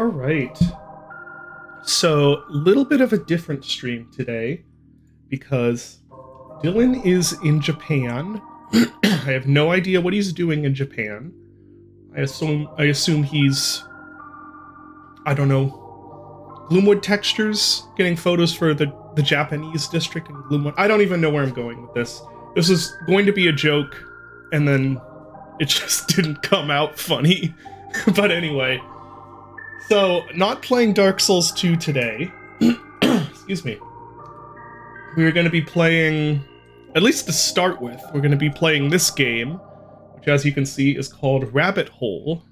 All right. So, little bit of a different stream today because Dylan is in Japan. I have no idea what he's doing in Japan. I assume he's, I don't know, Gloomwood Textures, getting photos for the Japanese district in Gloomwood. I don't even know where I'm going with this. This was going to be a joke, and then it just didn't come out funny. But anyway, so not playing Dark Souls 2 today. Excuse me. We're going to be playing, at least to start with, we're going to be playing this game, which as you can see is called Rabbit Hole.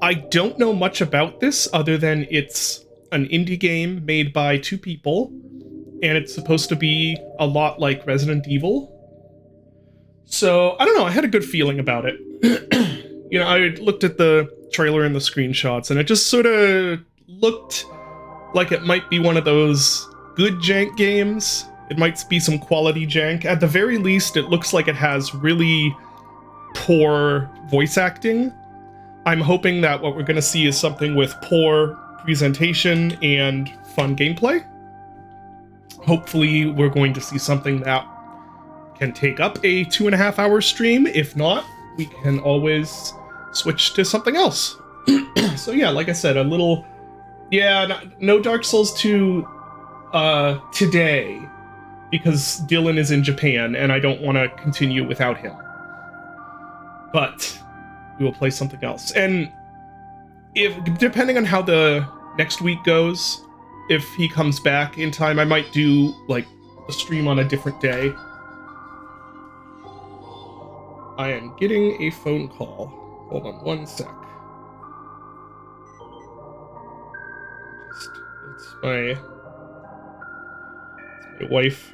I don't know much about this other than it's an indie game made by two people, and it's supposed to be a lot like Resident Evil. So, I don't know, I had a good feeling about it. You know, I looked at the trailer and the screenshots, and it just sort of looked like it might be one of those good jank games. It might be some quality jank. At the very least, it looks like it has really poor voice acting. I'm hoping that what we're going to see is something with poor presentation and fun gameplay. Hopefully, we're going to see something that can take up a 2.5 hour stream. If not, we can always switch to something else. So yeah, like I said, a little... Yeah, no Dark Souls 2 today, because Dylan is in Japan, and I don't want to continue without him. But we will play something else. And if depending on how the next week goes, if he comes back in time, I might do, like, a stream on a different day. I am getting a phone call. Hold on one sec. It's my wife.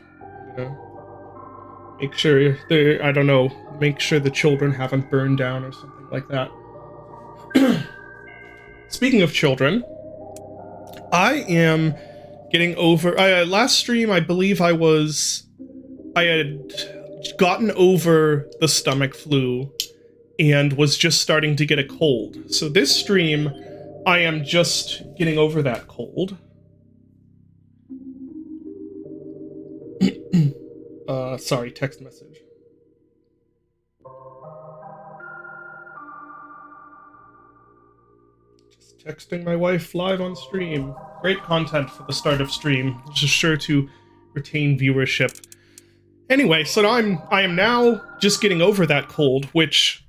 You know, make sure they're, I don't know, make sure the children haven't burned down or something like that. Speaking of children, I am getting over... last stream, I believe I had gotten over the stomach flu and was just starting to get a cold. So this stream, I am just getting over that cold. Sorry, text message. Just texting my wife live on stream. Great content for the start of stream, which is sure to retain viewership. Anyway, so I am now just getting over that cold, which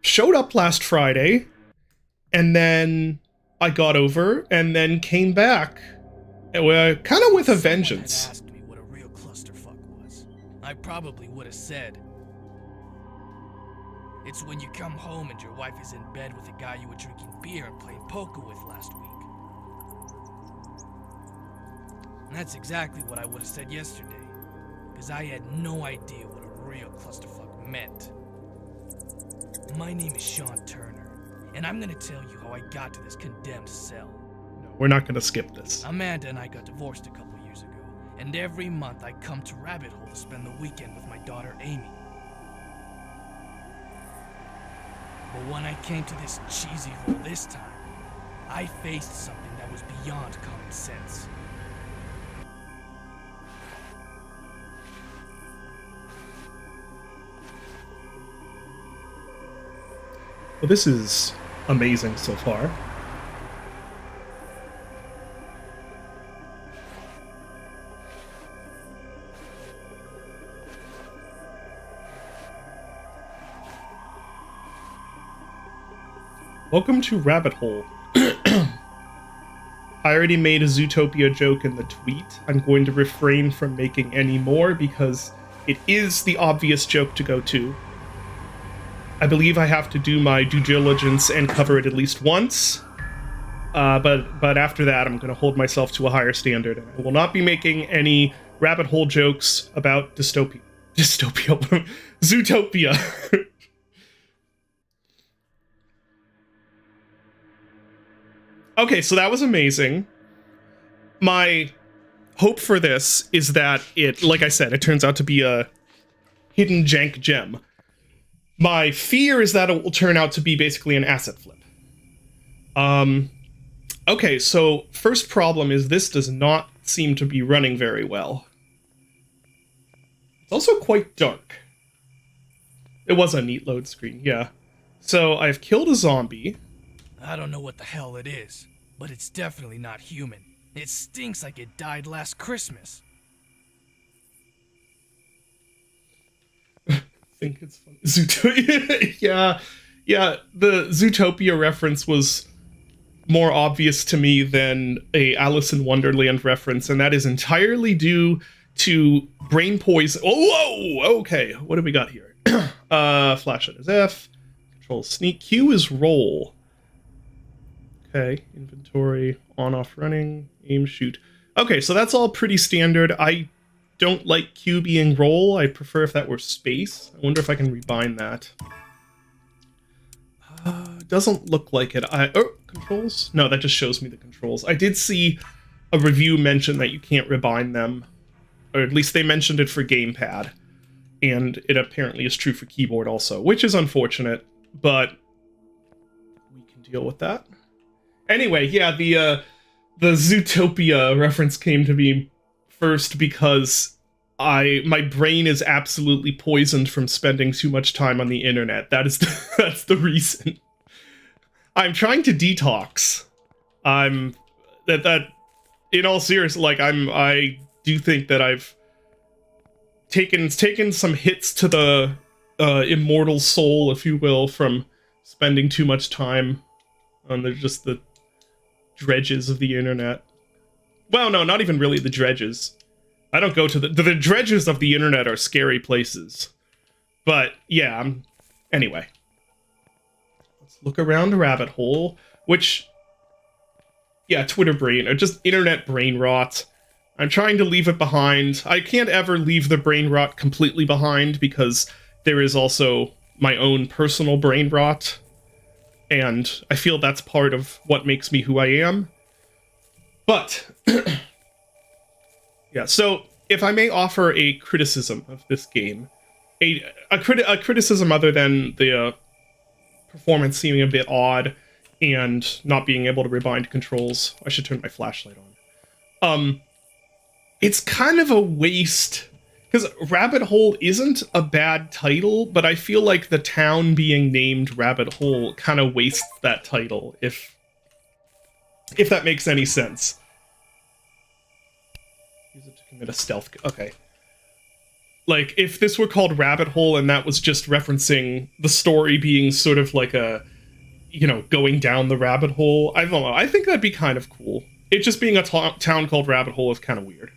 showed up last Friday, and then I got over, and then came back, kind of with a vengeance. Asked me what a real clusterfuck was. I probably would have said, it's when you come home and your wife is in bed with a guy you were drinking beer and playing poker with last week. And that's exactly what I would have said yesterday, because I had no idea what a real clusterfuck meant. My name is Sean Turner, and I'm gonna tell you how I got to this condemned cell. No, we're not gonna skip this. Amanda and I got divorced a couple years ago, and every month I come to Rabbit Hole to spend the weekend with my daughter Amy. But when I came to this cheesy hole this time, I faced something that was beyond common sense. Well, this is amazing so far. Welcome to Rabbit Hole. I already made a Zootopia joke in the tweet. I'm going to refrain from making any more because it is the obvious joke to go to. I believe I have to do my due diligence and cover it at least once. But after that, I'm going to hold myself to a higher standard. And I will not be making any rabbit hole jokes about Zootopia. Okay, so that was amazing. My hope for this is that it, like I said, it turns out to be a hidden jank gem. My fear is that it will turn out to be basically an asset flip. Okay, so first problem is this does not seem to be running very well. It's also quite dark. It was a neat load screen, yeah. So I've killed a zombie. I don't know what the hell it is, but it's definitely not human. It stinks like it died last Christmas. I think it's funny. Zootopia. Yeah, the Zootopia reference was more obvious to me than a Alice in Wonderland reference, and that is entirely due to brain poison. Oh, whoa! Okay, what do we got here? Flashlight is F. Control sneak. Q is roll. Okay, inventory, on, off, running, aim, shoot. Okay, so that's all pretty standard. I don't like Q being roll. I prefer if that were space. I wonder if I can rebind that. Doesn't look like it. Controls? No, that just shows me the controls. I did see a review mention that you can't rebind them. Or at least they mentioned it for gamepad. And it apparently is true for keyboard also, which is unfortunate, but we can deal with that. Anyway, yeah, the Zootopia reference came to me first because my brain is absolutely poisoned from spending too much time on the internet. That's the reason. I'm trying to detox. That in all seriousness, like I do think that I've taken some hits to the immortal soul, if you will, from spending too much time on the dredges of the internet. Well, no, not even really the dredges. I don't go to the dredges of the internet are scary places. But yeah, anyway. Let's look around the rabbit hole, which, yeah, Twitter brain, or just internet brain rot. I'm trying to leave it behind. I can't ever leave the brain rot completely behind because there is also my own personal brain rot. And I feel that's part of what makes me who I am. But, yeah, so if I may offer a criticism of this game, a criticism other than the performance seeming a bit odd and not being able to rebind controls. I should turn my flashlight on. It's kind of a waste, because Rabbit Hole isn't a bad title, but I feel like the town being named Rabbit Hole kind of wastes that title, if that makes any sense. Use it to commit a stealth. Okay. Like, if this were called Rabbit Hole and that was just referencing the story being sort of like a, going down the rabbit hole, I don't know. I think that'd be kind of cool. It just being a town called Rabbit Hole is kind of weird.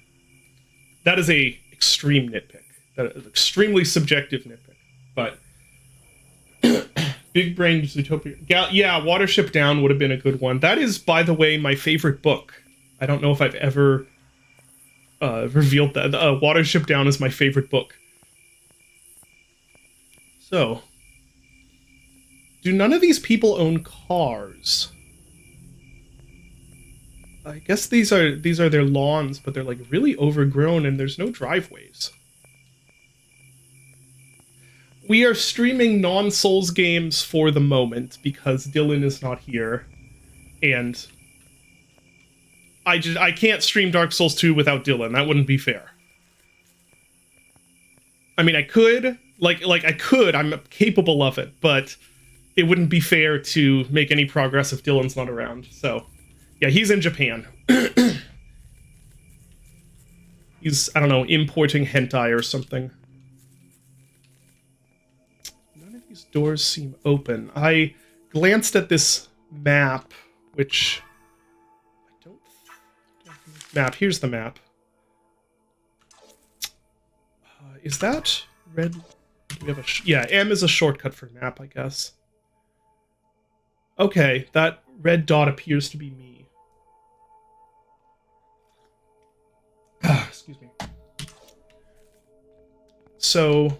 That is a extreme nitpick. That is extremely subjective nitpick. But Big Brain Zootopia. Yeah, Watership Down would have been a good one. That is, by the way, my favorite book. I don't know if I've ever revealed that. Watership Down is my favorite book. So, do none of these people own cars? I guess these are their lawns, but they're like really overgrown and there's no driveways. We are streaming non-Souls games for the moment because Dylan is not here, and I can't stream Dark Souls 2 without Dylan. That wouldn't be fair. I mean, I could, I could. I'm capable of it, but it wouldn't be fair to make any progress if Dylan's not around. So, yeah, he's in Japan. He's, I don't know, importing hentai or something. None of these doors seem open. I glanced at this map, which I don't map. Here's the map. Is that red? Do we have a yeah, M is a shortcut for map, I guess. Okay, that red dot appears to be me. Excuse me. So,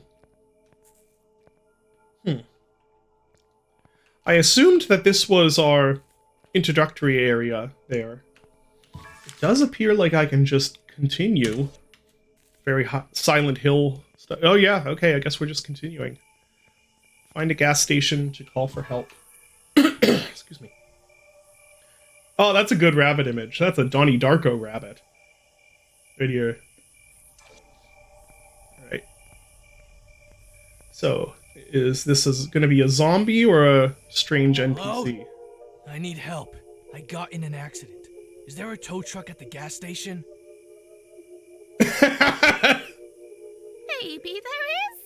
I assumed that this was our introductory area there. It does appear like I can just continue. Very hot, Silent Hill stuff. Oh yeah, okay, I guess we're just continuing. Find a gas station to call for help. Excuse me. Oh, that's a good rabbit image. That's a Donnie Darko rabbit. Right here. Alright. So, is going to be a zombie or a strange NPC? Hello? I need help. I got in an accident. Is there a tow truck at the gas station? Maybe there is.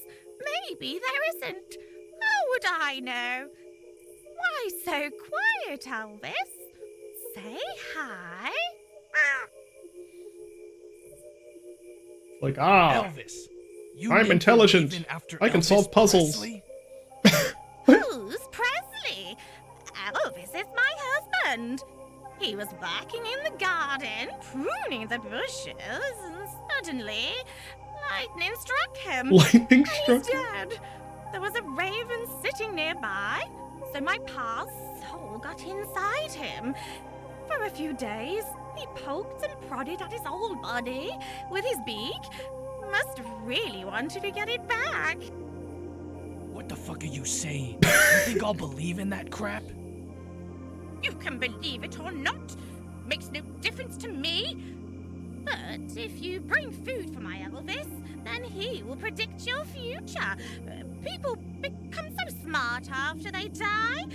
Maybe there isn't. How would I know? Why so quiet, Elvis? Say hi. Like, Elvis, you I'm named intelligent. Raven after I can Elvis solve puzzles. Presley? Who's Presley? Elvis is my husband. He was working in the garden, pruning the bushes, and suddenly, lightning struck him. Lightning And struck he's dead. There was a raven sitting nearby, so my pa's soul got inside him. For a few days, he poked and prodded at his old body with his beak. Must have really wanted to get it back. What the fuck are you saying? You think I'll believe in that crap? You can believe it or not. Makes no difference to me. But if you bring food for my Elvis, then he will predict your future. People become so smart after they die.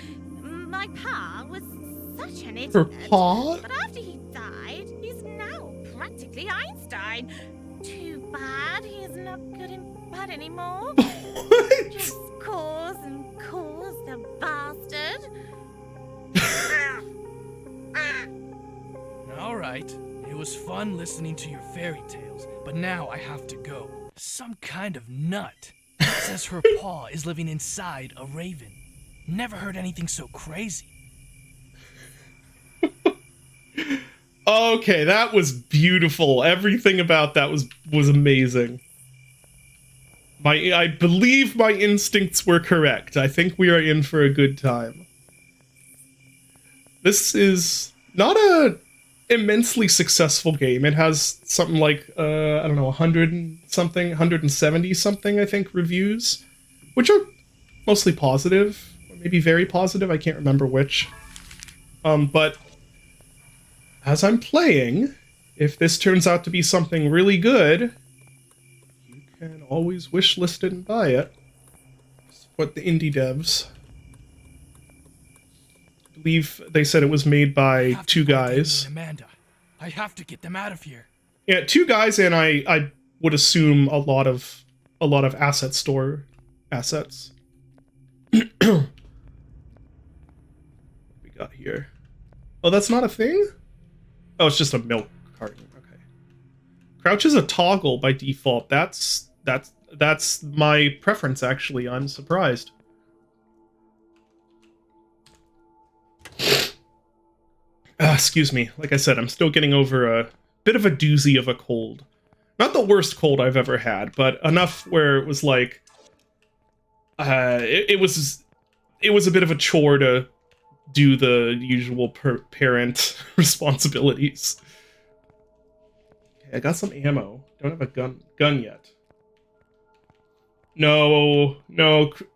My pa was such an idiot. Her paw? But after he died, he's now practically Einstein. Too bad he is not good in bed anymore. What? Just cause and cause, the bastard. Alright, it was fun listening to your fairy tales, but now I have to go. Some kind of nut says her paw is living inside a raven. Never heard anything so crazy. Okay, that was beautiful. Everything about that was amazing. I believe my instincts were correct. I think we are in for a good time. This is not a immensely successful game. It has something like I don't know, 100 and something, 170 something, I think, reviews, which are mostly positive, or maybe very positive. I can't remember which. But as I'm playing, if this turns out to be something really good, you can always wishlist it and buy it. Support the indie devs. I believe they said it was made by two guys. Amanda, I have to get them out of here. Yeah, two guys, and I would assume a lot of asset store assets. What we got here? Oh, that's not a thing? Oh, it's just a milk carton. Okay. Crouch is a toggle by default. That's my preference, actually. I'm surprised. Excuse me. Like I said, I'm still getting over a bit of a doozy of a cold. Not the worst cold I've ever had, but enough where it was like it was a bit of a chore to do the usual parent responsibilities. Okay, I got some ammo. Don't have a gun yet. No,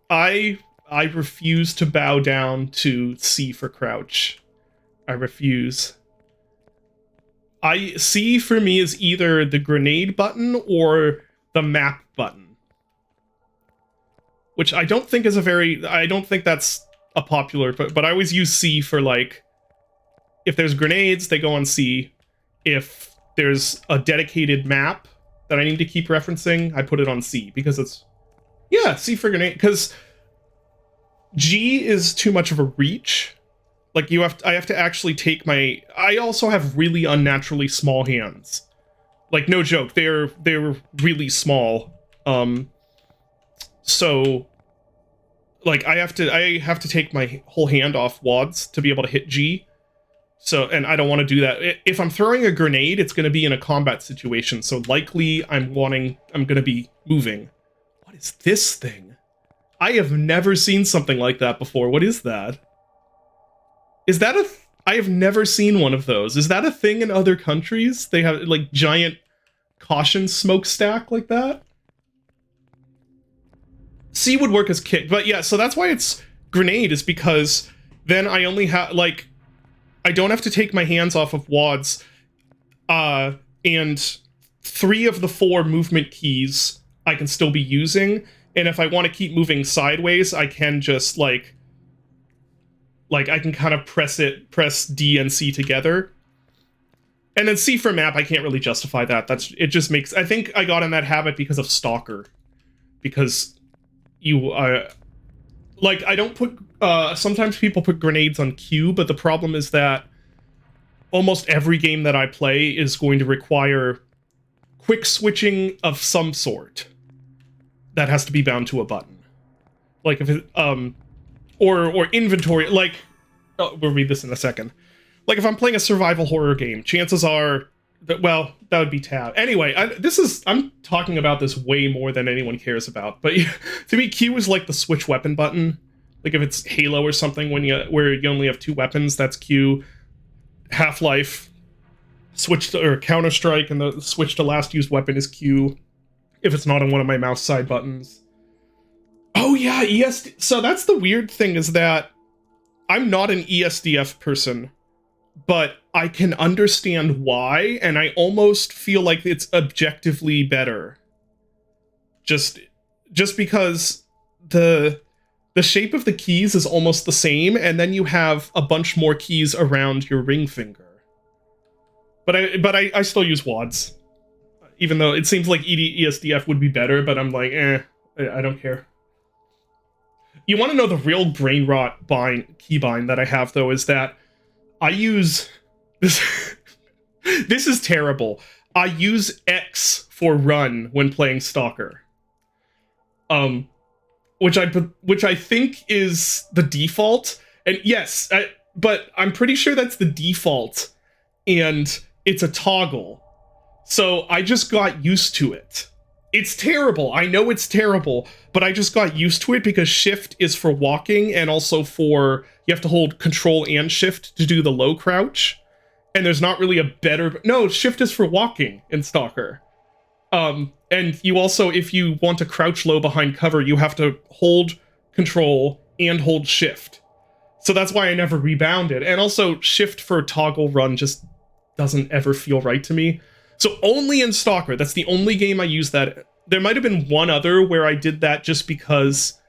I refuse to bow down to C for crouch. I refuse. C for me is either the grenade button or the map button. Which I don't think is I don't think that's a popular, but I always use C for, like, if there's grenades, they go on C. If there's a dedicated map that I need to keep referencing, I put it on C, because it's, yeah, C for grenade, because G is too much of a reach. Like, I have to actually take I also have really unnaturally small hands. Like, no joke, they're really small. So, like, I have to take my whole hand off WADs to be able to hit G. So, and I don't want to do that. If I'm throwing a grenade, it's going to be in a combat situation. So likely I'm going to be moving. What is this thing? I have never seen something like that before. What is that? Is that I have never seen one of those. Is that a thing in other countries? They have, like, giant caution smokestack like that? C would work as kick, but yeah, so that's why it's grenade, is because then I only have, like, I don't have to take my hands off of WADs, and 3 of the 4 movement keys I can still be using, and if I want to keep moving sideways, I can just, like I can kind of press D and C together. And then C for map, I can't really justify that. It just makes... I think I got in that habit because of Stalker. Because you... like, I don't put... sometimes people put grenades on Q, but the problem is that almost every game that I play is going to require quick switching of some sort. That has to be bound to a button. Like, if it... or inventory, like... Oh, we'll read this in a second. Like, if I'm playing a survival horror game, chances are that, well, that would be tab. Anyway, I'm talking about this way more than anyone cares about, but to me, Q is like the switch weapon button. Like, if it's Halo or something where you only have 2 weapons, that's Q. Half-Life, or Counter-Strike, and the switch to last used weapon is Q, if it's not on one of my mouse side buttons. Oh yeah, ESD. So that's the weird thing, is that I'm not an ESDF person, but I can understand why, and I almost feel like it's objectively better. Just because the shape of the keys is almost the same, and then you have a bunch more keys around your ring finger. But I still use WADs. Even though it seems like ESDF would be better, but I'm like, I don't care. You want to know the real brain rot keybind that I have, though, is that I use this. This is terrible. I use X for run when playing Stalker. Which I think is the default. And yes, but I'm pretty sure that's the default, and it's a toggle. So I just got used to it. It's terrible. I know it's terrible, but I just got used to it because shift is for walking, and also you have to hold control and shift to do the low crouch. And there's not really a better... No, shift is for walking in Stalker. And you also, if you want to crouch low behind cover, you have to hold control and hold shift. So that's why I never rebounded. And also, shift for toggle run just doesn't ever feel right to me. So only in Stalker, that's the only game I use that. There might have been one other where I did that just because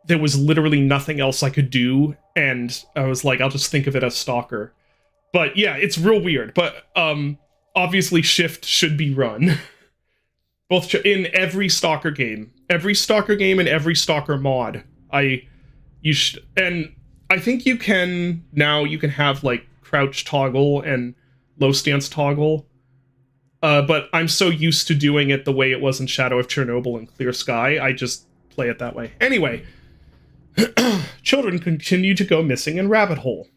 there was literally nothing else I could do, and I was like, I'll just think of it as Stalker. But yeah, it's real weird. But obviously shift should be run. Both in every Stalker game. Every Stalker game and every Stalker mod. And I think you can have like crouch toggle and low stance toggle. But I'm so used to doing it the way it was in Shadow of Chernobyl and Clear Sky, I just play it that way. Anyway, children continue to go missing in Rabbit Hole.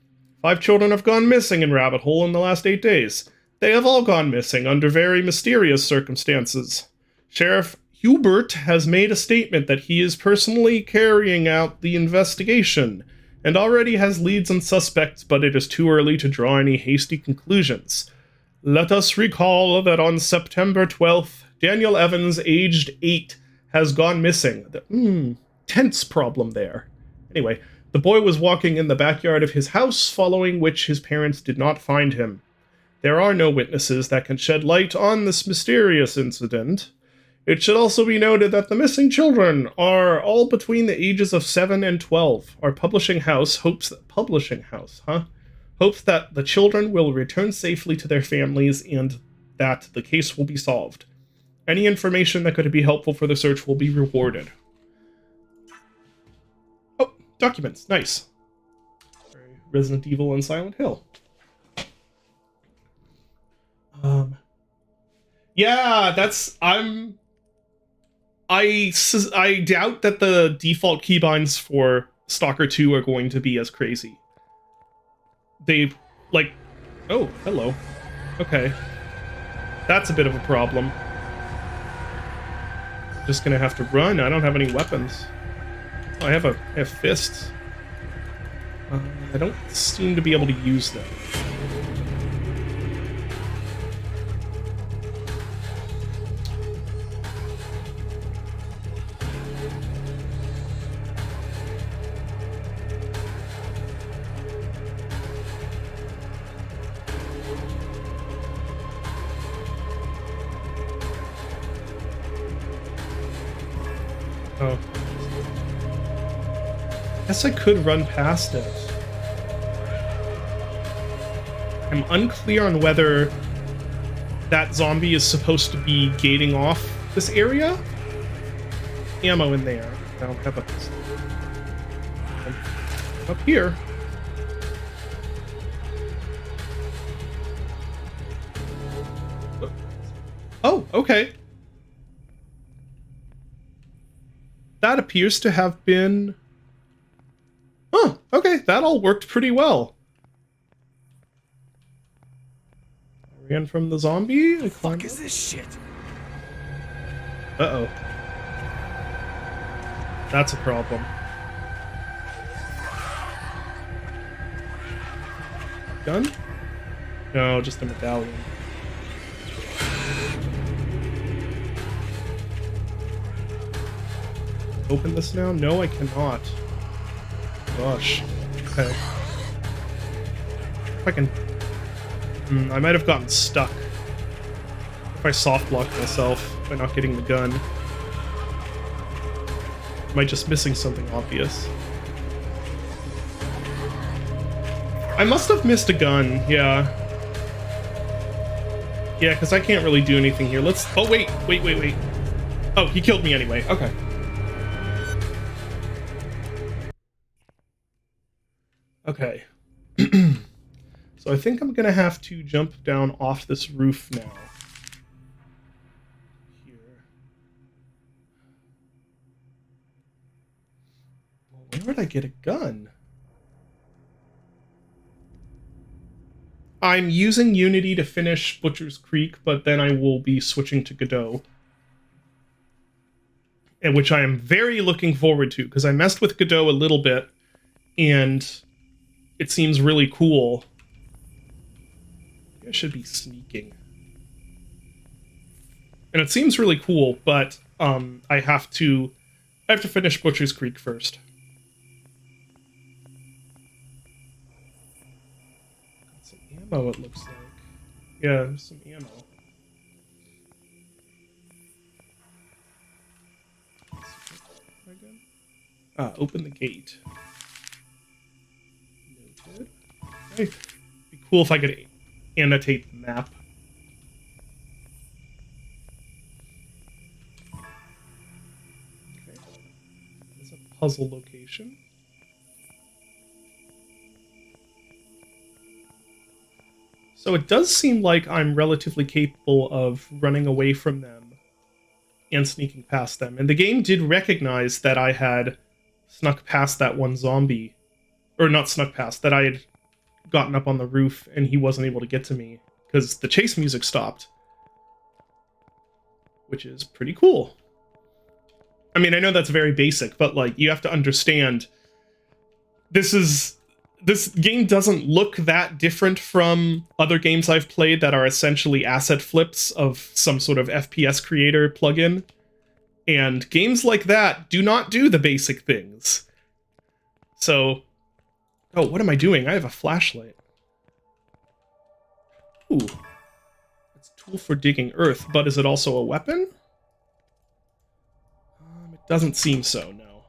5 children have gone missing in Rabbit Hole in the last 8 days. They have all gone missing under very mysterious circumstances. Sheriff Hubert has made a statement that he is personally carrying out the investigation, and already has leads and suspects, but it is too early to draw any hasty conclusions. Let us recall that on September 12th, Daniel Evans, aged 8, has gone missing. Tense problem there. Anyway, the boy was walking in the backyard of his house, following which his parents did not find him. There are no witnesses that can shed light on this mysterious incident. It should also be noted that the missing children are all between the ages of 7 and 12. Our publishing house hopes that the children will return safely to their families and that the case will be solved. Any information that could be helpful for the search will be rewarded. Oh, documents. Nice. Resident Evil and Silent Hill. Yeah, I doubt that the default keybinds for Stalker 2 are going to be as crazy. Oh, hello. Okay. That's a bit of a problem. Just gonna have to run. I don't have any weapons. Oh, I have fists. I don't seem to be able to use them. Oh. Guess I could run past it. I'm unclear on whether that zombie is supposed to be gating off this area. Ammo in there. I don't have a pistol. Up here. Oh, okay. That appears to have been... Huh, okay, that all worked pretty well. I ran from the zombie. What the fuck is this shit? Uh-oh. That's a problem. Gun? No, just a medallion. Open this now? No, I cannot. Gosh. Okay. If I can... I might have gotten stuck. If I soft blocked myself by not getting the gun. Am I just missing something obvious? I must have missed a gun, yeah. Yeah, because I can't really do anything here. Let's... Oh, wait. Oh, he killed me anyway. Okay. Okay. So I think I'm gonna have to jump down off this roof now. Here. Well, where would I get a gun? I'm using Unity to finish Butcher's Creek, but then I will be switching to Godot. And which I am very looking forward to, because I messed with Godot a little bit, and it seems really cool. I should be sneaking. And it seems really cool, but I have to finish Butcher's Creek first. Got some ammo, it looks like. Yeah, some ammo. Open the gate. Noted. Okay. Be cool if I could annotate the map. Okay. There's a puzzle location. So it does seem like I'm relatively capable of running away from them and sneaking past them. And the game did recognize that I had snuck past that one zombie. Or not snuck past, that I had gotten up on the roof and he wasn't able to get to me because the chase music stopped. Which is pretty cool. I mean, I know that's very basic, but like, you have to understand this game doesn't look that different from other games I've played that are essentially asset flips of some sort of FPS creator plugin. And games like that do not do the basic things. So, oh, what am I doing? I have a flashlight. Ooh. It's a tool for digging earth, but is it also a weapon? It doesn't seem so, no.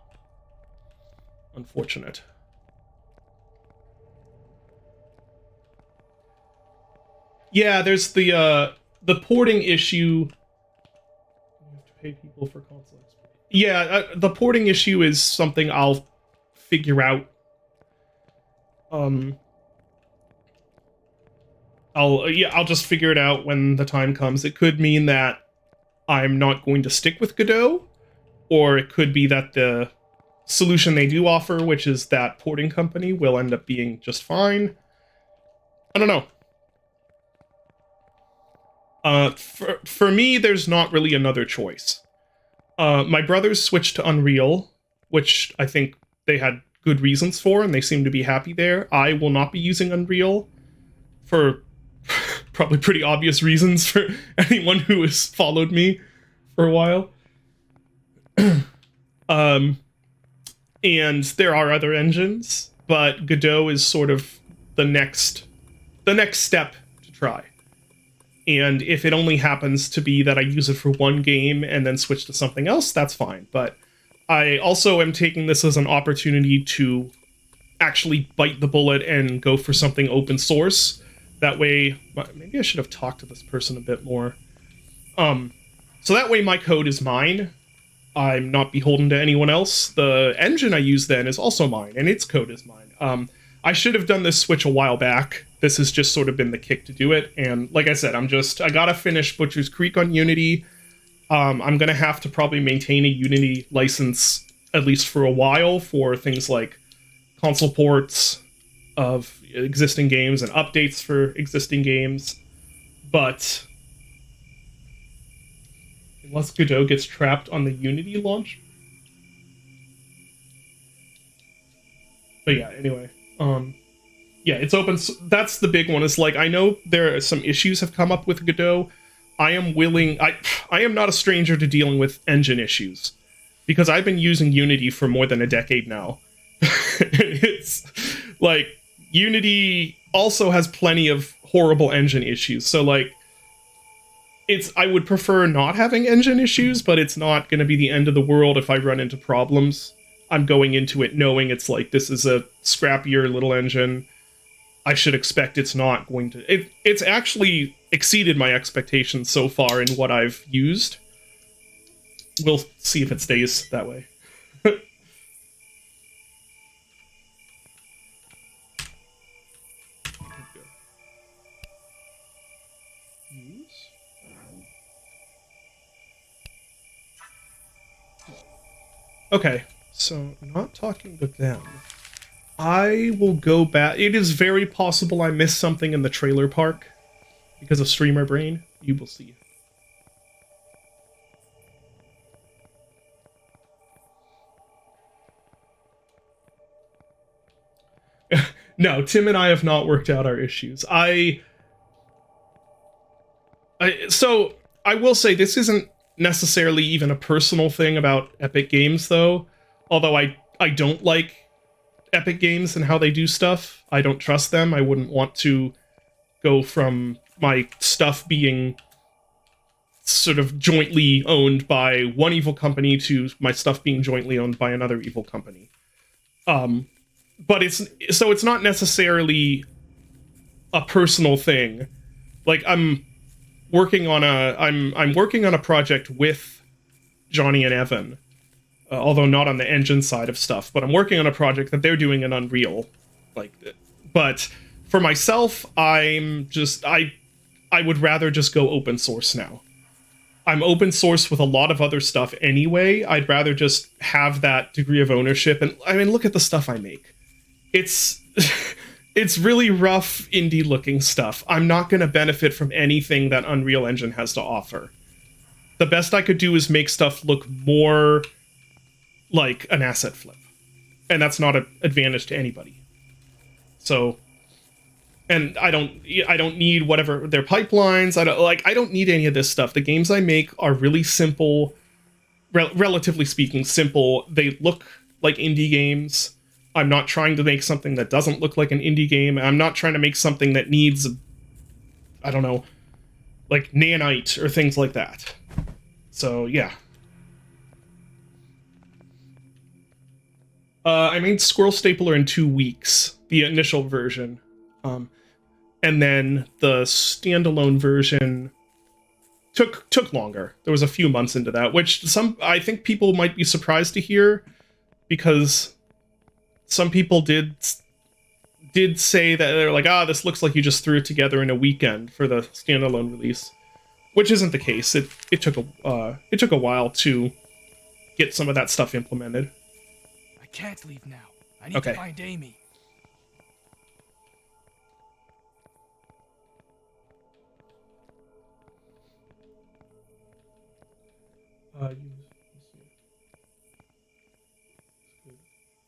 Unfortunate. Yeah, there's the porting issue. You have to pay people for console XP. Yeah, the porting issue is something I'll figure out. I'll just figure it out when the time comes. It could mean that I'm not going to stick with Godot, or it could be that the solution they do offer, which is that porting company, will end up being just fine. I don't know. For me, there's not really another choice. My brothers switched to Unreal, which I think they had good reasons for, and they seem to be happy there. I will not be using Unreal for probably pretty obvious reasons for anyone who has followed me for a while. And there are other engines, but Godot is sort of the next step to try. And if it only happens to be that I use it for one game and then switch to something else, that's fine. But I also am taking this as an opportunity to actually bite the bullet and go for something open source. That way, maybe I should have talked to this person a bit more. So that way my code is mine. I'm not beholden to anyone else. The engine I use then is also mine, and its code is mine. I should have done this switch a while back. This has just sort of been the kick to do it. And like I said, I gotta finish Butcher's Creek on Unity. I'm gonna have to probably maintain a Unity license, at least for a while, for things like console ports of existing games and updates for existing games. But unless Godot gets trapped on the Unity launch. But yeah, anyway. Yeah, it's open. That's the big one. Is like, I know there are some issues have come up with Godot. I am willing. I am not a stranger to dealing with engine issues, because I've been using Unity for more than a decade now. It's like Unity also has plenty of horrible engine issues. So like, I would prefer not having engine issues, but it's not going to be the end of the world if I run into problems. I'm going into it knowing it's like, this is a scrappier little engine. I should expect it's not going to... It's actually exceeded my expectations so far in what I've used. We'll see if it stays that way. Okay, so not talking with them. I will go back. It is very possible I missed something in the trailer park because of streamer brain. You will see. No, Tim and I have not worked out our issues. So I will say this isn't necessarily even a personal thing about Epic Games, though. Although I don't like Epic Games and how they do stuff. I don't trust them. I wouldn't want to go from my stuff being sort of jointly owned by one evil company to my stuff being jointly owned by another evil company. But it's not necessarily a personal thing. Like, I'm working on a project with Johnny and Evan, although not on the engine side of stuff. But I'm working on a project that they're doing in Unreal, But for myself, I would rather just go open source now. I'm open source with a lot of other stuff anyway. I'd rather just have that degree of ownership. And I mean, look at the stuff I make. It's it's really rough indie looking stuff. I'm not going to benefit from anything that Unreal Engine has to offer. The best I could do is make stuff look more like an asset flip. And that's not an advantage to anybody. So, and I don't need whatever their pipelines. I don't need any of this stuff. The games I make are really simple, relatively speaking, simple. They look like indie games. I'm not trying to make something that doesn't look like an indie game. I'm not trying to make something that needs, I don't know, like Nanite or things like that. So, yeah. I made Squirrel Stapler in 2 weeks, the initial version. And then the standalone version took longer. There was a few months into that, which I think people might be surprised to hear, because some people did say that they're like, this looks like you just threw it together in a weekend for the standalone release, which isn't the case. It took a while to get some of that stuff implemented. I can't leave now. I need to find Amy.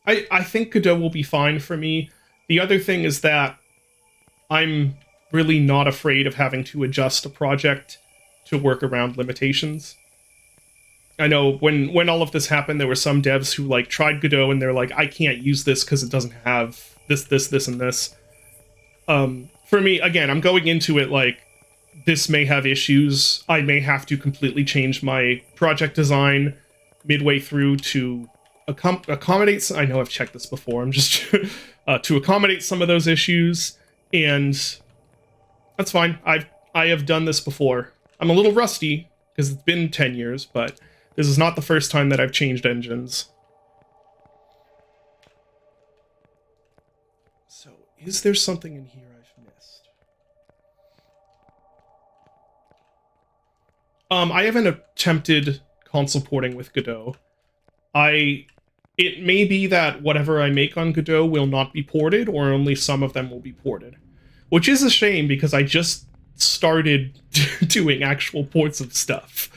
I think Godot will be fine for me. The other thing is that I'm really not afraid of having to adjust a project to work around limitations. I know when all of this happened, there were some devs who tried Godot and they're like, I can't use this because it doesn't have this, and this. For me, again, I'm going into it like, this may have issues. I may have to completely change my project design midway through to accommodate. I know I've checked this before. I'm just to accommodate some of those issues, and that's fine. I have done this before. I'm a little rusty because it's been 10 years, but this is not the first time that I've changed engines. So, is there something in here I've missed? I haven't attempted console porting with Godot. It may be that whatever I make on Godot will not be ported, or only some of them will be ported. Which is a shame, because I just started doing actual ports of stuff.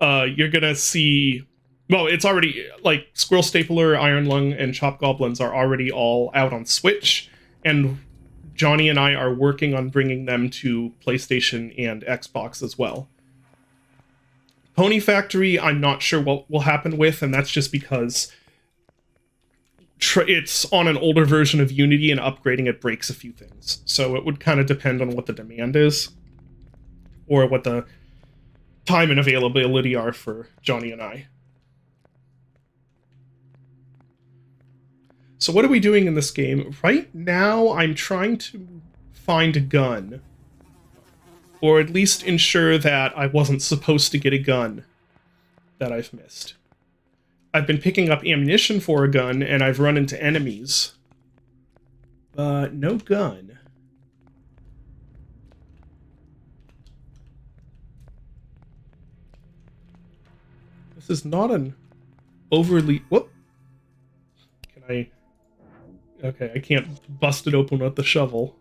You're gonna see... Well, it's already... Like, Squirrel Stapler, Iron Lung, and Chop Goblins are already all out on Switch, and Johnny and I are working on bringing them to PlayStation and Xbox as well. Pony Factory, I'm not sure what will happen with, and that's just because it's on an older version of Unity, and upgrading it breaks a few things. So it would kind of depend on what the demand is, or what the time and availability are for Johnny and I. So what are we doing in this game? Right now, I'm trying to find a gun. Or at least ensure that I wasn't supposed to get a gun that I've missed. I've been picking up ammunition for a gun, and I've run into enemies. But no gun. This is not an overly... Whoop! Can I... Okay, I can't bust it open with the shovel.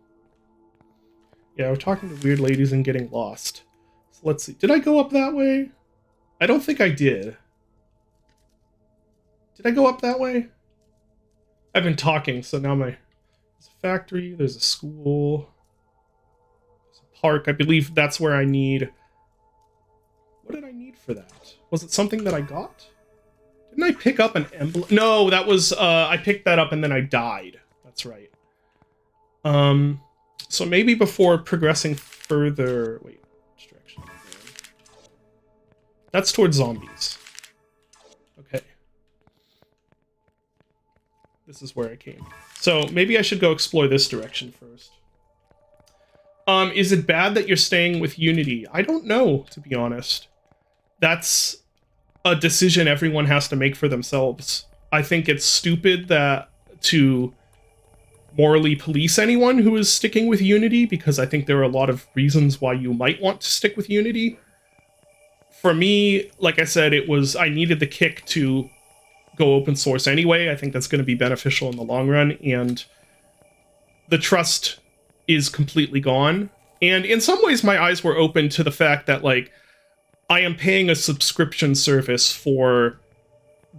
Yeah, we're talking to weird ladies and getting lost. So let's see. Did I go up that way? I don't think I did. Did I go up that way? I've been talking, so now there's a factory, there's a school, there's a park. I believe that's where I need... What did I need for that? Was it something that I got? Didn't I pick up an emblem? No, that was... I picked that up and then I died. That's right. So maybe before progressing further... Wait, which direction? That's towards zombies. Okay. This is where I came. So maybe I should go explore this direction first. Is it bad that you're staying with Unity? I don't know, to be honest. That's a decision everyone has to make for themselves. I think it's stupid to morally police anyone who is sticking with Unity, because I think there are a lot of reasons why you might want to stick with Unity. For me, like I said, I needed the kick to go open source anyway. I think that's going to be beneficial in the long run, and the trust is completely gone. And in some ways, my eyes were open to the fact that, like, I am paying a subscription service for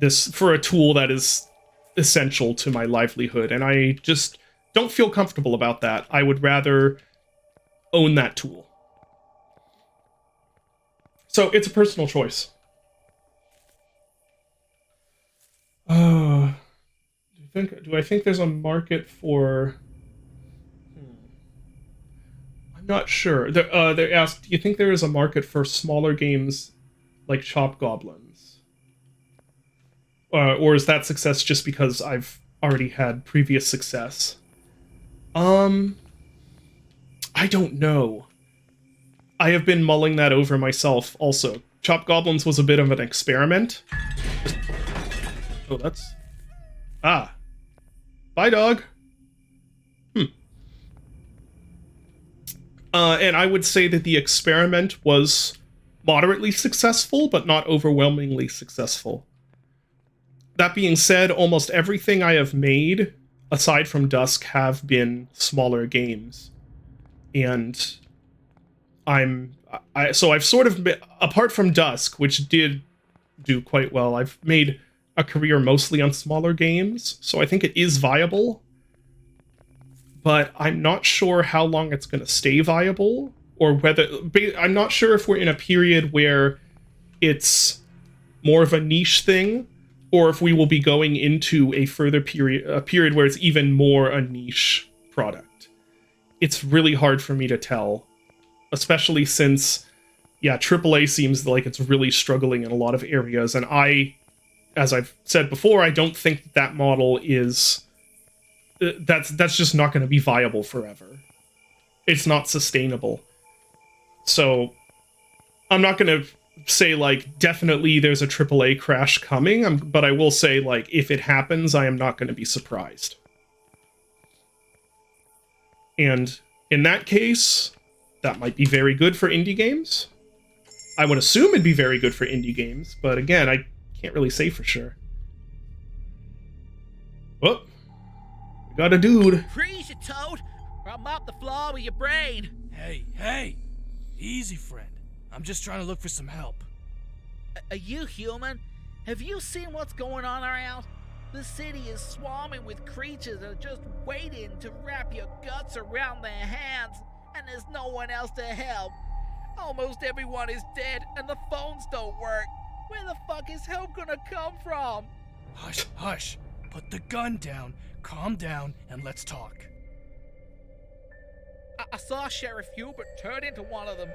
a tool that is essential to my livelihood, and I just don't feel comfortable about that. I would rather own that tool. So it's a personal choice. Do I think there's a market for... I'm not sure. They asked, do you think there is a market for smaller games like Chop Goblins? Or is that success just because I've already had previous success? I don't know. I have been mulling that over myself also. Chop Goblins was a bit of an experiment. Oh, that's... Ah. Bye, dog. And I would say that the experiment was moderately successful, but not overwhelmingly successful. That being said, almost everything I have made, aside from Dusk, have been smaller games. And so I've sort of, apart from Dusk, which did do quite well, I've made a career mostly on smaller games, so I think it is viable. But I'm not sure how long it's going to stay viable, or whether... I'm not sure if we're in a period where it's more of a niche thing, or if we will be going into a period where it's even more a niche product. It's really hard for me to tell, especially since, yeah, AAA seems like it's really struggling in a lot of areas, and I as I've said before, I don't think that model is that's just not going to be viable forever. It's not sustainable. So I'm not going to say like definitely there's a AAA crash coming, but I will say like if it happens, I am not going to be surprised. And in that case, that might be very good for indie games. I would assume it'd be very good for indie games, but again, I can't really say for sure. Oh, we got a dude. Freeze, you toad, or I'll mop the floor with your brain. Hey, easy, friend. I'm just trying to look for some help. Are you human? Have you seen what's going on around? The city is swarming with creatures that are just waiting to wrap your guts around their hands, and there's no one else to help. Almost everyone is dead, and the phones don't work. Where the fuck is help gonna come from? Hush. Put the gun down, calm down, and let's talk. I saw Sheriff Hubert turn into one of them.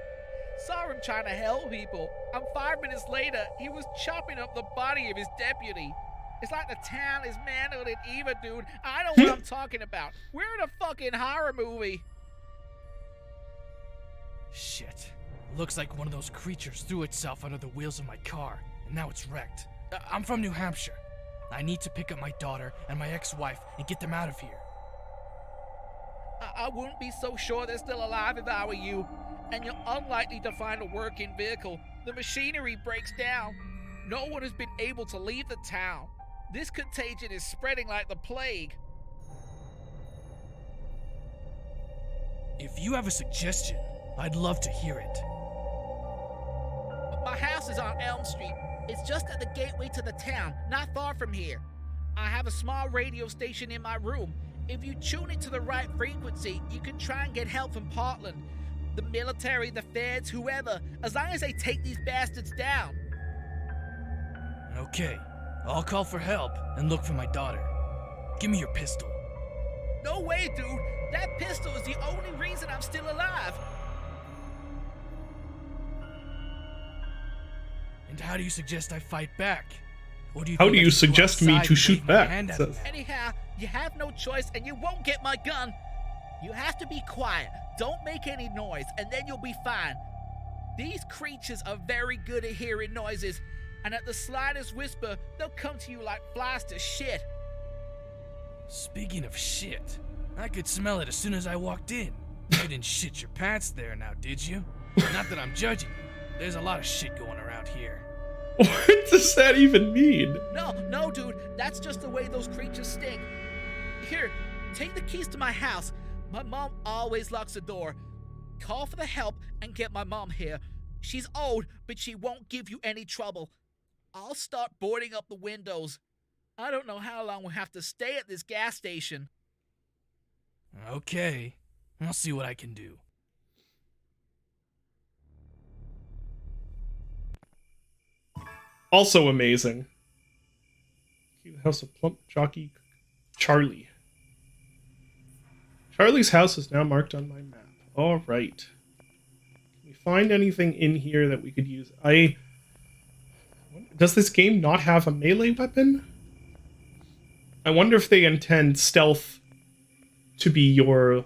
Saw him trying to help people, and 5 minutes later, he was chopping up the body of his deputy. It's like the town is mangled and evil, dude. I know what I'm talking about. We're in a fucking horror movie. Shit. Looks like one of those creatures threw itself under the wheels of my car, and now it's wrecked. I'm from New Hampshire. I need to pick up my daughter and my ex-wife and get them out of here. I wouldn't be so sure they're still alive if I were you. And you're unlikely to find a working vehicle. The machinery breaks down. No one has been able to leave the town. This contagion is spreading like the plague. If you have a suggestion, I'd love to hear it. My house is on Elm Street. It's just at the gateway to the town, not far from here. I have a small radio station in my room. If you tune it to the right frequency, you can try and get help from Portland. The military, the feds, whoever, as long as they take these bastards down. Okay, I'll call for help and look for my daughter. Give me your pistol. No way, dude. That pistol is the only reason I'm still alive. And how do you suggest I fight back? Or do you How think do I you should go suggest me outside to and shoot wave my back? hand at Says- them? Anyhow, you have no choice and you won't get my gun. You have to be quiet. Don't make any noise and then you'll be fine. These creatures are very good at hearing noises, and at the slightest whisper, they'll come to you like flies to shit. Speaking of shit, I could smell it as soon as I walked in. You didn't shit your pants there now, did you? Not that I'm judging you. There's a lot of shit going around here. What does that even mean? No, dude, that's just the way those creatures stink. Here, take the keys to my house. My mom always locks the door. Call for the help and get my mom here. She's old, but she won't give you any trouble. I'll start boarding up the windows. I don't know how long we'll have to stay at this gas station. Okay, I'll see what I can do. Also amazing. House of Plump Jockey Charlie. Charlie's house is now marked on my map. All right. Can we find anything in here that we could use? Does this game not have a melee weapon? I wonder if they intend stealth to be your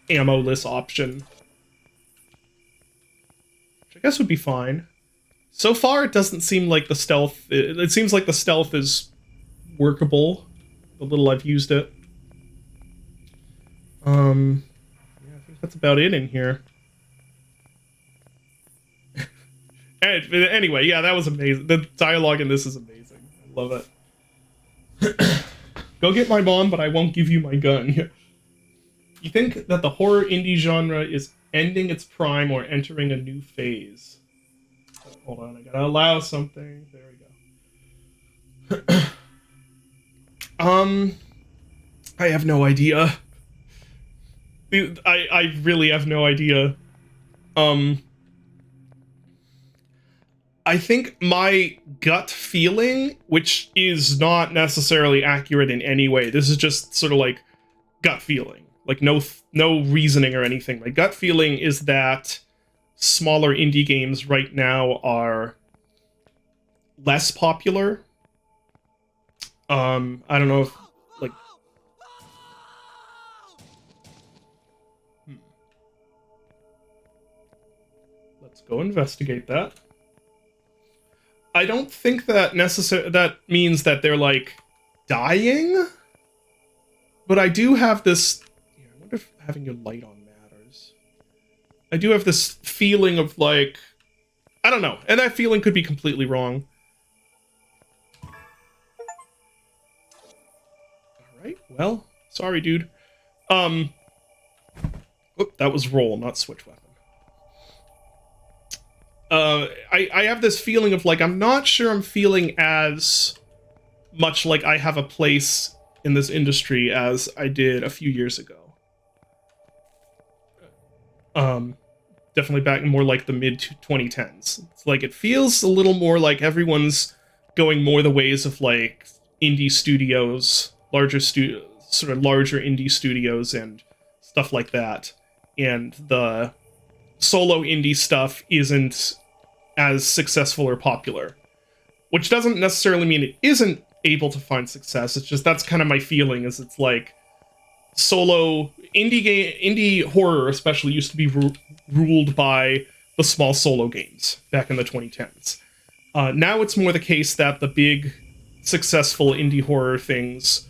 ammo-less option. Which I guess would be fine. So far, it doesn't seem like the stealth... It seems like the stealth is workable, the little I've used it. Yeah, I think that's about it in here. Anyway, yeah, that was amazing. The dialogue in this is amazing. I love it. Go get my mom, but I won't give you my gun. You think that the horror indie genre is ending its prime or entering a new phase? Hold on, I gotta allow something. There we go. I have no idea. I really have no idea. I think my gut feeling, which is not necessarily accurate in any way, this is just sort of like gut feeling, like no reasoning or anything. My gut feeling is that smaller indie games right now are less popular I don't know if, like... Let's go investigate that. I don't think that that means that they're, like, dying. But I do have this... Yeah, I wonder if having your light on matters. I do have this feeling of, like... I don't know. And that feeling could be completely wrong. Alright, well, sorry, dude. Oop, that was roll, not switch weapon. I have this feeling of, like, I'm not sure I'm feeling as much like I have a place in this industry as I did a few years ago. Definitely back more like the mid-2010s. It's like, it feels a little more like everyone's going more the ways of, like, indie studios, sort of larger indie studios and stuff like that. And the solo indie stuff isn't as successful or popular. Which doesn't necessarily mean it isn't able to find success, it's just that's kind of my feeling, is it's like solo indie horror especially used to be ruled by the small solo games back in the 2010s. Now it's more the case that the big successful indie horror things,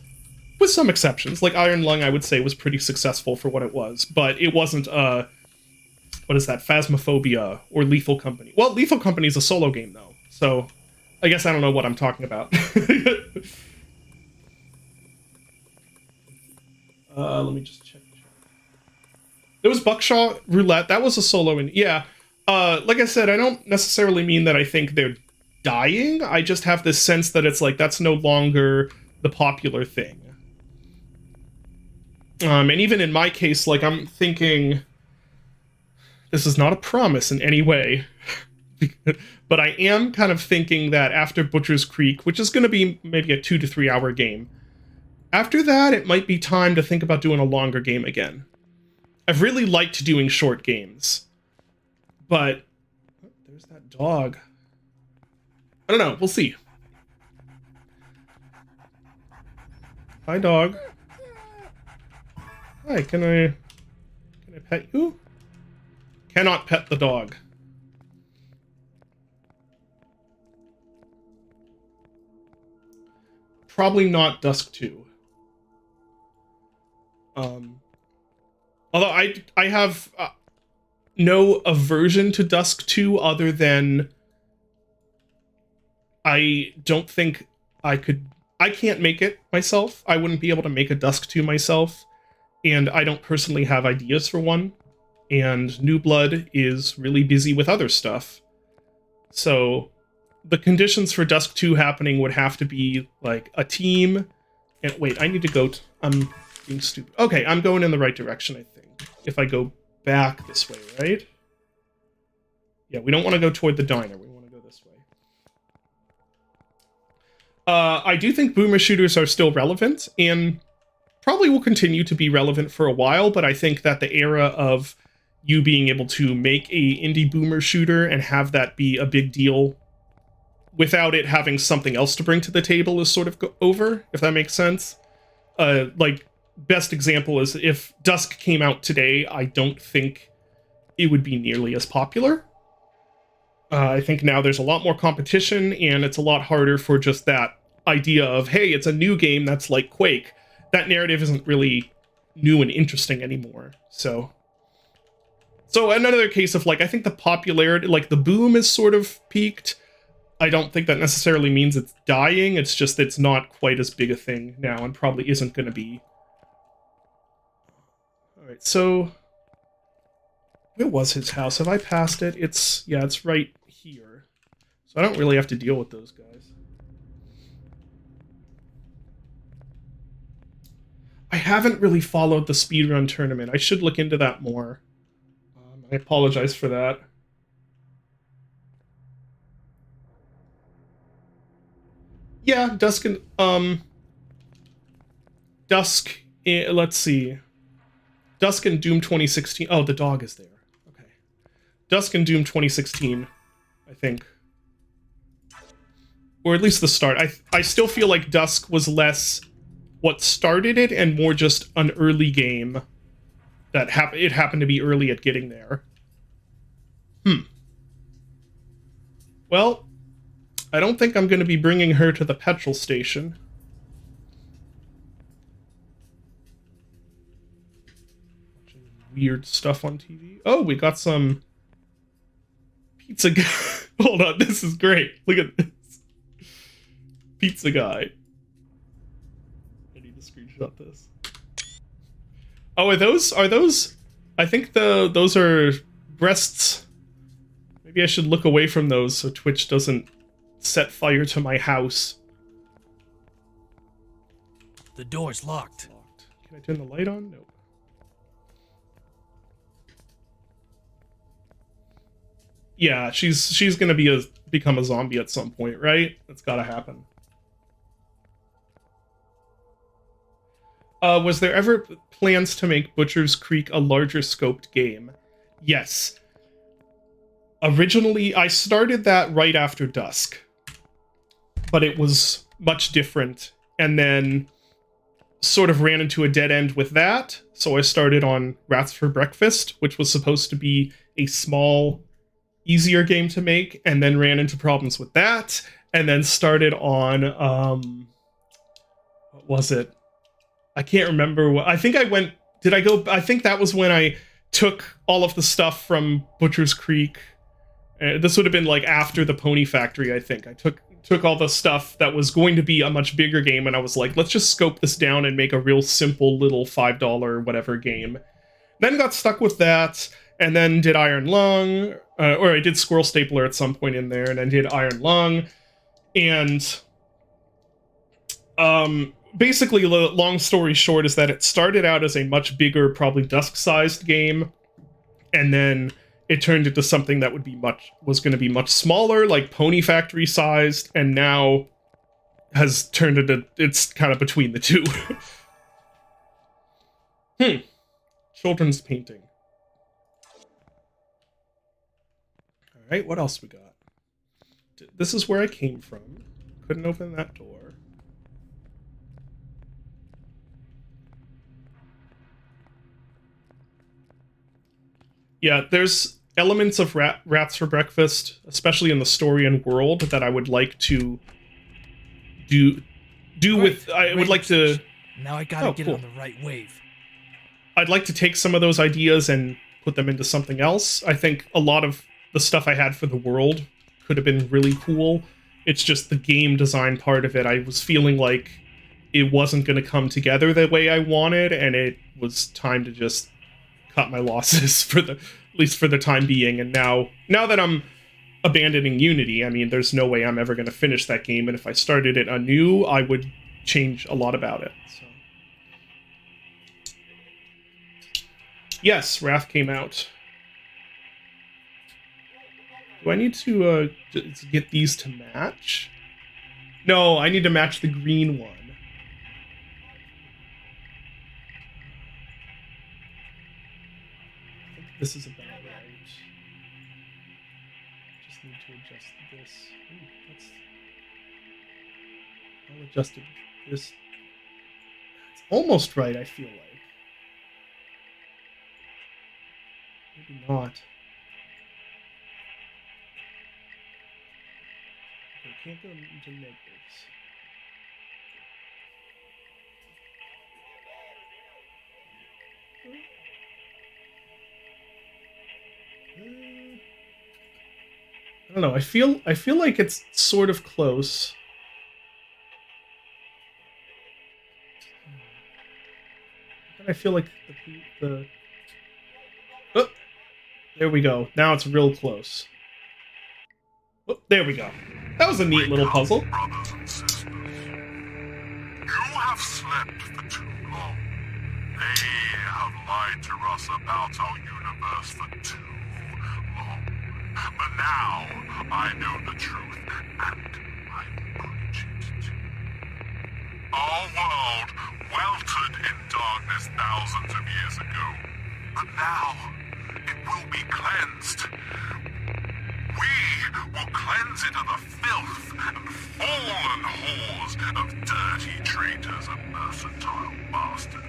with some exceptions, like Iron Lung I would say was pretty successful for what it was, but it wasn't what is that, Phasmophobia or Lethal Company. Well, Lethal Company is a solo game though, so I guess I don't know what I'm talking about. Let me just check. There was Buckshot Roulette. That was a solo. Yeah. Like I said, I don't necessarily mean that I think they're dying. I just have this sense that it's like, that's no longer the popular thing. And even in my case, like, I'm thinking... This is not a promise in any way. But I am kind of thinking that after Butcher's Creek, which is going to be maybe a 2 to 3 hour game, after that, it might be time to think about doing a longer game again. I've really liked doing short games. But... Oh, there's that dog. I don't know, we'll see. Hi, dog. Hi, can I pet you? Cannot pet the dog. Probably not Dusk 2. Although I have no aversion to Dusk 2 other than I don't think I can't make it myself. I wouldn't be able to make a Dusk 2 myself, and I don't personally have ideas for one. And New Blood is really busy with other stuff. So the conditions for Dusk 2 happening would have to be like a team. And wait, I need to go. I'm being stupid. Okay, I'm going in the right direction, I think. If I go back this way, right? Yeah, we don't want to go toward the diner. We want to go this way. I do think boomer shooters are still relevant, and probably will continue to be relevant for a while, but I think that the era of you being able to make a indie boomer shooter and have that be a big deal without it having something else to bring to the table is sort of over, if that makes sense. Like, best example is if Dusk came out today, I don't think it would be nearly as popular. I think now there's a lot more competition, and it's a lot harder for just that idea of, hey, it's a new game that's like Quake. That narrative isn't really new and interesting anymore, so another case of, like, I think the popularity, like, the boom is sort of peaked. I don't think that necessarily means it's dying, it's just it's not quite as big a thing now, and probably isn't going to be. Alright, so... Where was his house? Have I passed it? Yeah, it's right here. So I don't really have to deal with those guys. I haven't really followed the speedrun tournament. I should look into that more. I apologize for that. Yeah, Dusk and, Dusk, let's see. Dusk and Doom 2016. Oh, the dog is there. Okay. Dusk and Doom 2016, I think, or at least the start. I still feel like Dusk was less what started it and more just an early game that it happened to be early at getting there. Well, I don't think I'm going to be bringing her to the petrol station. Watching weird stuff on TV. Oh, we got some pizza guy. Hold on, this is great. Look at this. Pizza guy. I need to screenshot this. Oh, are those I think those are breasts. Maybe I should look away from those so Twitch doesn't set fire to my house. The door's locked. Can I turn the light on? No. Yeah, she's gonna become a zombie at some point, right? That's gotta happen. Was there ever plans to make Butcher's Creek a larger scoped game? Yes. Originally, I started that right after Dusk, but it was much different, and then sort of ran into a dead end with that, so I started on Rats for Breakfast, which was supposed to be a small, easier game to make, and then ran into problems with that, and then started on, what was it? I can't remember what, I think that was when I took all of the stuff from Butcher's Creek. This would have been like after the Pony Factory, I think. I took all the stuff that was going to be a much bigger game, and I was like, let's just scope this down and make a real simple little $5 whatever game. Then got stuck with that, and then did Iron Lung, or I did Squirrel Stapler at some point in there, and then did Iron Lung, and basically, long story short is that it started out as a much bigger, probably Dusk-sized game, and then it turned into something that was going to be much smaller, like Pony Factory sized, and now has turned into, it's kind of between the two. Children's painting. Alright, what else we got? This is where I came from. Couldn't open that door. Yeah, there's elements of Rats for Breakfast, especially in the story and world, that I would like to do with. I would like to. Now I gotta get cool. on the right wave. I'd like to take some of those ideas and put them into something else. I think a lot of the stuff I had for the world could have been really cool. It's just the game design part of it. I was feeling like it wasn't going to come together the way I wanted, and it was time to just cut my losses at least for the time being. And now that I'm abandoning Unity, I mean, there's no way I'm ever going to finish that game, and if I started it anew, I would change a lot about it. So. Yes, Wrath came out. Do I need to get these to match? No, I need to match the green one. This is about right. Just need to adjust this. Ooh, I'll adjust this. It's almost right, I feel like. Maybe not. Okay, can't go into negatives. I don't know. I feel like it's sort of close. I feel like the oh, there we go. Now it's real close. Oh, there we go. That was a neat little puzzle. Brothers and sisters, you have slept for too long. They have lied to us about our universe for too long. But now, I know the truth, and I will preach it to you. Our world weltered in darkness thousands of years ago. But now, it will be cleansed. We will cleanse it of the filth and fallen whores of dirty traitors and mercantile bastards.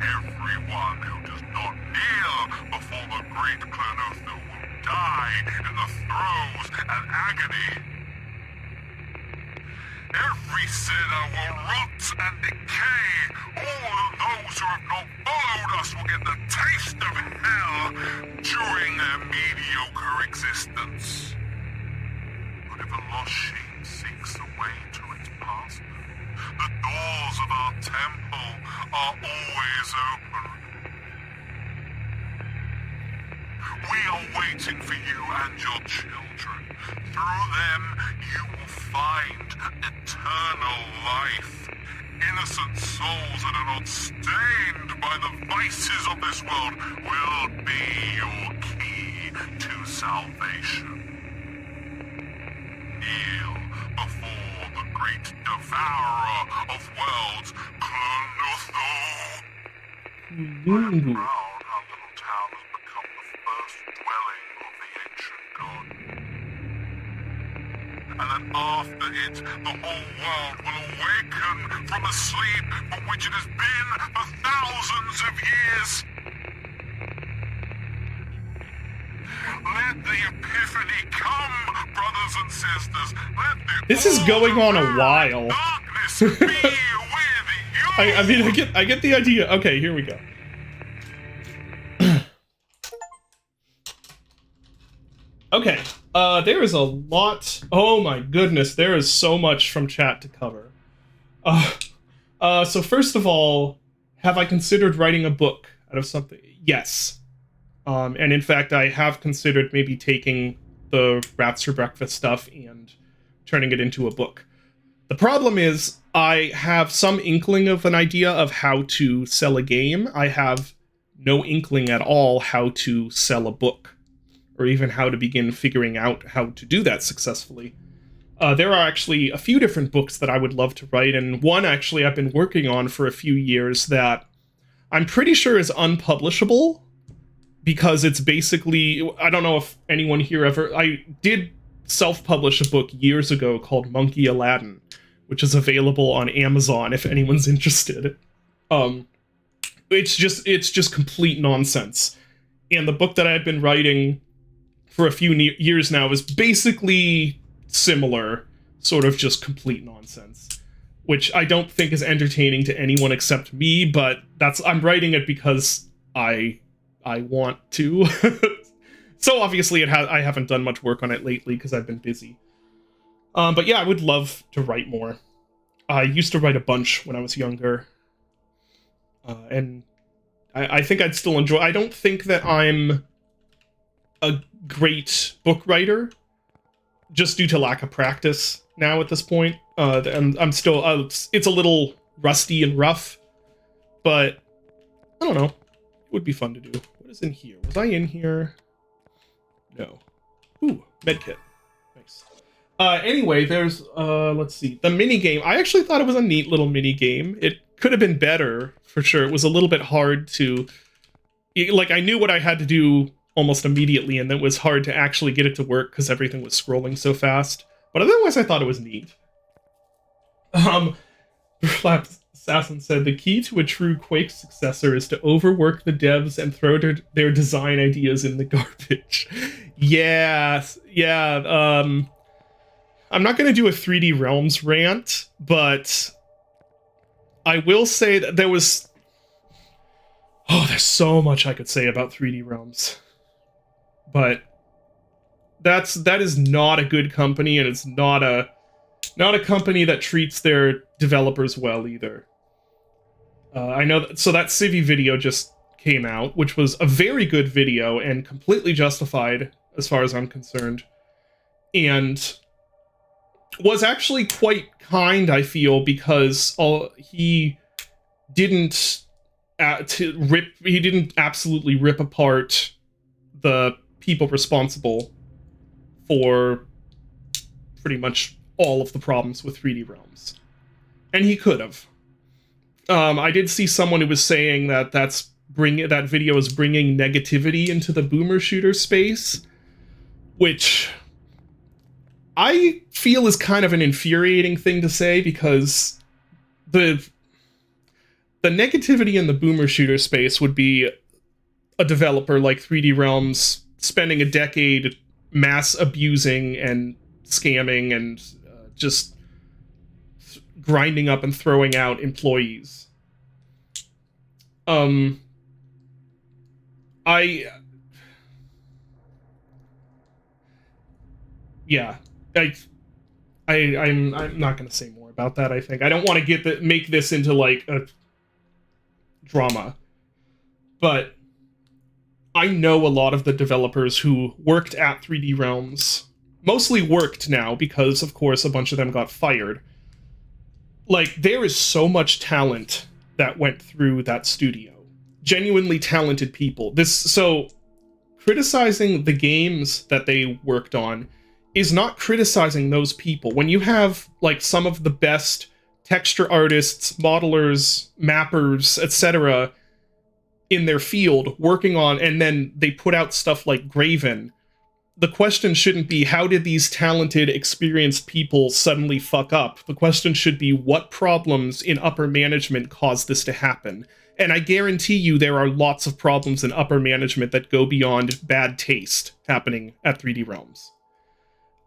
Everyone who does not kneel before the great Clonotho will die in the throes and agony. Every sinner will rot and decay. All of those who have not followed us will get the taste of hell during their mediocre existence. But if a lost sheep seeks the way to its pasture, the doors of our temple are always open. We are waiting for you and your children. Through them, you will find eternal life. Innocent souls that are not stained by the vices of this world will be your key to salvation. Kneel before the great devourer of worlds, Clonotho. I am proud our little town has become the first dwelling of the ancient god. And that after it, the whole world will awaken from the sleep for which it has been for thousands of years. Let the epiphany come, brothers and sisters. Let the This is going on a while. darkness be with you. I mean, I get the idea. Okay, here we go. Okay, there is a lot. Oh my goodness, there is so much from chat to cover. So first of all, have I considered writing a book out of something? Yes. And in fact, I have considered maybe taking the Rats for Breakfast stuff and turning it into a book. The problem is, I have some inkling of an idea of how to sell a game. I have no inkling at all how to sell a book, or even how to begin figuring out how to do that successfully. There are actually a few different books that I would love to write, and one actually I've been working on for a few years that I'm pretty sure is unpublishable, because it's basically, I don't know if anyone here ever, I did self-publish a book years ago called Monkey Aladdin, which is available on Amazon if anyone's interested. It's just complete nonsense. And the book that I had been writing for a few years now is basically similar, sort of just complete nonsense, which I don't think is entertaining to anyone except me, but I'm writing it because I want to. So obviously I haven't done much work on it lately because I've been busy. But yeah, I would love to write more. I used to write a bunch when I was younger. And I think I'd still enjoy. I don't think that I'm a great book writer, just due to lack of practice now at this point. And I'm still, it's a little rusty and rough, but I don't know. It would be fun to do. What is in here? Was I in here? No. Ooh, medkit. Nice. Anyway, there's, let's see, the mini game. I actually thought it was a neat little mini game. It could have been better, for sure. It was a little bit hard to, like, I knew what I had to do almost immediately, and it was hard to actually get it to work because everything was scrolling so fast. But otherwise, I thought it was neat. Flap Assassin said, the key to a true Quake successor is to overwork the devs and throw their design ideas in the garbage. Yeah. I'm not going to do a 3D Realms rant, but I will say that there was... Oh, there's so much I could say about 3D Realms. But that is not a good company, and it's not a company that treats their developers well either. I know so that Civi video just came out, which was a very good video and completely justified as far as I'm concerned, and was actually quite kind, I feel, because he didn't absolutely rip apart the people responsible for pretty much all of the problems with 3D Realms. And he could have. I did see someone who was saying that that video is bringing negativity into the boomer shooter space. which I feel is kind of an infuriating thing to say, because the negativity in the boomer shooter space would be a developer like 3D Realms spending a decade mass abusing and scamming and just grinding up and throwing out employees. I'm not going to say more about that. I think I don't want to make this into like a drama, but I know a lot of the developers who worked at 3D Realms, mostly worked now because, of course, a bunch of them got fired. Like, there is so much talent that went through that studio. Genuinely talented people. So, criticizing the games that they worked on is not criticizing those people. When you have, like, some of the best texture artists, modelers, mappers, etc., in their field working on, and then they put out stuff like Graven, the question shouldn't be, how did these talented, experienced people suddenly fuck up? The question should be, what problems in upper management caused this to happen? And I guarantee you there are lots of problems in upper management that go beyond bad taste happening at 3D Realms.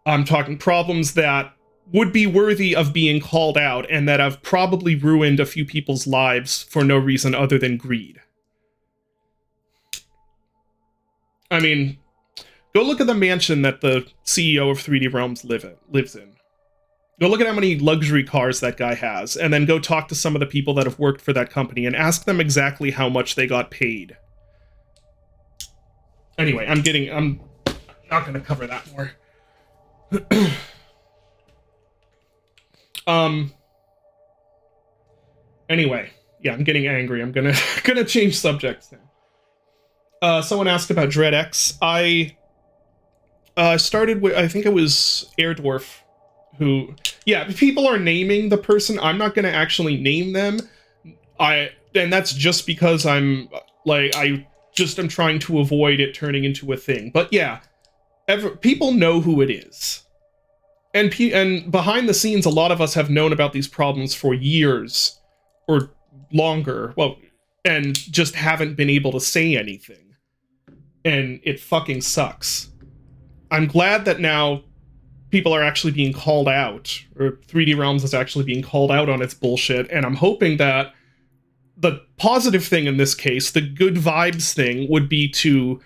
I'm talking problems that would be worthy of being called out and that have probably ruined a few people's lives for no reason other than greed. I mean, go look at the mansion that the CEO of 3D Realms lives in. Go look at how many luxury cars that guy has, and then go talk to some of the people that have worked for that company and ask them exactly how much they got paid. Anyway, I'm not going to cover that more. Anyway, yeah, I'm getting angry. I'm gonna change subjects now. Someone asked about DreadX. I started with, I think it was Airdwarf, who, yeah, people are naming the person. I'm not going to actually name them. And that's just because I'm trying to avoid it turning into a thing. But yeah, people know who it is. And behind the scenes, a lot of us have known about these problems for years or longer. Well, and just haven't been able to say anything. And it fucking sucks. I'm glad that now people are actually being called out, or 3D Realms is actually being called out on its bullshit, and I'm hoping that the positive thing in this case, the good vibes thing, would be to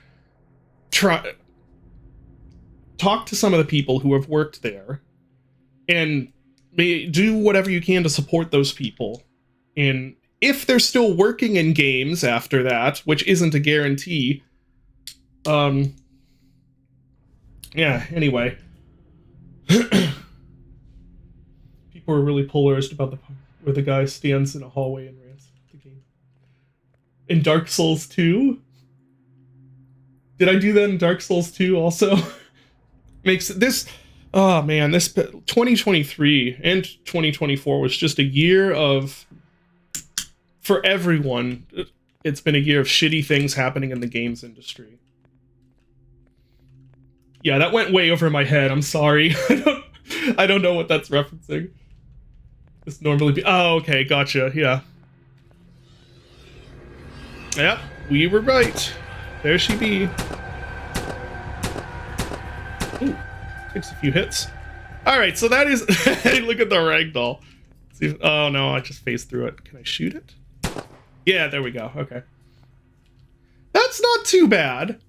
talk to some of the people who have worked there, and do whatever you can to support those people. And if they're still working in games after that, which isn't a guarantee, yeah, anyway. People are really polarized about the part where the guy stands in a hallway and rants the game. In Dark Souls 2? Did I do that in Dark Souls 2 also? Makes this... Oh man, this 2023 and 2024 was just a year of... For everyone, it's been a year of shitty things happening in the games industry. Yeah, that went way over my head. I'm sorry. I don't know what that's referencing. This normally be... Oh, okay, gotcha. Yeah. Yep, we were right. There she be. Ooh, takes a few hits. Alright, so that is... Hey, look at the ragdoll. See, oh no, I just phased through it. Can I shoot it? Yeah, there we go. Okay. That's not too bad.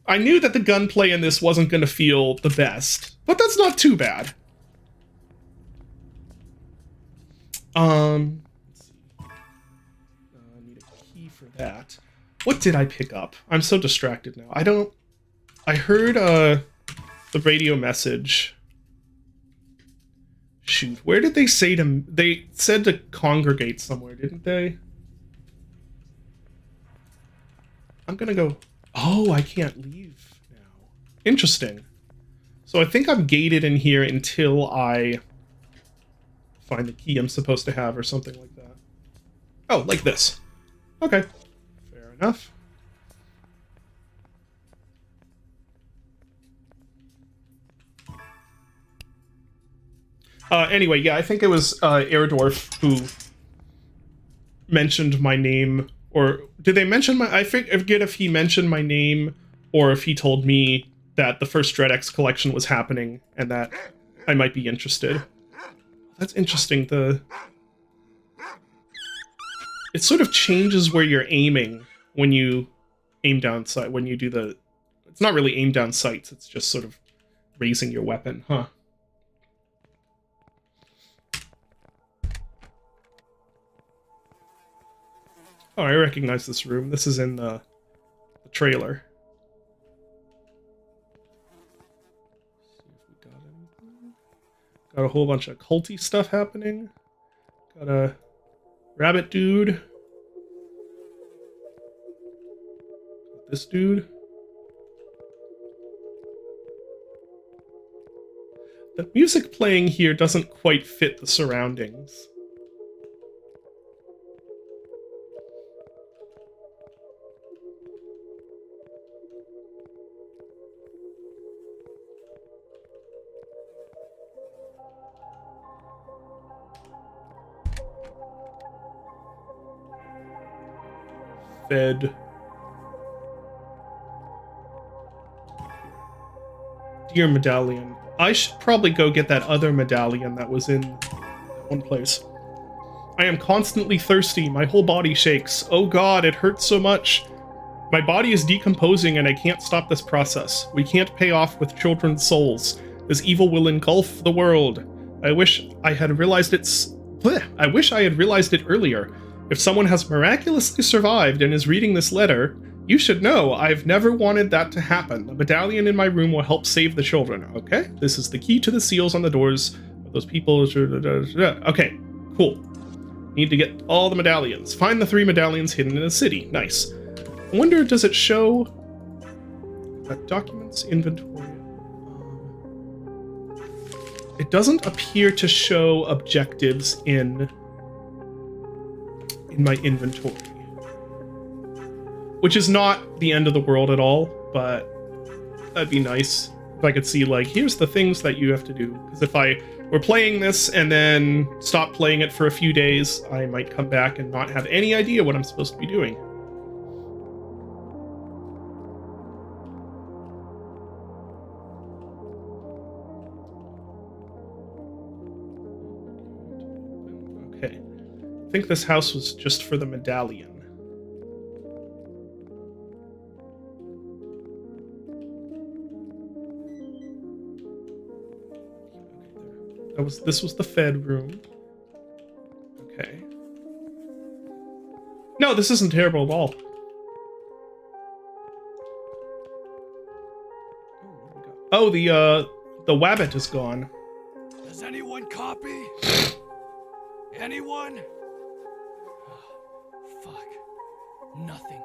I knew that the gunplay in this wasn't going to feel the best, but that's not too bad. Let's see. I need a key for that. What did I pick up? I'm so distracted now. I heard the radio message. Shoot, where did they say to... They said to congregate somewhere, didn't they? I'm gonna go... Oh, I can't leave now. Interesting. So I think I'm gated in here until I find the key I'm supposed to have or something like that. Oh, like this. Okay. Fair enough. Anyway, yeah, I think it was Erdorf who mentioned my name, or did they mention my? I forget if he mentioned my name or if he told me that the first Dread X collection was happening and that I might be interested. That's interesting. It sort of changes where you're aiming when you aim down sight. When you do the, it's not really aim down sights. It's just sort of raising your weapon, huh? Oh, I recognize this room. This is in the trailer. See if we got anything. Got a whole bunch of culty stuff happening. Got a rabbit dude. Got this dude. The music playing here doesn't quite fit the surroundings. Fed. Dear medallion. I should probably go get that other medallion that was in one place. I am constantly thirsty. My whole body shakes. Oh god, it hurts so much. My body is decomposing and I can't stop this process. We can't pay off with children's souls. This evil will engulf the world. I wish I had realized I wish I had realized it earlier. If someone has miraculously survived and is reading this letter, you should know I've never wanted that to happen. The medallion in my room will help save the children. Okay, this is the key to the seals on the doors of those people. Okay, cool. Need to get all the medallions. Find the 3 medallions hidden in a city. Nice. I wonder, does it show documents inventory? It doesn't appear to show objectives in my inventory, which is not the end of the world at all, but that'd be nice if I could see, like, here's the things that you have to do. Because if I were playing this and then stop playing it for a few days, I might come back and not have any idea what I'm supposed to be doing. Okay. I think this house was just for the medallion. This was the Fed room. Okay. No, this isn't terrible at all. Oh, the wabbit is gone. Does anyone copy? Anyone? Fuck. Nothing.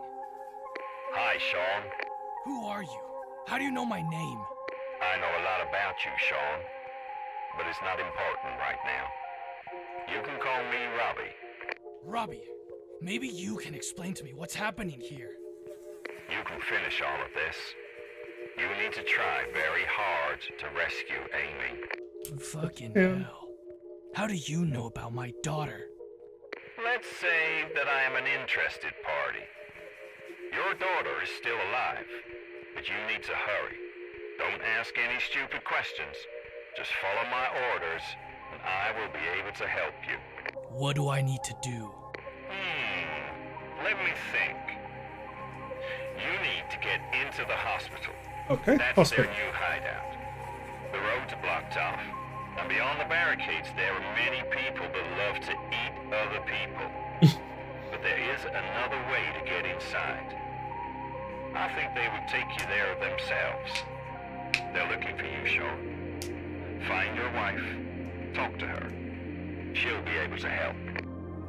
Hi, Sean. Who are you? How do you know my name? I know a lot about you, Sean. But it's not important right now. You can call me Robbie. Robbie, maybe you can explain to me what's happening here. You can finish all of this. You need to try very hard to rescue Amy. Fucking hell. How do you know about my daughter? Let's say that I am an interested party. Your daughter is still alive, but you need to hurry. Don't ask any stupid questions. Just follow my orders, and I will be able to help you. What do I need to do? Let me think. You need to get into the hospital. Okay, That's hospital. their new hideout. The roads are blocked off, and beyond the barricades there are many people that love to eat other people. But there is another way to get inside. I think they would take you there themselves. They're looking for you, Sean. Find your wife. Talk to her. She'll be able to help.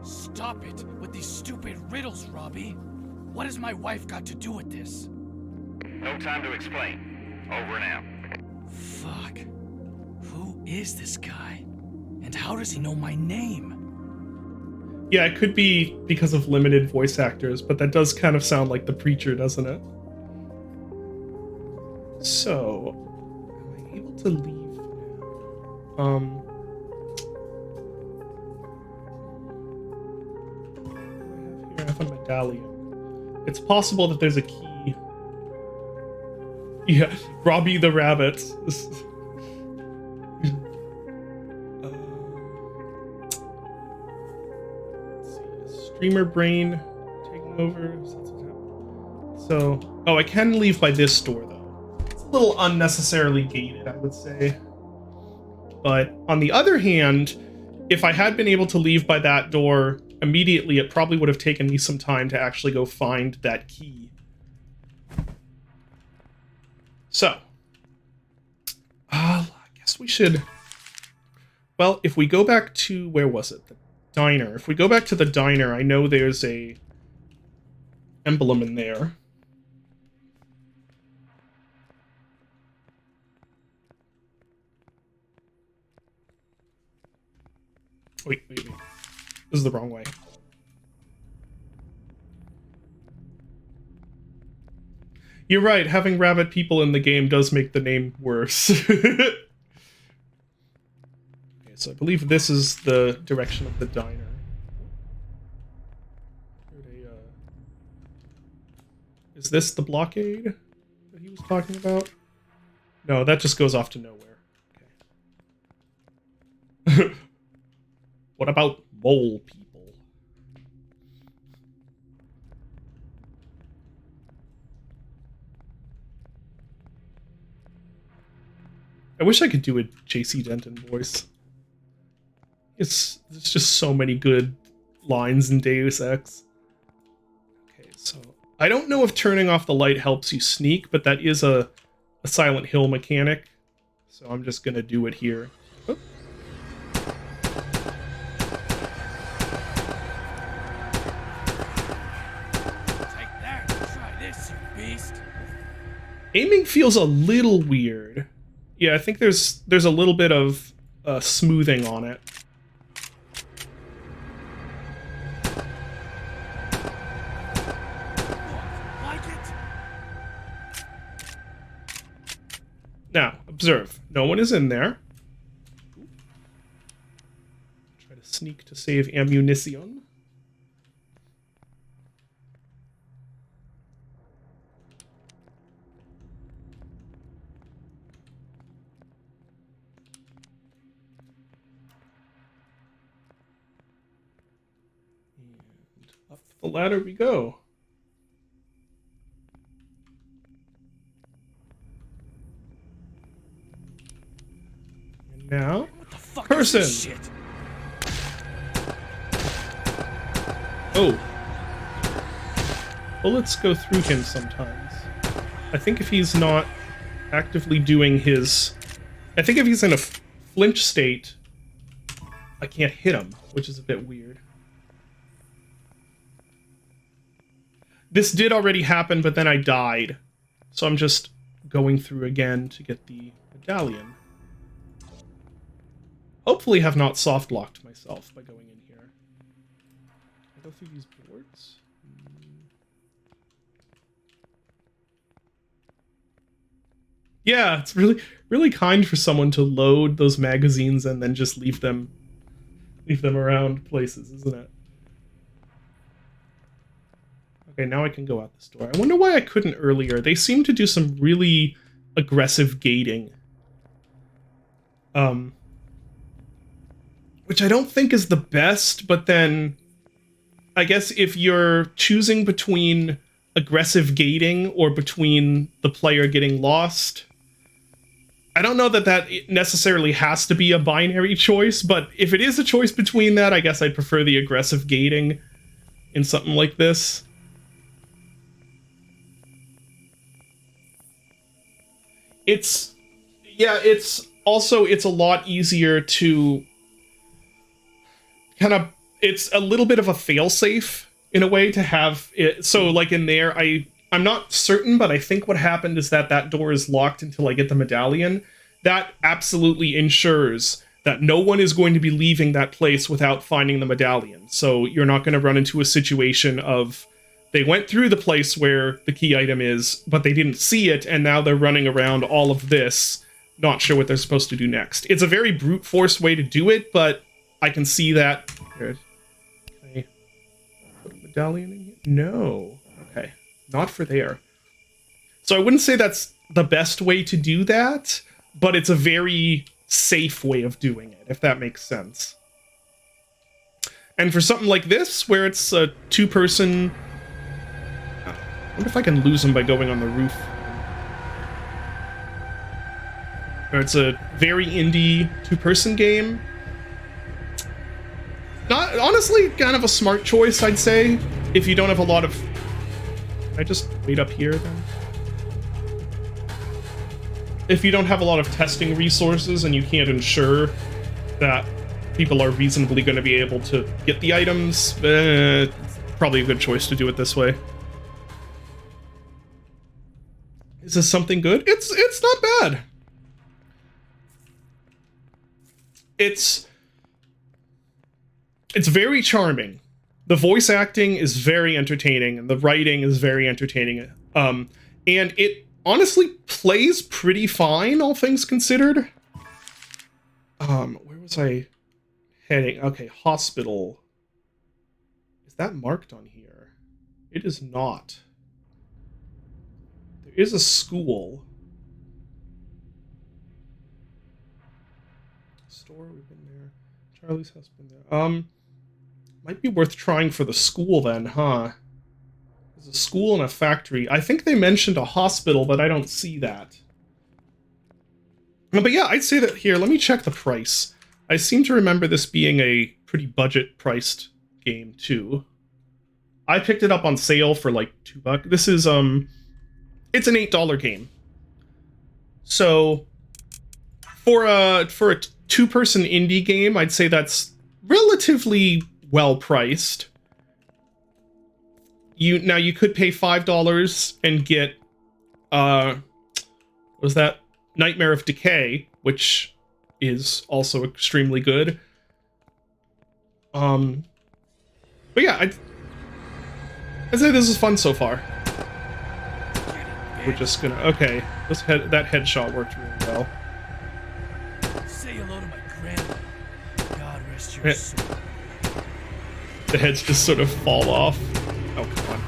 Stop it with these stupid riddles, Robbie. What has my wife got to do with this? No time to explain. Over and out. Fuck. Who is this guy? And how does he know my name? Yeah, it could be because of limited voice actors, but that does kind of sound like the Preacher, doesn't it? So, am I able to leave now? a medallion. It's possible that there's a key. Yeah, Robbie the rabbit. Let's see. Streamer brain taking over. So, oh, I can leave by this door though. It's a little unnecessarily gated, I would say. But on the other hand, if I had been able to leave by that door immediately, it probably would have taken me some time to actually go find that key. So, I guess we should... Well, if we go back to... Where was it? The diner. If we go back to the diner, I know there's a emblem in there. Wait. This is the wrong way. You're right, having rabbit people in the game does make the name worse. Okay, so I believe this is the direction of the diner. Is this the blockade that he was talking about? No, that just goes off to nowhere. Okay. What about mole people? I wish I could do a JC Denton voice. There's just so many good lines in Deus Ex. Okay, so I don't know if turning off the light helps you sneak, but that is a Silent Hill mechanic. So I'm just gonna do it here. Oh. Aiming feels a little weird. Yeah, I think there's a little bit of smoothing on it. Now, observe. No one is in there. Try to sneak to save ammunition. Up the ladder we go. And now, person. Oh. Bullets go through him sometimes. I think if he's not actively doing his... I think if he's in a flinch state, I can't hit him, which is a bit weird. This did already happen, but then I died. So I'm just going through again to get the medallion. Hopefully have not soft-locked myself by going in here. Can I go through these boards? Yeah, it's really kind for someone to load those magazines and then just leave them around places, isn't it? Okay, now I can go out this door. I wonder why I couldn't earlier. They seem to do some really aggressive gating. Which I don't think is the best, but then I guess if you're choosing between aggressive gating or between the player getting lost, I don't know that necessarily has to be a binary choice, but if it is a choice between that, I guess I'd prefer the aggressive gating in something like this. It's a lot easier to kind of, it's a little bit of a failsafe in a way to have it. So like in there, I'm not certain, but I think what happened is that door is locked until I get the medallion. That absolutely ensures that no one is going to be leaving that place without finding the medallion. So you're not going to run into a situation of they went through the place where the key item is, but they didn't see it, and now they're running around all of this, not sure what they're supposed to do next. It's a very brute force way to do it, but I can see that. Here, can I put medallion in here? No. Okay. Not for there. So I wouldn't say that's the best way to do that, but it's a very safe way of doing it, if that makes sense. And for something like this, where it's a two-person... I wonder if I can lose them by going on the roof. Or it's a very indie two-person game. Not honestly, kind of a smart choice, I'd say, if you don't have a lot of... Can I just wait up here, then? If you don't have a lot of testing resources and you can't ensure that people are reasonably going to be able to get the items, it's probably a good choice to do it this way. Is this something good? It's not bad. It's very charming. The voice acting is very entertaining, and the writing is very entertaining. And it honestly plays pretty fine, all things considered. Where was I heading? Okay, hospital. Is that marked on here? It is not. There is a school. Store, we've been there. Charlie's house, been there. Might be worth trying for the school then, huh? There's a school and a factory. I think they mentioned a hospital, but I don't see that. But yeah, I'd say that here. Let me check the price. I seem to remember this being a pretty budget-priced game, too. I picked it up on sale for like $2. This is, it's an $8 game. So, for a two-person indie game, I'd say that's relatively well-priced. Now you could pay $5 and get what was that? Nightmare of Decay, which is also extremely good. But yeah, I'd say this is fun so far. We're just gonna that headshot worked really well. Say hello to my grandma. God rest your soul. The heads just sort of fall off. Oh, come on.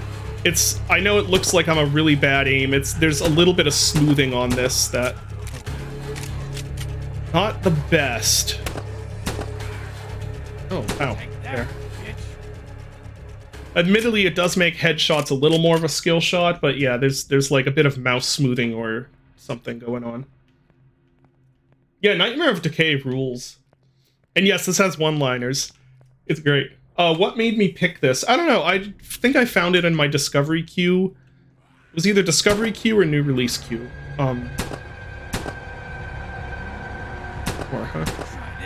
I know it looks like I'm a really bad aim. There's a little bit of smoothing on this that... Not the best. Oh, wow. There. Admittedly, it does make headshots a little more of a skill shot, but yeah, there's like a bit of mouse smoothing or something going on. Yeah, Nightmare of Decay rules. And yes, this has one-liners. It's great. What made me pick this? I don't know. I think I found it in my discovery queue. It was either discovery queue or new release queue. There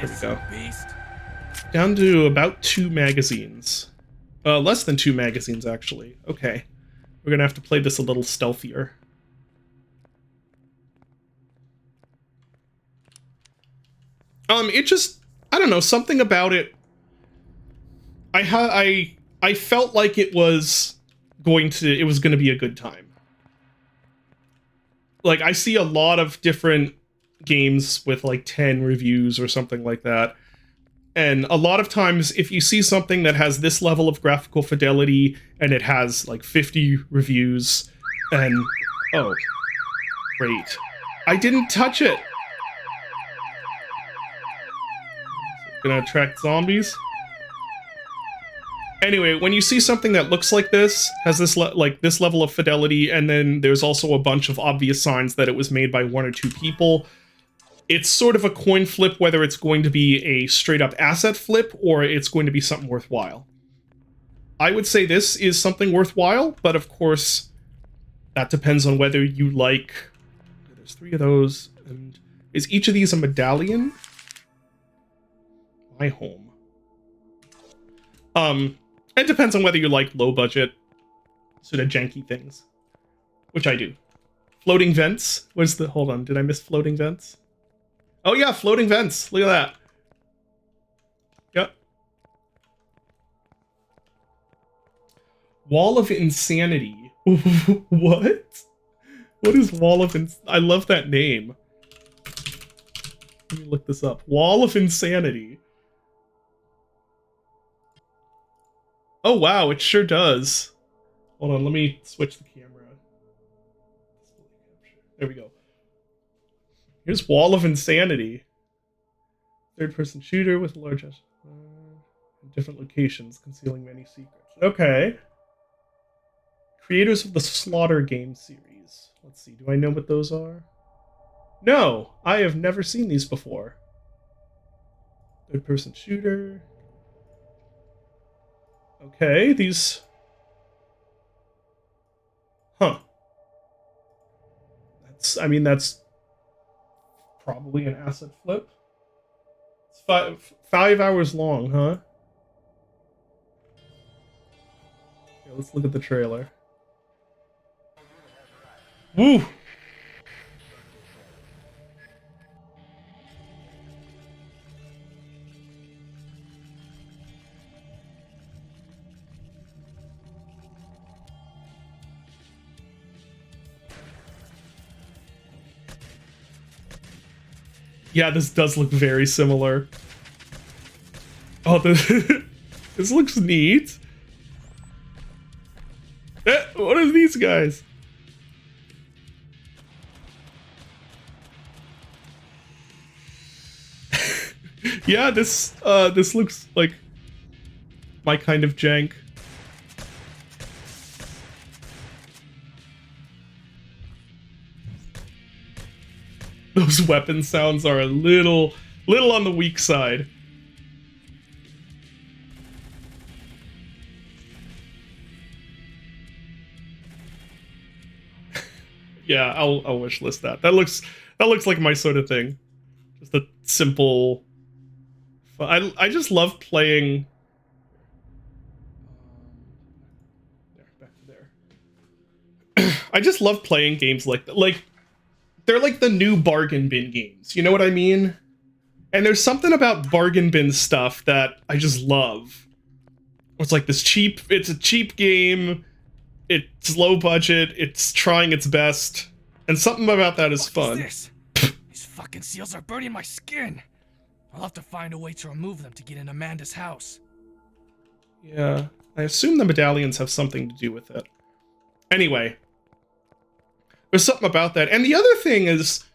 we go. Down to about 2 magazines. Less than 2 magazines, actually. Okay. We're gonna have to play this a little stealthier. It just... I don't know, something about it... I felt like it was going to be a good time. Like, I see a lot of different games with like 10 reviews or something like that. And a lot of times, if you see something that has this level of graphical fidelity and it has like 50 reviews and... Oh, great. I didn't touch it. Gonna attract zombies. Anyway, when you see something that looks like this, has this this level of fidelity, and then there's also a bunch of obvious signs that it was made by 1 or 2 people, it's sort of a coin flip whether it's going to be a straight-up asset flip or it's going to be something worthwhile. I would say this is something worthwhile, but of course, that depends on whether you like... There's 3 of those, and is each of these a medallion? My home. It depends on whether you like low-budget, sort of janky things. Which I do. Floating vents? Where's the... Hold on, did I miss floating vents? Oh yeah, floating vents! Look at that. Yep. Wall of Insanity. What? What is Wall of Insanity? I love that name. Let me look this up. Wall of Insanity. Oh wow, it sure does. Hold on, let me switch the camera. There we go. Here's Wall of Insanity. Third-person shooter with large different locations, concealing many secrets. Okay. Creators of the Slaughter game series. Let's see, do I know what those are? No, I have never seen these before. Third-person shooter. Okay, these... Huh. That's probably an asset flip. It's 5 hours long, huh? Okay, let's look at the trailer. Woo! Yeah, this does look very similar. Oh, this looks neat. What are these guys? Yeah, this looks like my kind of jank. Those weapon sounds are a little on the weak side. Yeah, I'll wishlist that. That looks like my sort of thing. Just a simple. I just love playing. Back to there. I just love playing games like that. Like, they're like the new bargain bin games. You know what I mean? And there's something about bargain bin stuff that I just love. It's like this cheap. It's a cheap game. It's low budget. It's trying its best, and something about that is fun. What is this? These fucking seals are burning my skin. I'll have to find a way to remove them to get in Amanda's house. Yeah, I assume the medallions have something to do with it. Anyway, there's something about that. And the other thing is,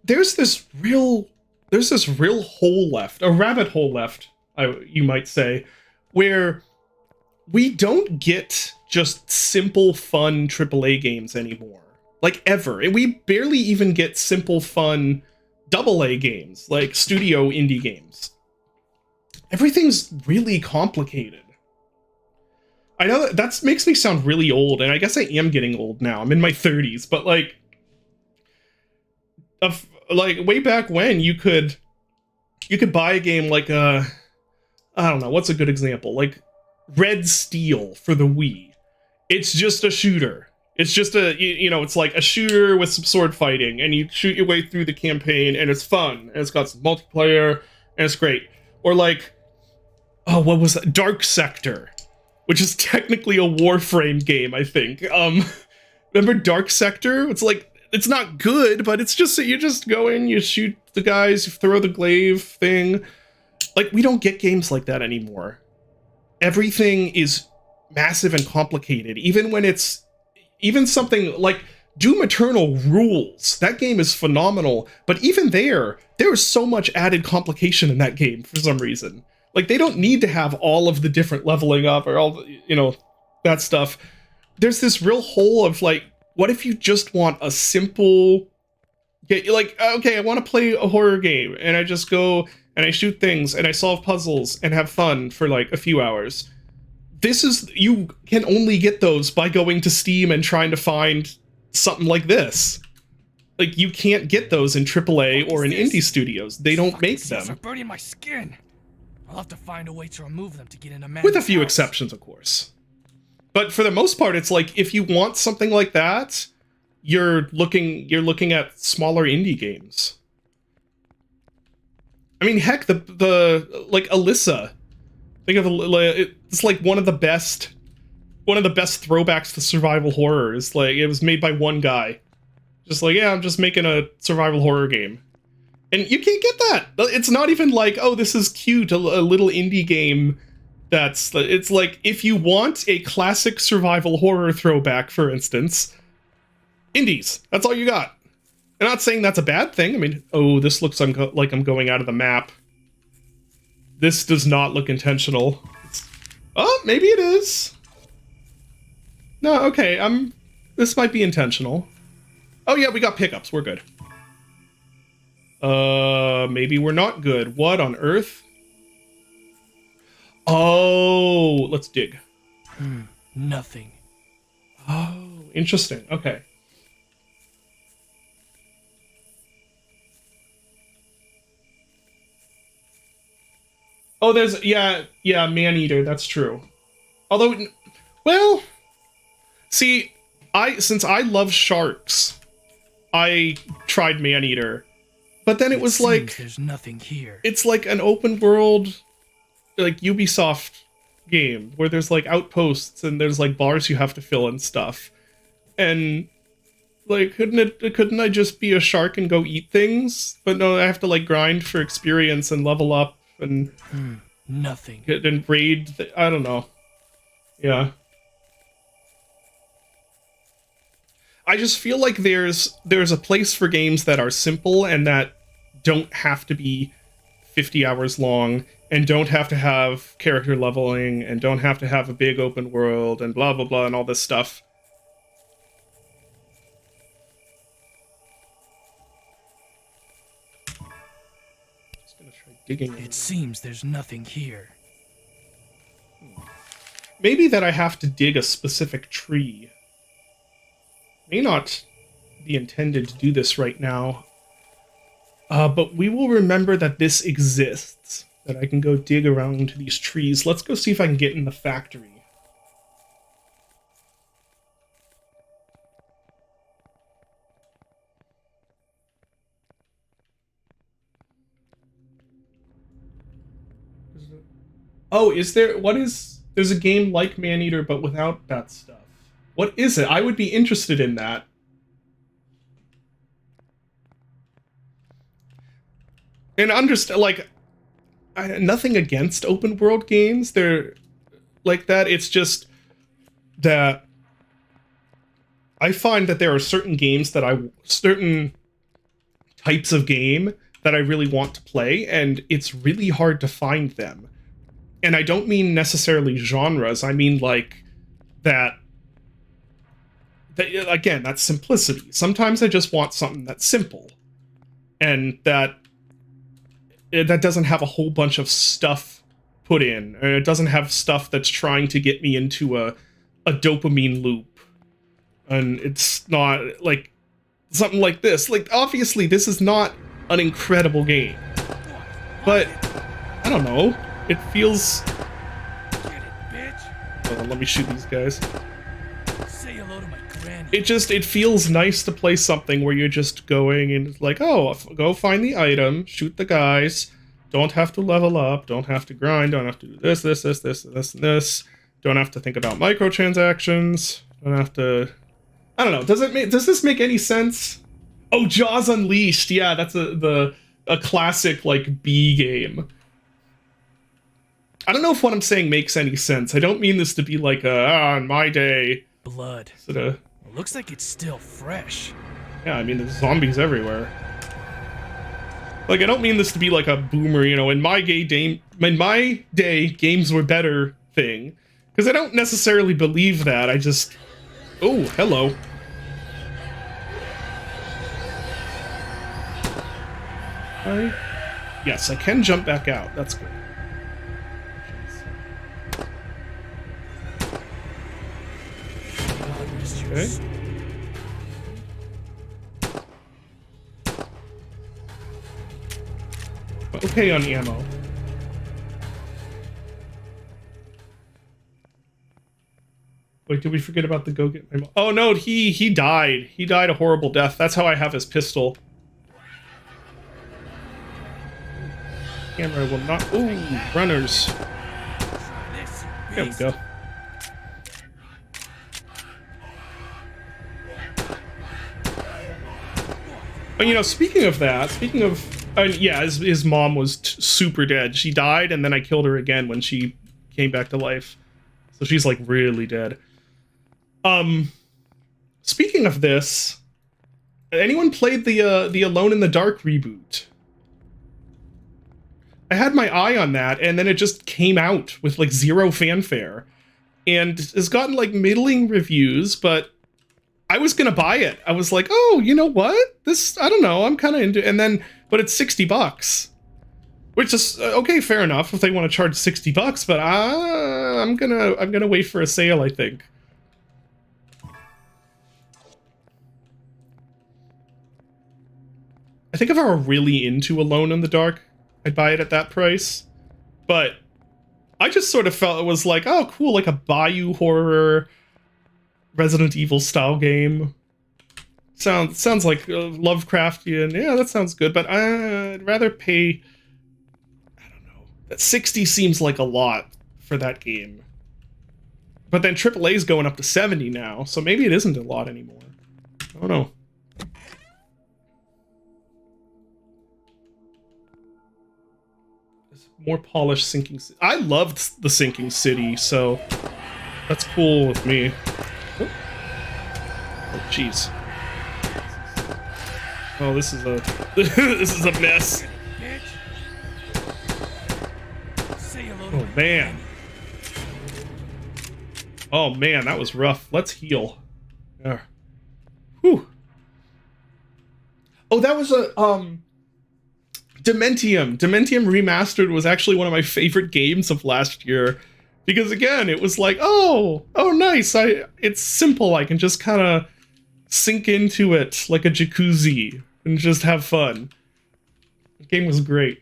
there's this real hole left, a rabbit hole left, you might say, where we don't get just simple, fun AAA games anymore. Like, ever. And we barely even get simple, fun AA games, like studio indie games. Everything's really complicated. I know that makes me sound really old, and I guess I am getting old now. I'm in my 30s, but like way back when you could buy a game like I don't know, what's a good example? Like Red Steel for the Wii. It's just a shooter. It's just it's like a shooter with some sword fighting, and you shoot your way through the campaign, and it's fun, and it's got some multiplayer, and it's great. Or like, oh, what was that? Dark Sector, which is technically a Warframe game, I think. Remember Dark Sector? It's like, it's not good, but it's just, you just go in, you shoot the guys, you throw the glaive thing. Like, we don't get games like that anymore. Everything is massive and complicated, even something like Doom Eternal rules. That game is phenomenal, but even there is so much added complication in that game for some reason. Like, they don't need to have all of the different leveling up or all the, that stuff. There's this real hole of like, what if you just want a simple, like, okay, I want to play a horror game, and I just go and I shoot things and I solve puzzles and have fun for like a few hours. You can only get those by going to Steam and trying to find something like this. Like, you can't get those in AAA or in indie studios. They don't make them. Are burning my skin. I'll have to find a way to remove them to get in Amanda's with a few house. exceptions, of course. But for the most part, it's like, if you want something like that, you're looking at smaller indie games. I mean, heck, the like Alyssa. Think of it's like one of the best throwbacks to survival horror. It's like, it was made by one guy. Just like, yeah, I'm just making a survival horror game. And you can't get that. It's not even like, oh, this is cute, a little indie game It's like, if you want a classic survival horror throwback, for instance, indies. That's all you got. I'm not saying that's a bad thing. I mean, oh, this looks like I'm going out of the map. This does not look intentional. Oh, maybe it is. No, okay, this might be intentional. Oh yeah, we got pickups, we're good. Maybe we're not good. What on earth? Oh, let's dig. Nothing. Oh, interesting, okay. Oh, there's, yeah, man-eater, that's true. Although, well, see, since I love sharks, I tried man-eater, but then it was like, there's nothing here. It's like an open world, like Ubisoft game, where there's like outposts and there's like bars you have to fill and stuff. And like, couldn't I just be a shark and go eat things? But no, I have to like grind for experience and level up and nothing. And raid. I don't know. Yeah. I just feel like there's a place for games that are simple and that don't have to be 50 hours long and don't have to have character leveling and don't have to have a big open world and blah blah blah and all this stuff. Digging. It seems there's nothing here. Maybe that I have to dig a specific tree. May not be intended to do this right now. But we will remember that this exists. That I can go dig around these trees. Let's go see if I can get in the factory. Oh, there's a game like Maneater, but without that stuff. What is it? I would be interested in that. And understand, like, nothing against open world games. They're like that. It's just that I find that there are certain games that certain types of game that I really want to play, and it's really hard to find them. And I don't mean necessarily genres, I mean like that again, that's simplicity. Sometimes I just want something that's simple and that doesn't have a whole bunch of stuff put in, or it doesn't have stuff that's trying to get me into a dopamine loop. And it's not like something like this. Like, obviously this is not an incredible game, but I don't know. It feels... Get it, bitch. Hold on, let me shoot these guys. Say hello to my granny. It feels nice to play something where you're just going and it's like, oh, go find the item, shoot the guys, don't have to level up, don't have to grind, don't have to do this, and this, don't have to think about microtransactions, don't have to... I don't know, does this make any sense? Oh, Jaws Unleashed, yeah, that's a classic, like, B game. I don't know if what I'm saying makes any sense. I don't mean this to be like in my day. Blood. Sort of. It looks like it's still fresh. Yeah, I mean, there's zombies everywhere. Like, I don't mean this to be like a boomer, you know, in my day, games were better thing. Because I don't necessarily believe that. I just... Oh, hello. Yes, I can jump back out. That's good. Okay. Okay on ammo. Wait, did we forget about the go get my mom? Oh no, he died. He died a horrible death. That's how I have his pistol. Camera will not... Ooh, runners. There we go. But, you know, speaking of, yeah, his mom was super dead. She died, and then I killed her again when she came back to life. So she's like really dead. Speaking of this, anyone played the Alone in the Dark reboot? I had my eye on that, and then it just came out with like zero fanfare, and has gotten like middling reviews. But I was gonna buy it. I was like, oh, you know what? This, I don't know. I'm kind of into. And then, but it's $60, which is okay, fair enough if they want to charge $60. But I'm gonna wait for a sale, I think. I think if I were really into Alone in the Dark, I'd buy it at that price. But I just sort of felt it was like, oh, cool, like a Bayou horror Resident Evil style game. Sounds like Lovecraftian. Yeah, that sounds good. But I'd rather pay, I don't know, that 60 seems like a lot for that game. But then AAA's going up to 70 now, so maybe it isn't a lot anymore. I don't know. More polished Sinking City. I loved the Sinking City, so that's cool with me. Oh, jeez. Oh, this is a this is a mess. Oh man. Oh man, that was rough. Let's heal. There. Whew. Oh, that was a Dementium Remastered was actually one of my favorite games of last year, because again, it was like, oh nice, it's simple, I can just kind of sink into it like a jacuzzi and just have fun. The game was great.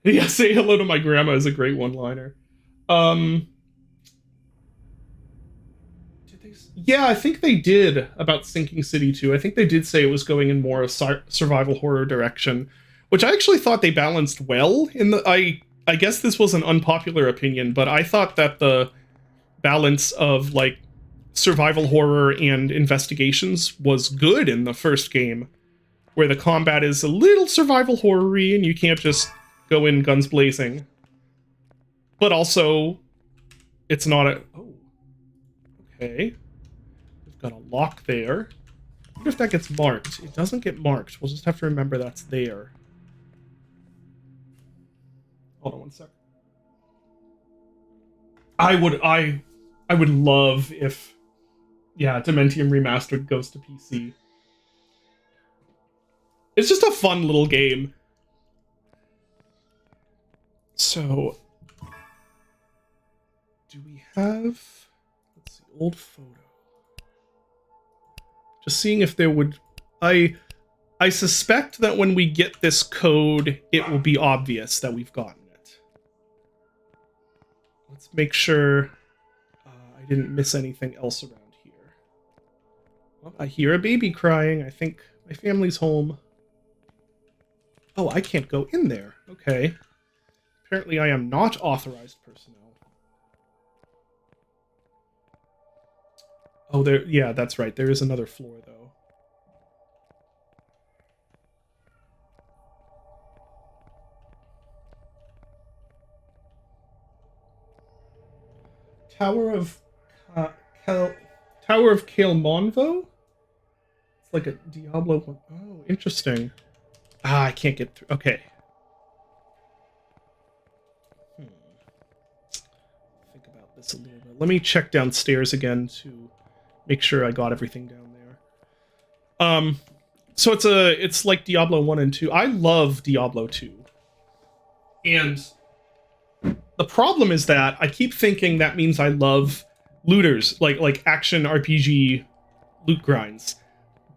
Yeah, say hello to my grandma is a great one-liner. Yeah, I think they did about Sinking City 2. I think they did say it was going in more a survival horror direction, which I actually thought they balanced well. I guess this was an unpopular opinion, but I thought that the balance of like survival horror and investigations was good in the first game, where the combat is a little survival horror-y and you can't just go in guns blazing. But also, it's not a... Oh. Okay. We've got a lock there. I wonder if that gets marked. It doesn't get marked. We'll just have to remember that's there. Hold on one sec. I would love if, yeah, Dementium Remastered goes to PC. It's just a fun little game. So, do we have, let's see, old photo. Just seeing if there would, I suspect that when we get this code, it will be obvious that we've gotten it. Let's make sure I didn't miss anything else around here. Well, I hear a baby crying. I think my family's home. Oh, I can't go in there. Okay. Apparently I am not authorized personnel. Oh, there, yeah, that's right. There is another floor, though. Tower of Kael Monvo? It's like a Diablo one. Oh, interesting. Ah, I can't get through. Okay. Think about this a little bit. Let me check downstairs again to make sure I got everything down there. So it's like Diablo 1 and 2. I love Diablo 2. And the problem is that I keep thinking that means I love looters, like action RPG loot grinds.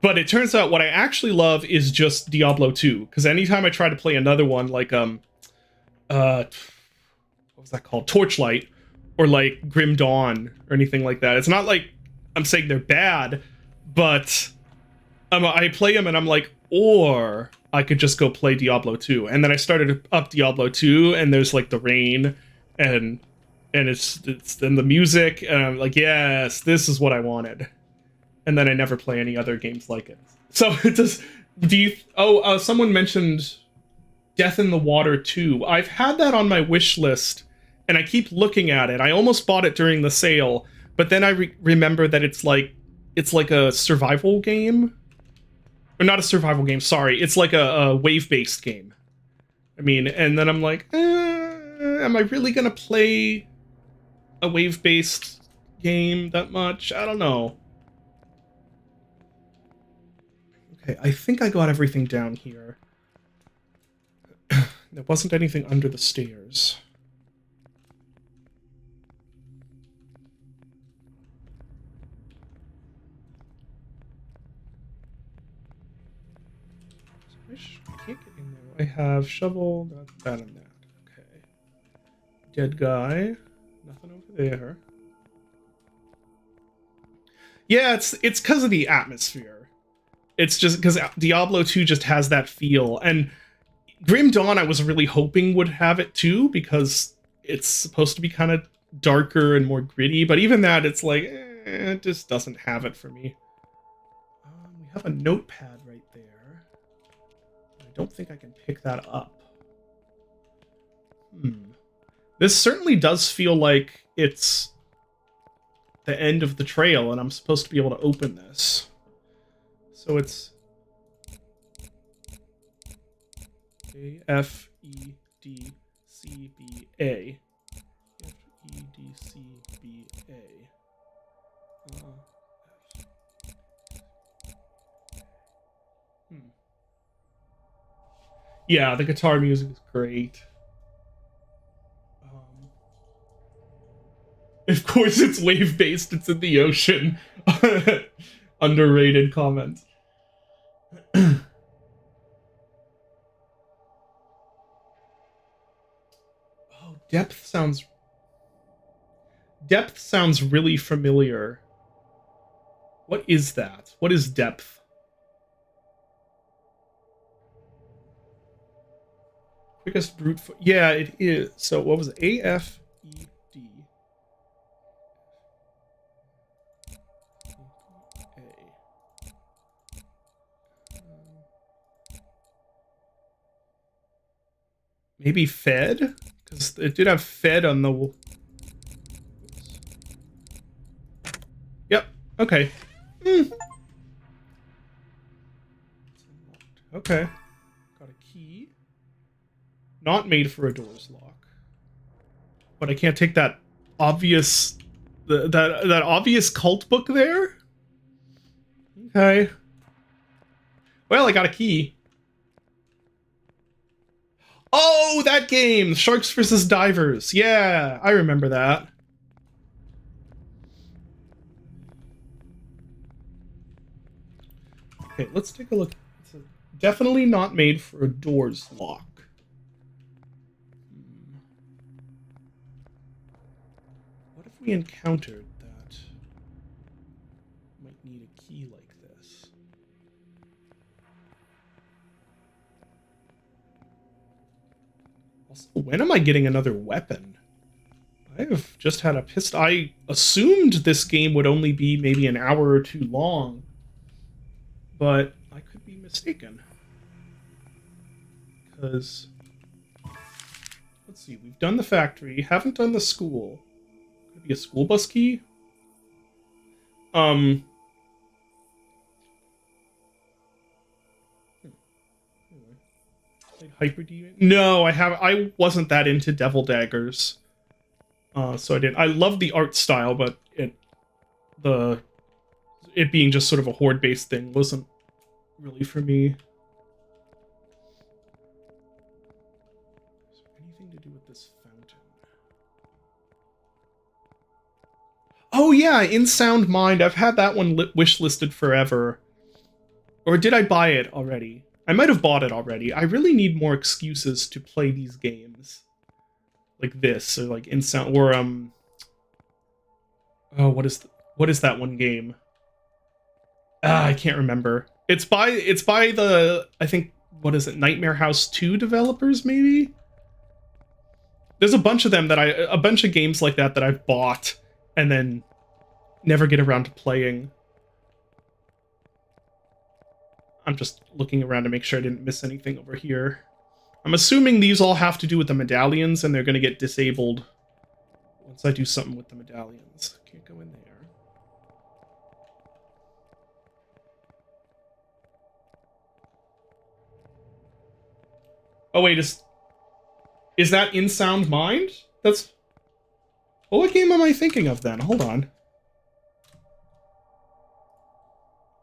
But it turns out what I actually love is just Diablo 2, because anytime I try to play another one, like what was that called? Torchlight, or like Grim Dawn, or anything like that. It's not like I'm saying they're bad, but I play them and I'm like, or I could just go play Diablo 2. And then I started up Diablo 2, and there's like the rain, and it's then the music, and I'm like, yes, this is what I wanted. And then I never play any other games like it. So it does. Someone mentioned Death in the Water 2. I've had that on my wish list and I keep looking at it. I almost bought it during the sale, but then I remember that it's like a survival game. Or not a survival game, sorry. It's like a wave-based game. I mean, and then I'm like, am I really gonna play a wave-based game that much? I don't know. Okay, I think I got everything down here. There wasn't anything under the stairs. I can't get in there. I have shovel, that and that. Okay. Dead guy. Nothing over there. Yeah, it's because of the atmosphere. It's just because Diablo 2 just has that feel. And Grim Dawn I was really hoping would have it too, because it's supposed to be kind of darker and more gritty. But even that, it's like, it just doesn't have it for me. We have a notepad right there. I don't think I can pick that up. This certainly does feel like it's the end of the trail, and I'm supposed to be able to open this. So it's A, F, E, D, C, B, A. F, E, D, C, B, A. Yeah, the guitar music is great. Of course it's wave-based, it's in the ocean. Underrated comment. Oh, Depth sounds really familiar. What is that? What is Depth? Quickest brute force. Yeah, it is. So what was it? A, F, E, D. Maybe Fed? Because it did have Fed on the... Oops. Yep, okay. Okay. Got a key. Not made for a door's lock. But I can't take that obvious... that obvious cult book there? Okay. Well, I got a key. Oh, that game! Sharks vs. Divers. Yeah, I remember that. Okay, let's take a look. It's definitely not made for a door's lock. What if we encountered that? Might need a key like this. Also, when am I getting another weapon? I've just had a pistol. I assumed this game would only be maybe an hour or two long, but I could be mistaken. Because, let's see, we've done the factory, haven't done the school. Could it be a school bus key? Hyper D. No, I wasn't that into Devil Daggers. So I didn't. I love the art style, but it being just sort of a horde-based thing wasn't really for me. Is there anything to do with this fountain? Oh yeah, In Sound Mind. I've had that one wish listed forever. Or did I buy it already? I might have bought it already. I really need more excuses to play these games. Like this, or like In Sound, or oh, what is that one game? I can't remember. It's by the, I think, what is it, Nightmare House 2 developers, maybe? There's a bunch of them that a bunch of games like that I've bought and then never get around to playing. I'm just looking around to make sure I didn't miss anything over here. I'm assuming these all have to do with the medallions and they're going to get disabled Once I do something with the medallions. Can't go in there. Oh wait, is that In Sound Mind? That's... Well, what game am I thinking of then? Hold on.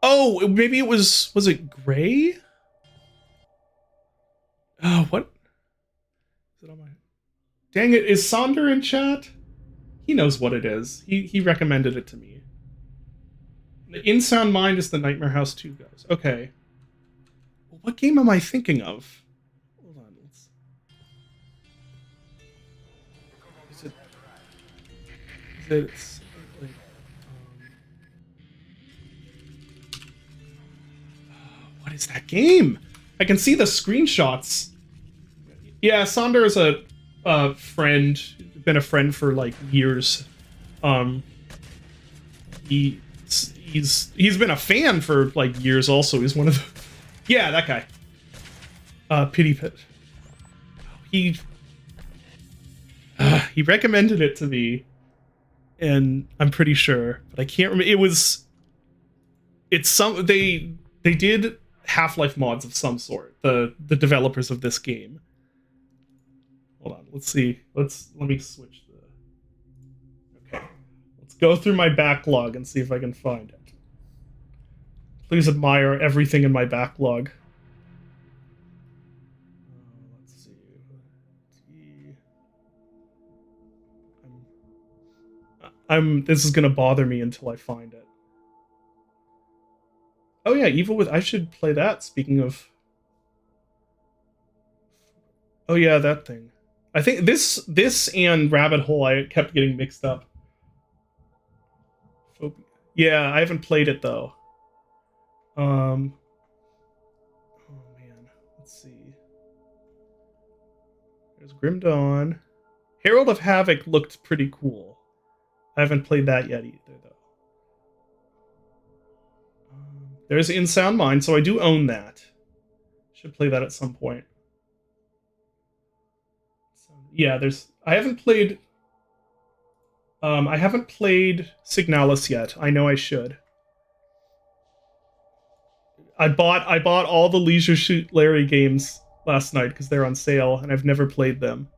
Oh, maybe it was it Gray? Oh, what? Is it on my... Dang it, is Sonder in chat? He knows what it is. He recommended it to me. The In Sound Mind is the Nightmare House 2 goes. Okay. Well, what game am I thinking of? Hold on. Is it like, what is that game? I can see the screenshots. Yeah, Sonder is a friend, been a friend for like years. He's been a fan for like years also. He's one of the... Yeah, that guy. Pity Pit. He recommended it to me, and I'm pretty sure, but I can't remember. They did Half-Life mods of some sort, the developers of this game. Hold on, let's see. Let me switch the... Okay. Let's go through my backlog and see if I can find it. Please admire everything in my backlog. Let's see. This is gonna bother me until I find it. Oh yeah, Evil with... I should play that, speaking of... Oh yeah, that thing. I think this and Rabbit Hole I kept getting mixed up. Yeah, I haven't played it though. Oh man, let's see. There's Grim Dawn. Herald of Havoc looked pretty cool. I haven't played that yet either though. There's In Sound Mind, so I do own that. Should play that at some point. Yeah, I haven't played Signalis yet. I know I should. I bought all the Leisure Suit Larry games last night because they're on sale, and I've never played them.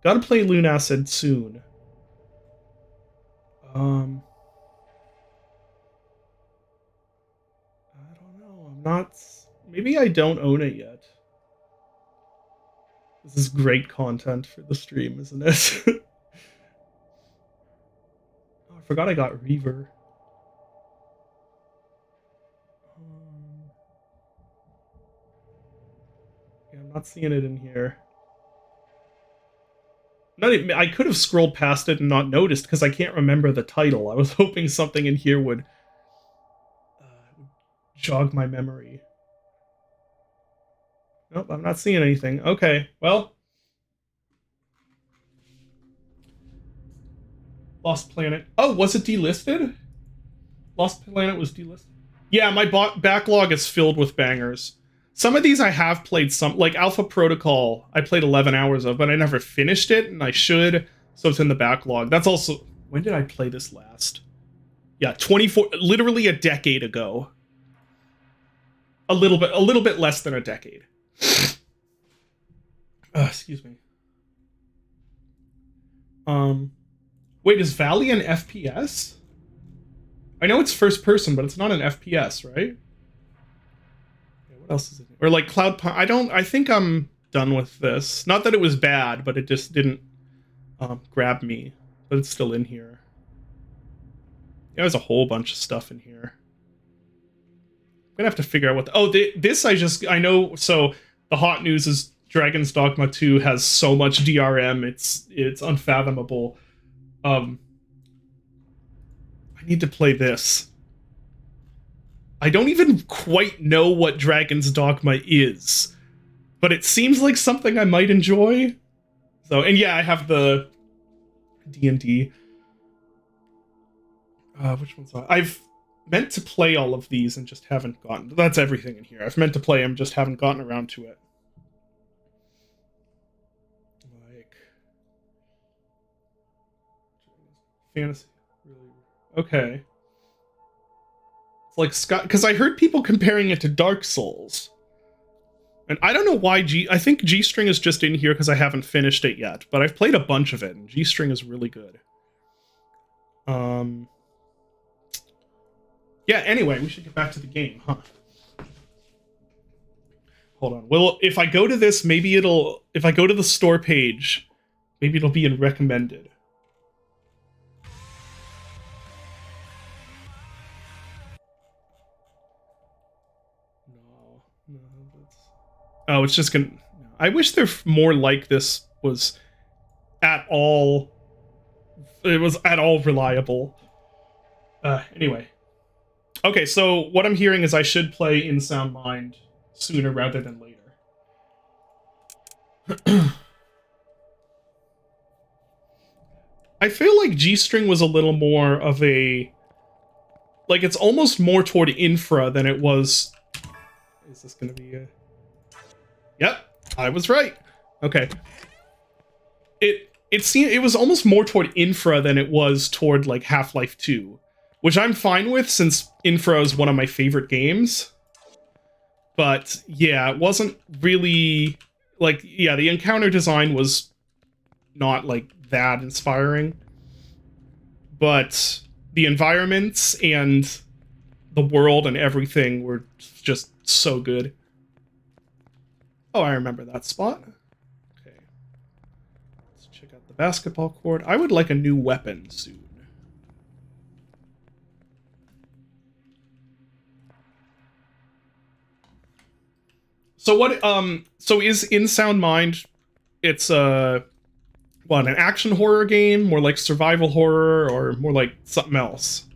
Gotta play Lunacid soon. I don't know. I'm not... Maybe I don't own it yet. This is great content for the stream, isn't it? Oh, I forgot I got Reaver. Yeah, I'm not seeing it in here. I could have scrolled past it and not noticed because I can't remember the title. I was hoping something in here would jog my memory. Nope, I'm not seeing anything. Okay, well. Lost Planet. Oh, was it delisted? Lost Planet was delisted. Yeah, my backlog is filled with bangers. Some of these I have played some, like Alpha Protocol, I played 11 hours of, but I never finished it, and I should, so it's in the backlog. That's also... When did I play this last? Yeah, 24... Literally a decade ago. A little bit less than a decade. Excuse me. Wait, is Valley an FPS? I know it's first person, but it's not an FPS, right? Yeah, what else is it? Or like Cloud... I think I'm done with this. Not that it was bad, but it just didn't grab me. But it's still in here. Yeah, there's a whole bunch of stuff in here. I'm gonna have to figure out what... I know... So, the hot news is Dragon's Dogma 2 has so much DRM, it's unfathomable. I need to play this. I don't even quite know what Dragon's Dogma is, but it seems like something I might enjoy. So, and yeah, I have the D&D. Which one's that? I've meant to play all of these and just haven't gotten... That's everything in here. I've meant to play them, just haven't gotten around to it. fantasy. Okay. It's like Scott, because I heard people comparing it to Dark Souls. And I don't know why I think G-String is just in here because I haven't finished it yet, but I've played a bunch of it, and G-String is really good. Yeah, anyway, we should get back to the game, huh? Hold on. Well, if I go to this, maybe if I go to the store page, maybe it'll be in recommended. No, that's... Oh, it's just gonna... I wish there more like this was at all... It was at all reliable. Anyway. Okay, so what I'm hearing is I should play In Sound Mind sooner rather than later. I feel like G-String was a little more of a... Like, it's almost more toward infra than it was... Is this gonna be a... Yep, I was right. Okay. It seemed it was almost more toward infra than it was toward, like, Half-Life 2. Which I'm fine with, since infra is one of my favorite games. But, yeah, it wasn't really... Like, yeah, the encounter design was not, like, that inspiring. But the environments and the world and everything were just so good. Oh, I remember that spot. Okay. Let's check out the basketball court. I would like a new weapon soon. So what, so is In Sound Mind, it's, what, an action horror game? More like survival horror, or more like something else?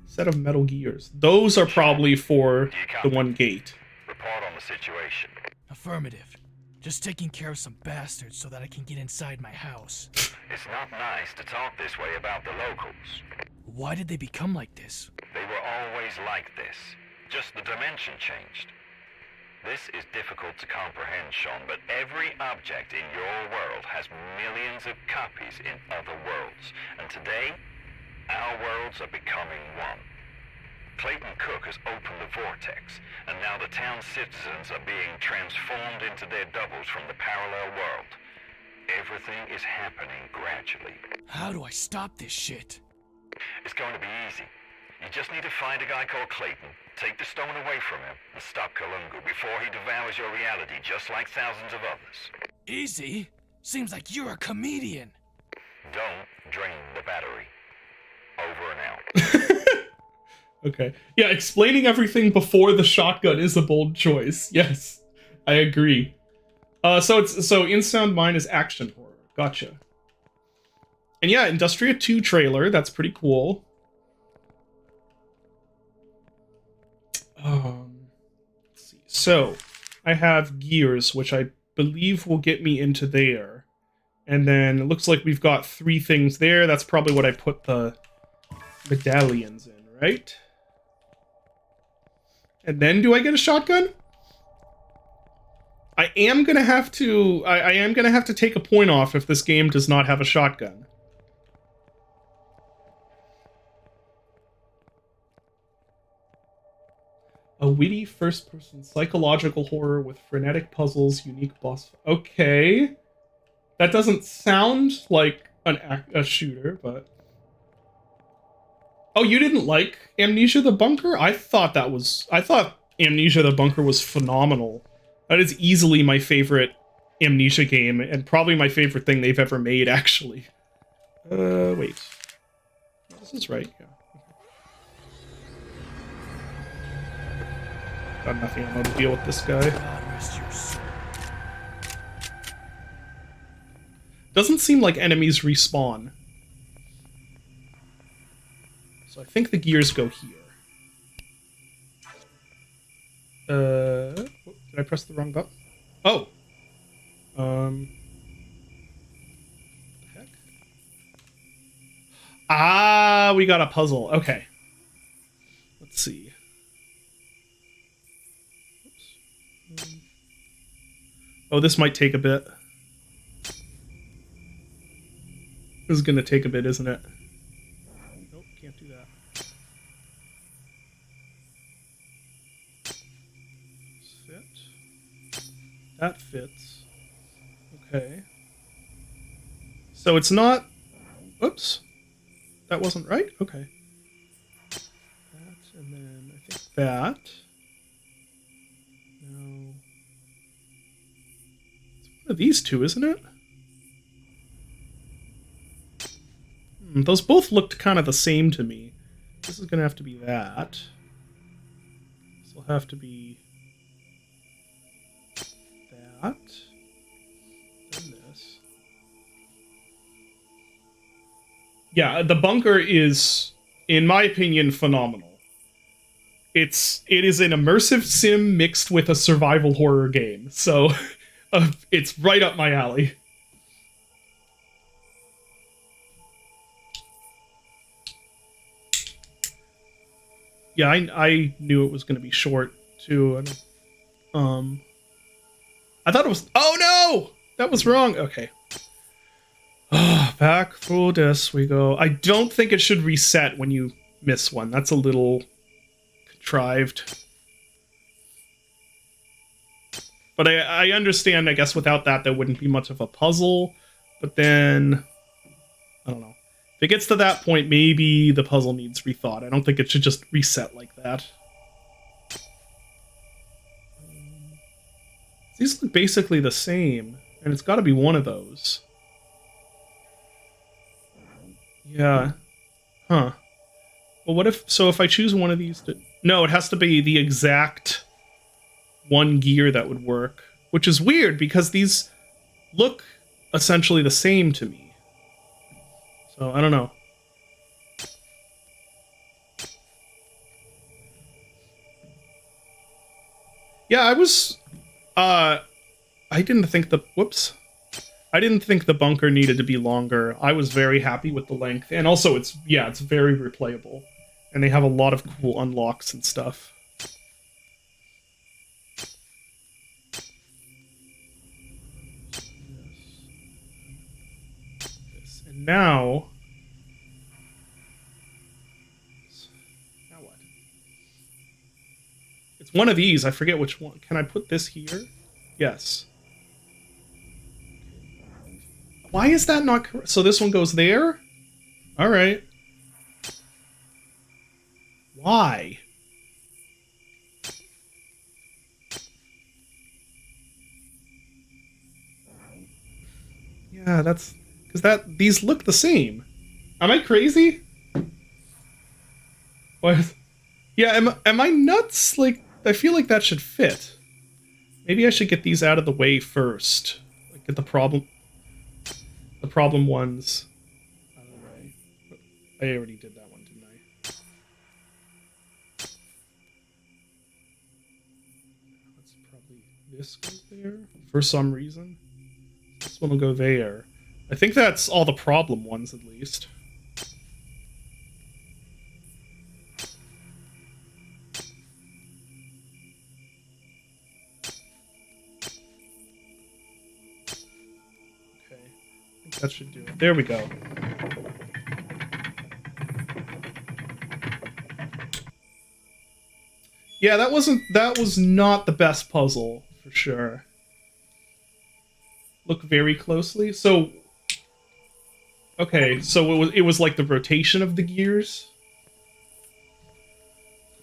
Set of Metal Gears. Those are probably for the one gate. Report on the situation. Affirmative. Just taking care of some bastards so that I can get inside my house. It's not nice to talk this way about the locals. Why did they become like this? They were always like this. Just the dimension changed. This is difficult to comprehend, Sean, but every object in your world has millions of copies in other worlds. And today, our worlds are becoming one. Clayton Cook has opened the vortex, and now the town's citizens are being transformed into their doubles from the parallel world. Everything is happening gradually. How do I stop this shit? It's going to be easy. You just need to find a guy called Clayton, take the stone away from him, and stop Kalungu before he devours your reality just like thousands of others. Easy? Seems like you're a comedian. Don't drain the battery. Over and out. Okay. Yeah, explaining everything before the shotgun is a bold choice. Yes, I agree. So In Sound Mind is action horror. Gotcha. And yeah, Industria 2 trailer. That's pretty cool. Let's see. So, I have Gears, which I believe will get me into there. And then it looks like we've got 3 things there. That's probably what I put the medallions in, right? And then do I get a shotgun? I am gonna have to take a point off if this game does not have a shotgun. A witty first-person psychological horror with frenetic puzzles, unique boss... Okay. That doesn't sound like a shooter, but... Oh, you didn't like Amnesia the Bunker? I thought Amnesia the Bunker was phenomenal. That is easily my favorite Amnesia game, and probably my favorite thing they've ever made, actually. Wait. This is right, yeah. Got nothing on how to deal with this guy. God rest your soul. Doesn't seem like enemies respawn. So I think the gears go here. Did I press the wrong button? Oh! What the heck? Ah, we got a puzzle. Okay. Let's see. Oh, this might take a bit. This is gonna take a bit, isn't it? Nope, can't do that. Fit. That fits. Okay. So it's not... Oops. That wasn't right? Okay. That, and then I think that. No. It's one of these two, isn't it? Those both looked kind of the same to me. This is going to have to be that. This will have to be that. Then this. Yeah, the bunker is, in my opinion, phenomenal. It is an immersive sim mixed with a survival horror game, so it's right up my alley. Yeah, I knew it was going to be short too. I thought it was. Oh no, that was wrong. Okay. Back through this we go. I don't think it should reset when you miss one. That's a little contrived. But I understand, I guess without that there wouldn't be much of a puzzle. But then, I don't know. If it gets to that point, maybe the puzzle needs rethought. I don't think it should just reset like that. These look basically the same, and it's got to be one of those. Yeah. Huh. Well, what if... So if I choose one of these... No, it has to be the exact one gear that would work. Which is weird, because these look essentially the same to me. So, I don't know. Yeah, I was... I didn't think the... Whoops. I didn't think the bunker needed to be longer. I was very happy with the length. And also, it's very replayable. And they have a lot of cool unlocks and stuff. And now what? It's one of these. I forget which one. Can I put this here? Yes. Why is that not correct? So this one goes there? All right. Why? Yeah, that's... Because these look the same. Am I crazy? What? Yeah, am I nuts? Like, I feel like that should fit. Maybe I should get these out of the way first. Like, get the problem ones out of the way. I already did that one, didn't I? That's probably... This goes there, for some reason. This one will go there. I think that's all the problem ones, at least. Okay, I think that should do it. There we go. Yeah, that was not the best puzzle, for sure. Look very closely. So... Okay, so it was like the rotation of the gears.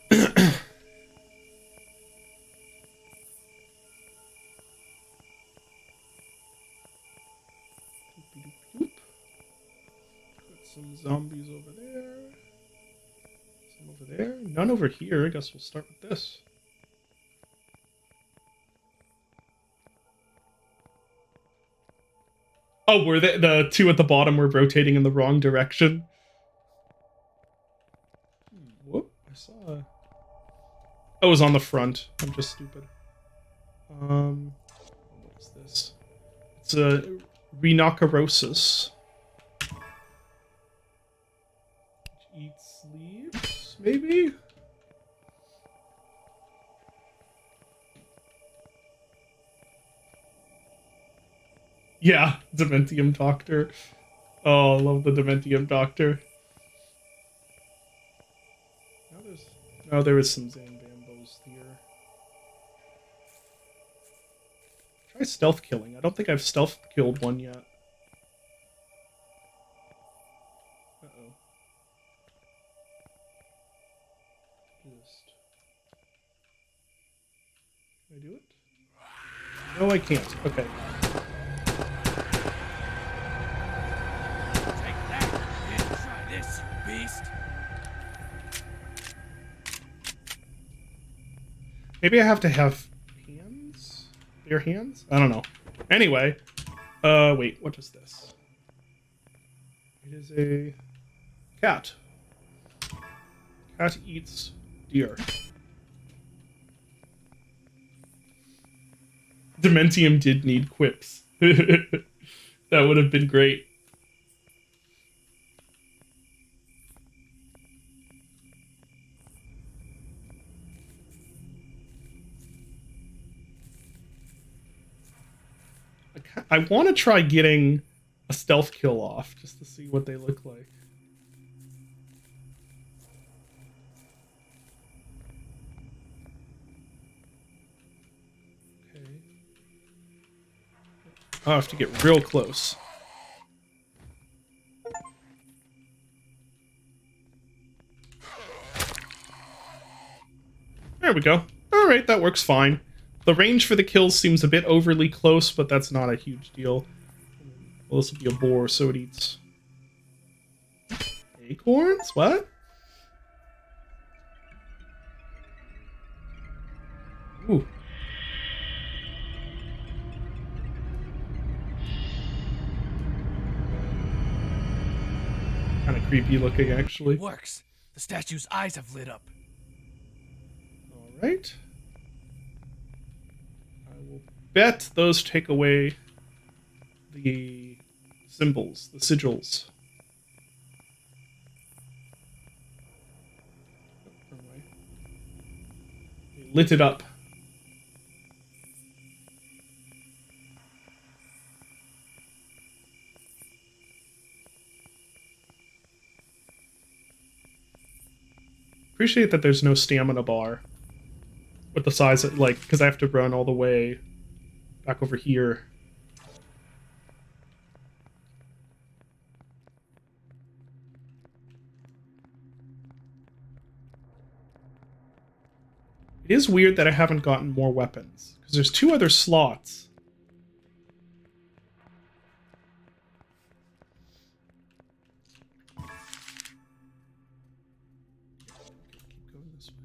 Put some zombies over there. Some over there. None over here. I guess we'll start with this. Oh, were the two at the bottom were rotating in the wrong direction? Whoop, I saw... Oh, it was on the front. I'm just stupid. What is this? It's a Rhinoceros. Eats leaves, maybe? Yeah, Dementium Doctor. Oh, I love the Dementium Doctor. There is some Zanbambos here. Try stealth killing. I don't think I've stealth killed one yet. Uh-oh. Can I do it? No, I can't. Okay. Take that. Yeah, try this, you beast. Maybe I have to have hands? Your hands? I don't know. Anyway. Wait, what is this? It is a cat. Cat eats deer. Dementium did need quips. That would have been great. I want to try getting a stealth kill off just to see what they look like. Okay. I'll have to get real close. There we go. All right, that works fine. The range for the kills seems a bit overly close, but that's not a huge deal. Well, this will be a boar, so it eats acorns? What? Ooh. Kind of creepy looking, actually. It works. The statue's eyes have lit up. All right. I will bet those take away the symbols, the sigils. Oh, wrong way. They lit it up. Appreciate that there's no stamina bar with the size of, like, because I have to run all the way back over here. It is weird that I haven't gotten more weapons, because there's 2 other slots. Keep going this way.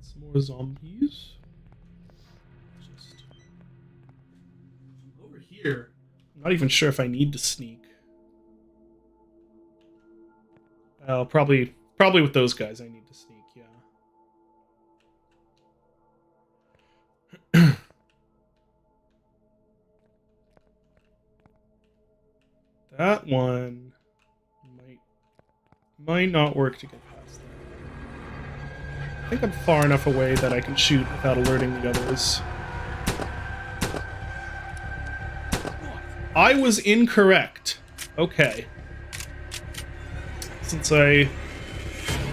Some more zombies. Just over here. I'm not even sure if I need to sneak. Probably with those guys I need to sneak, yeah. That one might not work to get past that. I think I'm far enough away that I can shoot without alerting the others. I was incorrect. Okay. Since I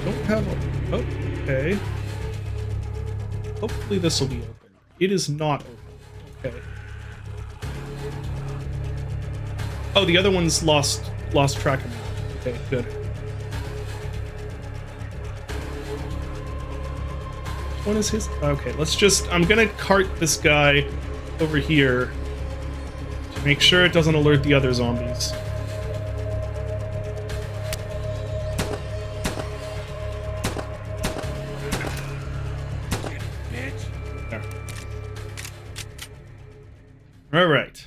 don't have a... Oh, okay. Hopefully this will be open. It is not open. Okay. Oh, the other one's lost track of me. Okay, good. Which one is his? Okay, I'm gonna cart this guy over here to make sure it doesn't alert the other zombies. All right.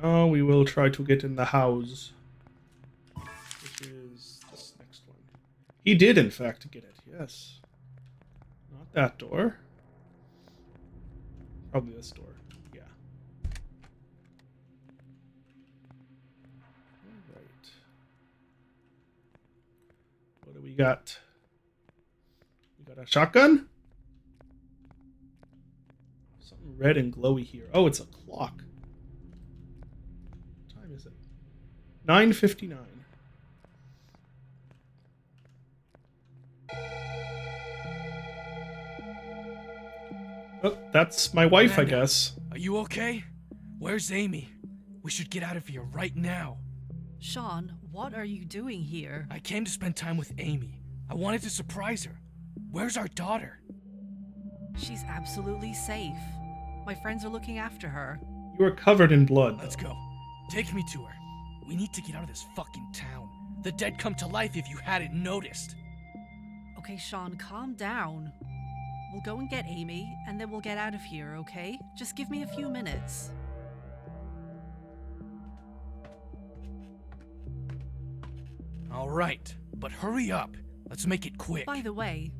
Now we will try to get in the house, which is this next one. He did, in fact, get it. Yes. Not that door. Probably this door. Yeah. All right. What do we got? We got a shotgun. Something red and glowy here. Oh, it's a clock. What time is it? 9:59. Oh, that's my wife, I Amanda. guess. Are you okay? Where's Amy? We should get out of here right now. Sean, what are you doing here? I came to spend time with Amy. I wanted to surprise her. Where's our daughter? She's absolutely safe. My friends are looking after her. You are covered in blood. Let's go. Take me to her. We need to get out of this fucking town. The dead come to life if you hadn't noticed. Okay, Sean, calm down. We'll go and get Amy, and then we'll get out of here, okay? Just give me a few minutes. All right, but hurry up. Let's make it quick. By the way,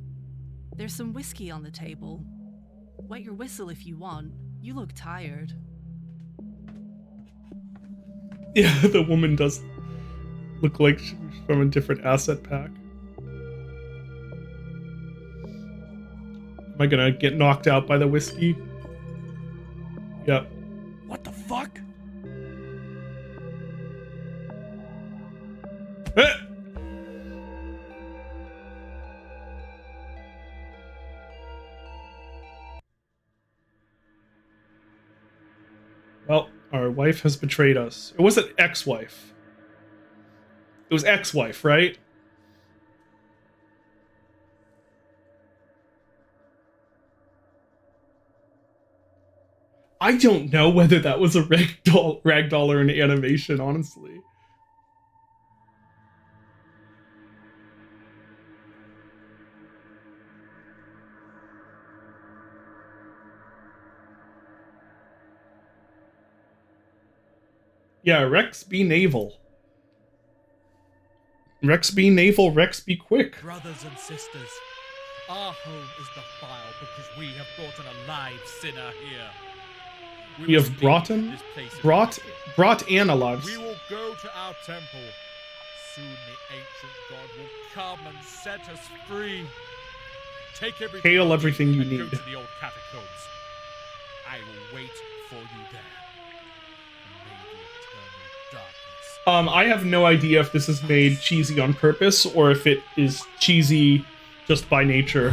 there's some whiskey on the table. Wet your whistle if you want. You look tired. Yeah, the woman does look like she's from a different asset pack. Am I gonna get knocked out by the whiskey? Yep. What the fuck? Eh! Well, our wife has betrayed us. It wasn't ex-wife. It was ex-wife, right? I don't know whether that was a ragdoll or an animation, honestly. Yeah, Rex be naval. Rex be naval, Rex be quick. Brothers and sisters, our home is defiled because we have brought an alive sinner here. We have must brought leave him, this place of brought misery. Anna lives. We will go to our temple. Soon the ancient God will come and set us free. Take everything Hail you everything you and need. Go to the old catacombs. I will wait for you there. And may the eternal darkness. I have no idea if this is made cheesy on purpose or if it is cheesy just by nature.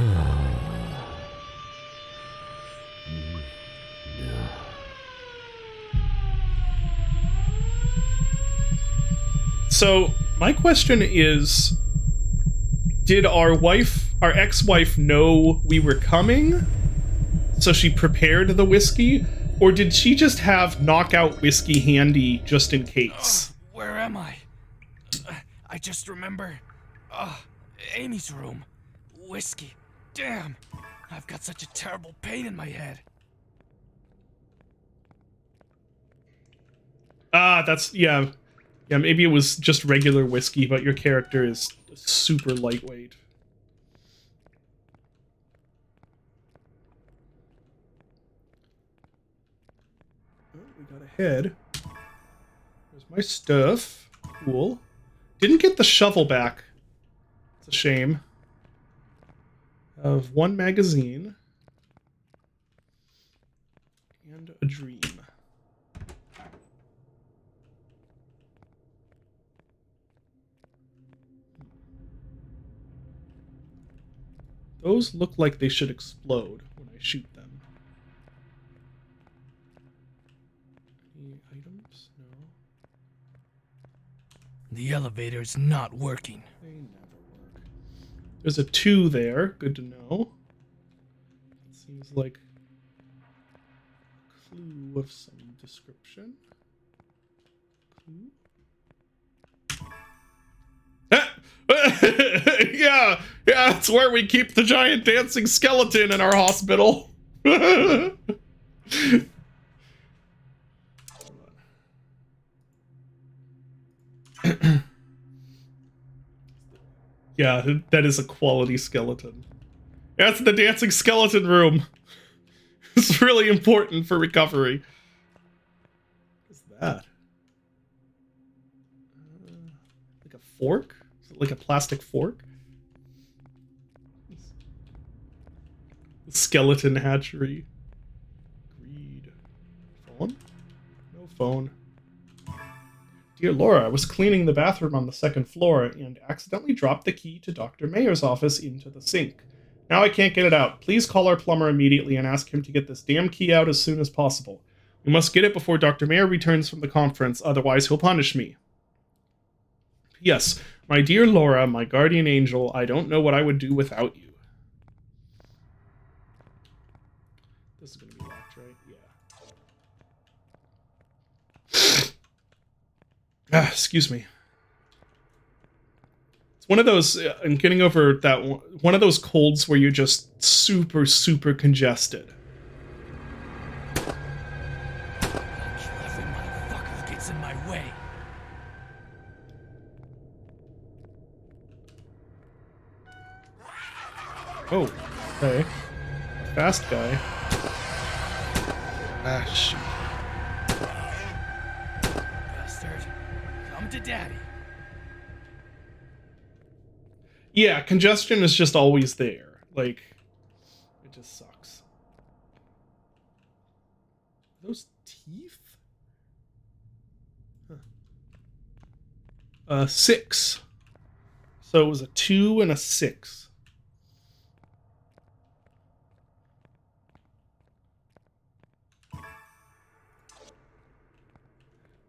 So, my question is, did our ex-wife know we were coming? So she prepared the whiskey? Or did she just have knockout whiskey handy just in case? Where am I? I just remember. Amy's room. Whiskey. Damn. I've got such a terrible pain in my head. That's, yeah. Yeah, maybe it was just regular whiskey, but your character is super lightweight. Oh, we got a head. There's my stuff. Cool. Didn't get the shovel back. It's a shame. Of one magazine. And a dream. Those look like they should explode when I shoot them. Any items? No. The elevator's not working. They never work. There's a 2 there. Good to know. It seems like a clue of some description. Clue? Yeah, that's where we keep the giant dancing skeleton in our hospital. Yeah, that is a quality skeleton. That's the dancing skeleton room. It's really important for recovery. What's that? Like a fork? Is it like a plastic fork? Skeleton hatchery. phone. Dear Laura, I was cleaning the bathroom on the second floor and accidentally dropped the key to Dr. Mayer's office into the sink. Now I can't get it out. Please call our plumber immediately and ask him to get this damn key out as soon as possible. We must get it before Dr. Mayer returns from the conference, otherwise he'll punish me. Yes, my dear Laura, my guardian angel, I don't know what I would do without you. This is going to be locked, right? Yeah. Excuse me. It's one of those, I'm getting over that, one of those colds where you're just super, super congested. I'll kill every motherfucker who gets in my way. Oh, okay. Fast guy. Ah, shoot. Bastard. Come to daddy. Yeah, congestion is just always there. Like, it just sucks. Those teeth? Huh. 6. So it was a 2 and a 6.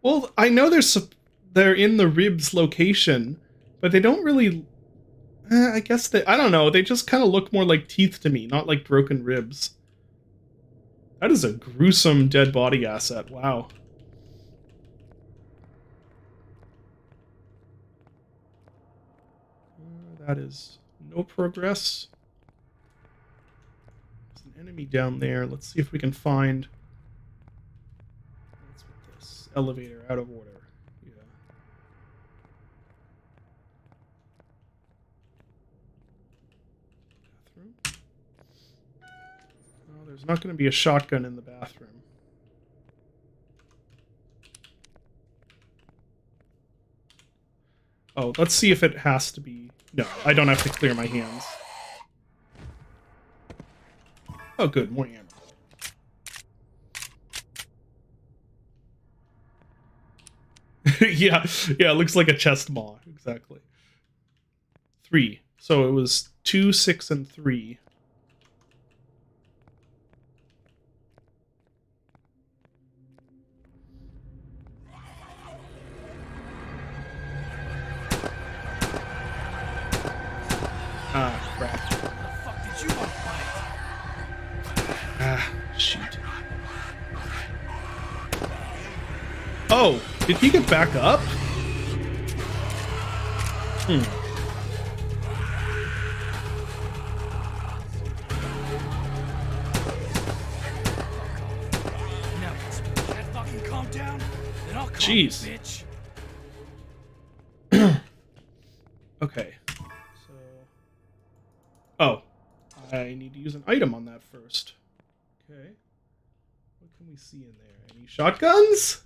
Well, I know they're in the ribs location, but they don't really... I guess they... I don't know, they just kind of look more like teeth to me, not like broken ribs. That is a gruesome dead body asset, wow. That is no progress. There's an enemy down there, let's see if we can find... What's with this? Elevator, out of order. There's not going to be a shotgun in the bathroom. Oh, let's see if it has to be... No, I don't have to clear my hands. Oh, good, more ammo. yeah, it looks like a chest maw, exactly. 3. So it was 2, 6, and 3. Ah, crap. What the fuck did you want to fight? Ah, shoot. Oh, did he get back up? Now, can't fucking calm down? Then I'll calm Jeez. you, bitch. Okay. So... Oh. I need to use an item on that first. Okay. What can we see in there? Any shotguns?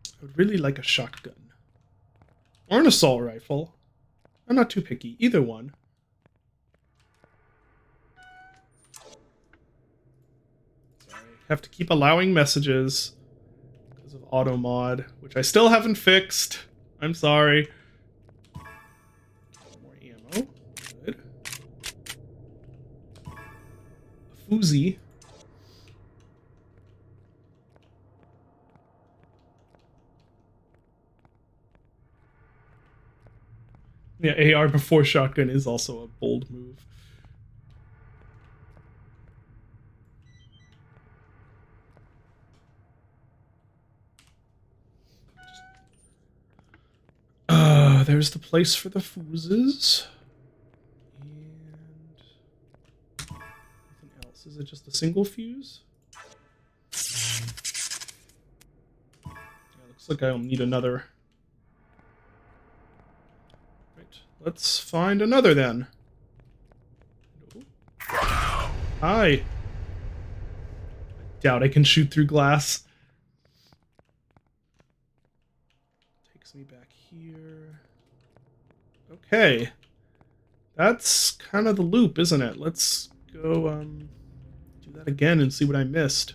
I would really like a shotgun. Or an assault rifle. I'm not too picky. Either one. Sorry. Have to keep allowing messages because of auto mod, which I still haven't fixed. I'm sorry. More ammo. Good. A Fuzi. Yeah, AR before shotgun is also a bold move. There's the place for the fuses. And nothing else. Is it just a single fuse? Yeah, looks like I'll need another. Right, let's find another then. Hi. I doubt I can shoot through glass. Takes me back here. Okay. That's kind of the loop, isn't it? Let's go, do do that again and see what I missed.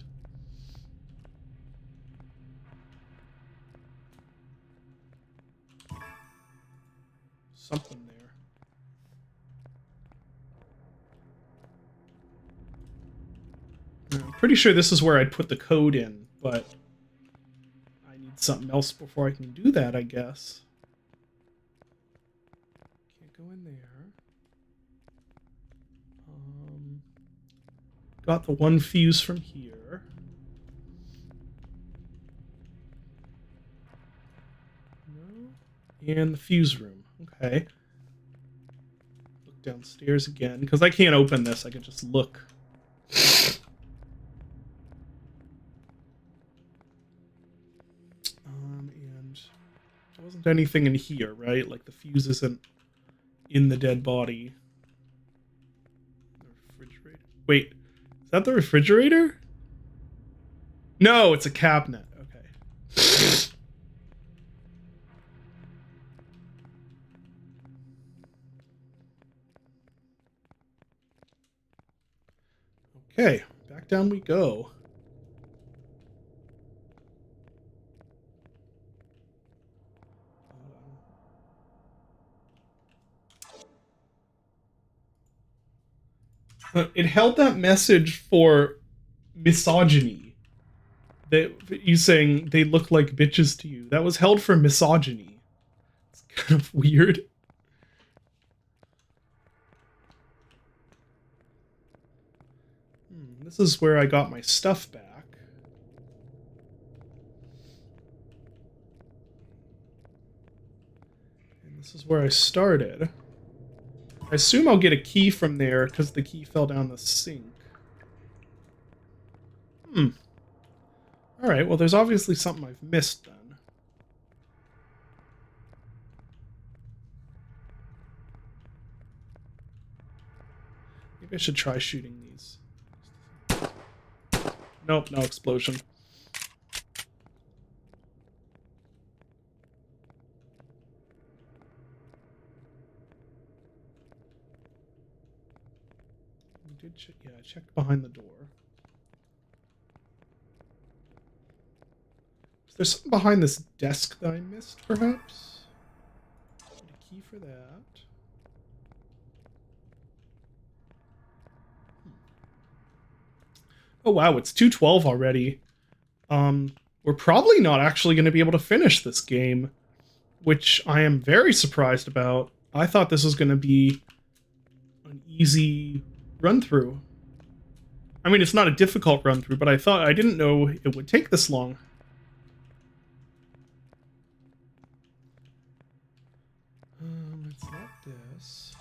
Something there. I'm pretty sure this is where I'd put the code in, but I need something else before I can do that, I guess. Can't go in there. Got the one fuse from here. No. And the fuse room. Okay. Look downstairs again, because I can't open this. I can just look. And there wasn't anything in here, right? Like the fuse isn't in the dead body. The refrigerator. Wait. Is that the refrigerator? No, it's a cabinet. Okay. Okay, back down we go. It held that message for misogyny. That you saying they look like bitches to you. That was held for misogyny. It's kind of weird. This is where I got my stuff back. And this is where I started. I assume I'll get a key from there because the key fell down the sink. Alright, well there's obviously something I've missed then. Maybe I should try shooting these. Nope, no explosion. Yeah, I checked behind the door. Is there something behind this desk that I missed, perhaps? Get a key for that. Oh wow, it's 2:12 already. We're probably not actually going to be able to finish this game, which I am very surprised about. I thought this was going to be an easy run through. I mean, it's not a difficult run through, but I didn't know it would take this long. It's not this.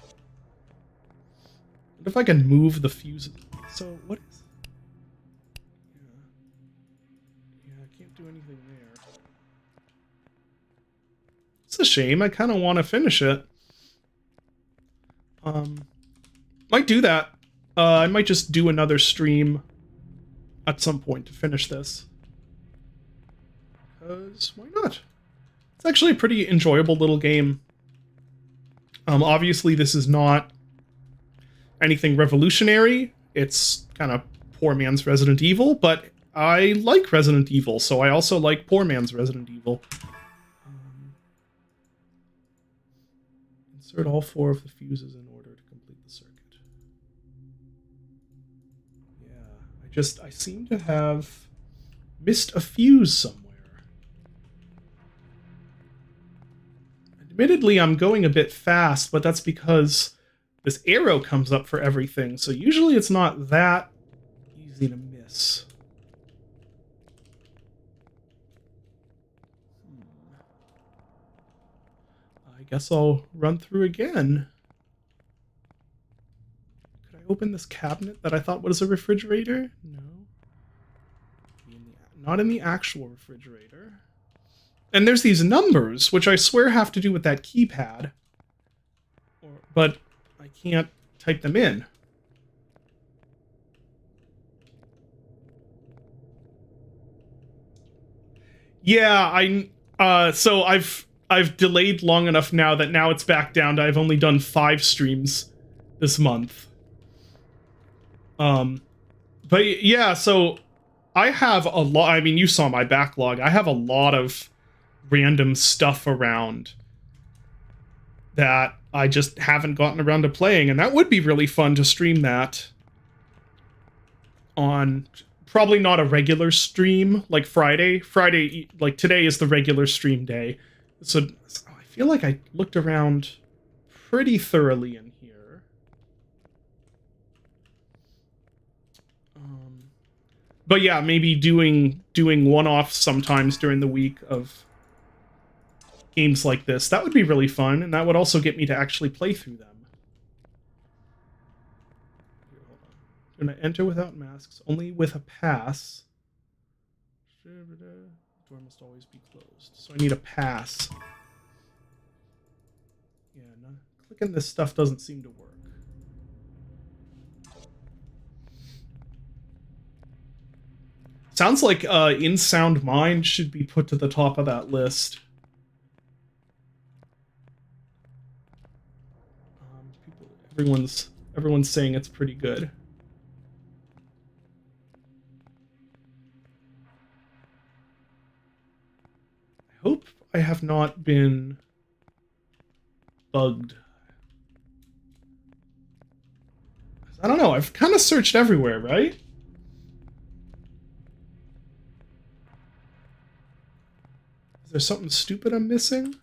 What if I can move the fuse? So what is? Yeah, I can't do anything there. It's a shame. I kind of want to finish it. Might do that. I might just do another stream at some point to finish this. Because why not? It's actually a pretty enjoyable little game. Obviously this is not anything revolutionary. It's kind of poor man's Resident Evil, but I like Resident Evil, so I also like poor man's Resident Evil. Insert all 4 of the fuses in order to complete the circuit. I seem to have missed a fuse somewhere. Admittedly, I'm going a bit fast, but that's because this arrow comes up for everything, so usually it's not that easy to miss. I guess I'll run through again. Open this cabinet that I thought was a refrigerator? No. Not in the actual refrigerator. And there's these numbers, which I swear have to do with that keypad. But I can't type them in. Yeah, so I've delayed long enough now that now it's back down to I've only done 5 streams this month. But yeah, so I have a lot. I mean, you saw my backlog. I have a lot of random stuff around that I just haven't gotten around to playing, and that would be really fun to stream that on probably not a regular stream like Friday. Friday, like today is the regular stream day. So I feel like I looked around pretty thoroughly in here. But yeah, maybe doing one-offs sometimes during the week of games like this. That would be really fun, and that would also get me to actually play through them. Here, hold on. I'm gonna enter without masks, only with a pass. Door must always be closed. So I need a pass. Yeah, no, clicking this stuff doesn't seem to work. Sounds like In Sound Mind should be put to the top of that list. Everyone's saying it's pretty good. I hope I have not been bugged. I don't know, I've kind of searched everywhere, right? Is there something stupid I'm missing?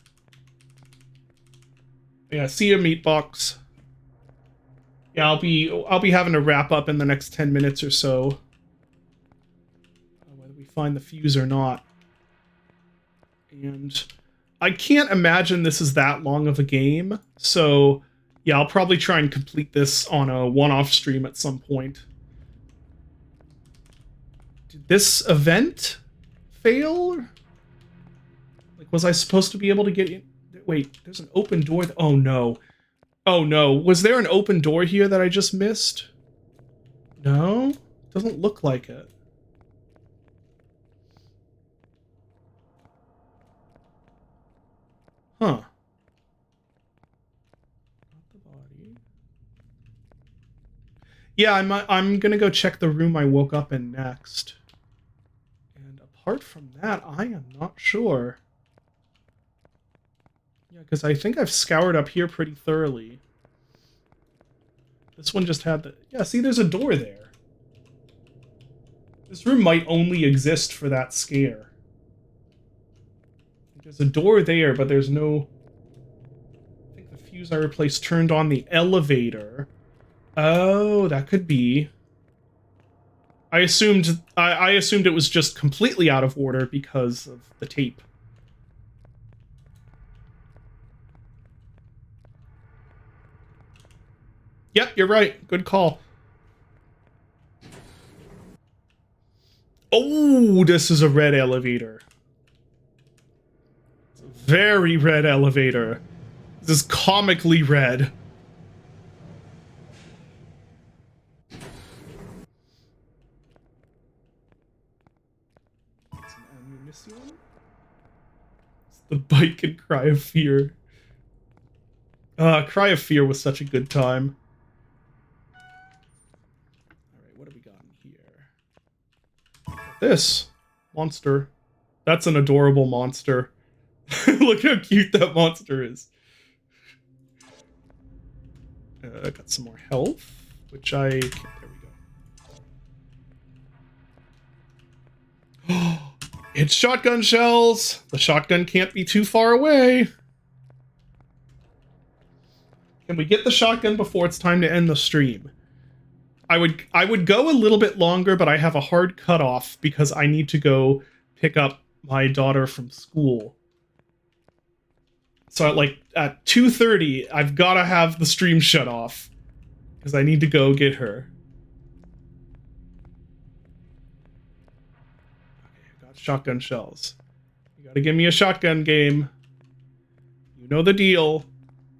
Yeah, see you, Meatbox. Yeah, I'll be having to wrap up in the next 10 minutes or so. Whether we find the fuse or not. And I can't imagine this is that long of a game, so yeah, I'll probably try and complete this on a one-off stream at some point. Did this event fail? Like, was I supposed to be able to get in? Wait, there's an open door. Oh no. Oh no, was there an open door here that I just missed? No? Doesn't look like it. Huh. Not the body. Yeah, I'm gonna go check the room I woke up in next. And apart from that, I am not sure. Yeah, because I think I've scoured up here pretty thoroughly. This one just had the... Yeah, see, there's a door there. This room might only exist for that scare. There's a door there, but there's no... I think the fuse I replaced turned on the elevator. Oh, that could be. I assumed it was just completely out of order because of the tape. Yep, you're right. Good call. Oh, this is a red elevator. It's a very red elevator. This is comically red. It's an ammunition. It's the bike and Cry of Fear. Cry of Fear was such a good time. This monster. That's an adorable monster. Look how cute that monster is. I got some more health, which I... There we go. It's shotgun shells! The shotgun can't be too far away. Can we get the shotgun before it's time to end the stream? I would go a little bit longer, but I have a hard cutoff because I need to go pick up my daughter from school. So at 2:30, I've got to have the stream shut off because I need to go get her. Okay, I got shotgun shells. You got to give me a shotgun game. You know the deal.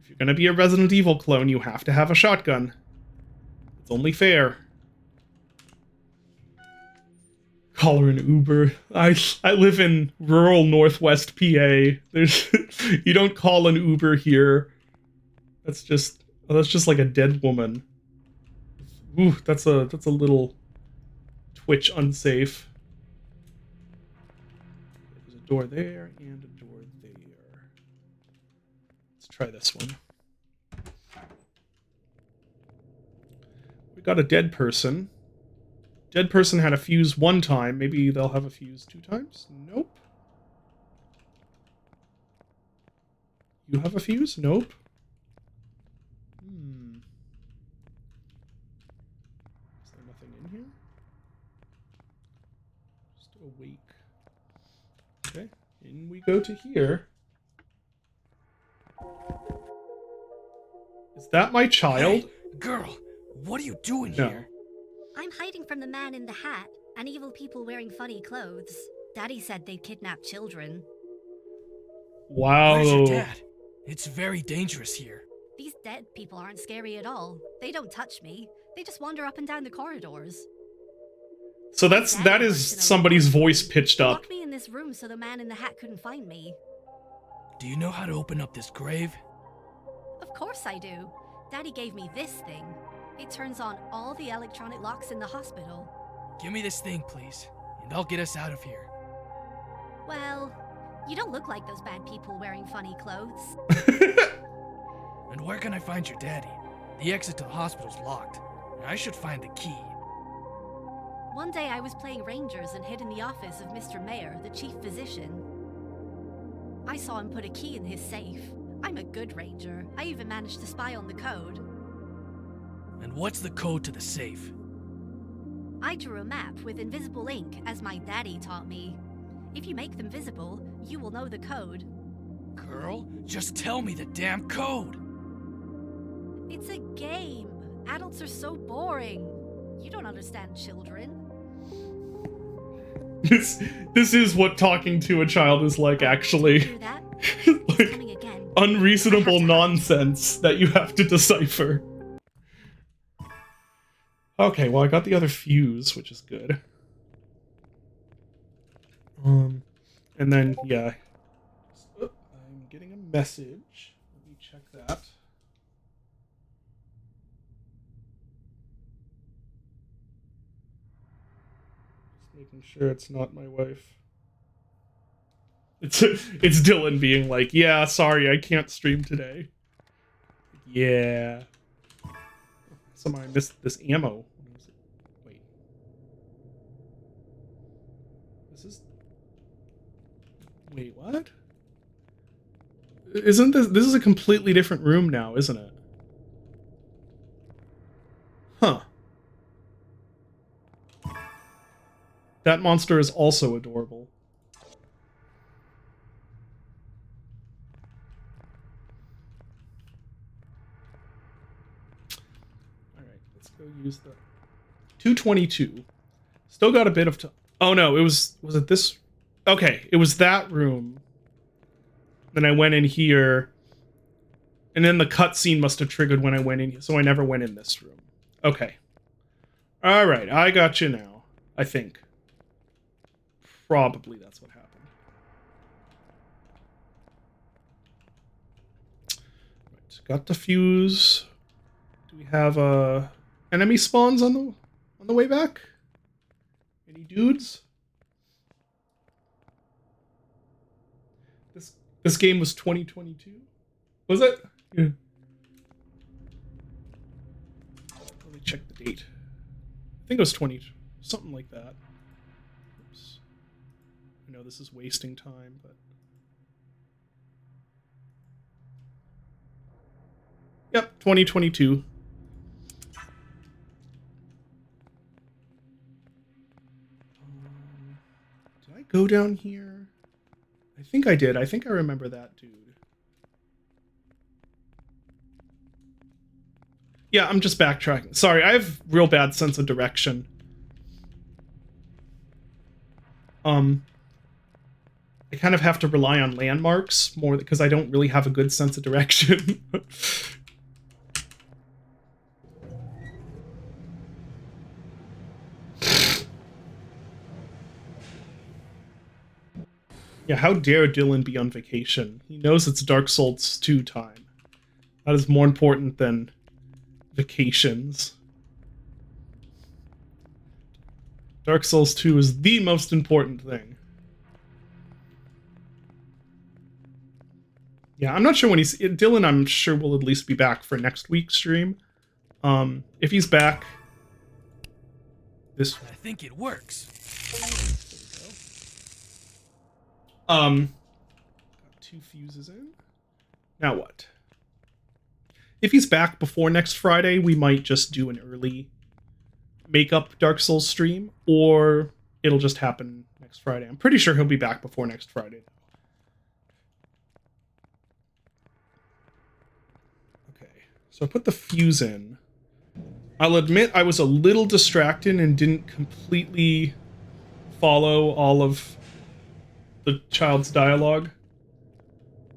If you're going to be a Resident Evil clone, you have to have a shotgun. Only fair. Call her an Uber. I live in rural Northwest PA. There's you don't call an Uber here. That's just like a dead woman. Ooh, that's a little Twitch unsafe. There's a door there and a door there. Let's try this one. We got a dead person. Dead person had a fuse one time. Maybe they'll have a fuse 2 times? Nope. You have a fuse? Nope. Is there nothing in here? Just awake. Okay, in we go to here. Is that my child? Hey, girl, what are you doing No. here? I'm hiding from the man in the hat and evil people wearing funny clothes. Daddy said they'd kidnap children. Wow. Where's your dad? It's very dangerous here. These dead people aren't scary at all. They don't touch me. They just wander up and down the corridors. So that is somebody's voice pitched They up. locked me in this room so the man in the hat couldn't find me. Do you know how to open up this grave? Of course I do. Daddy gave me this thing. It turns on all the electronic locks in the hospital. Give me this thing, please, and I'll get us out of here. Well, you don't look like those bad people wearing funny clothes. And where can I find your daddy? The exit to the hospital's locked, and I should find the key. One day I was playing Rangers and hid in the office of Mr. Mayor, the chief physician. I saw him put a key in his safe. I'm a good ranger. I even managed to spy on the code. And what's the code to the safe? I drew a map with invisible ink, as my daddy taught me. If you make them visible, you will know the code. Girl, just tell me the damn code! It's a game. Adults are so boring. You don't understand children. This is what talking to a child is like, actually. Hear that? It's Like, coming again. unreasonable nonsense that you have to decipher. Okay, well, I got the other fuse, which is good. And then, yeah. I'm getting a message. Let me check that. Just making sure it's not my wife. It's Dylan being like, yeah, sorry, I can't stream today. Yeah. Somehow I missed this ammo. Wait. This is... Wait, what? Isn't this is a completely different room now, isn't it? Huh. That monster is also adorable. Alright, let's go use the 222. Still got a bit of time. Oh no, was it this? Okay, it was that room. Then I went in here. And then the cutscene must have triggered when I went in, so I never went in this room. Okay. Alright, I got you now. I think. Probably that's what happened. Right, got the fuse. Do we have enemy spawns on the way back? Any dudes? This game was 2022? Was it? Yeah. Let me check the date. I think it was 20, something like that. Oops. I know this is wasting time, but... Yep, 2022. Did I go down here? I think I did. I think I remember that dude. Yeah, I'm just backtracking. Sorry, I have real bad sense of direction. I kind of have to rely on landmarks more because I don't really have a good sense of direction. Yeah, how dare Dylan be on vacation? He knows it's Dark Souls 2 time. That is more important than vacations. Dark Souls 2 is the most important thing. Yeah, I'm not sure when he's... Dylan, I'm sure will at least be back for next week's stream. If he's back... This... I think it works. Got 2 fuses in. Now what? If he's back before next Friday, we might just do an early makeup Dark Souls stream, or it'll just happen next Friday. I'm pretty sure he'll be back before next Friday. Okay, so I put the fuse in. I'll admit I was a little distracted and didn't completely follow all of the child's dialogue.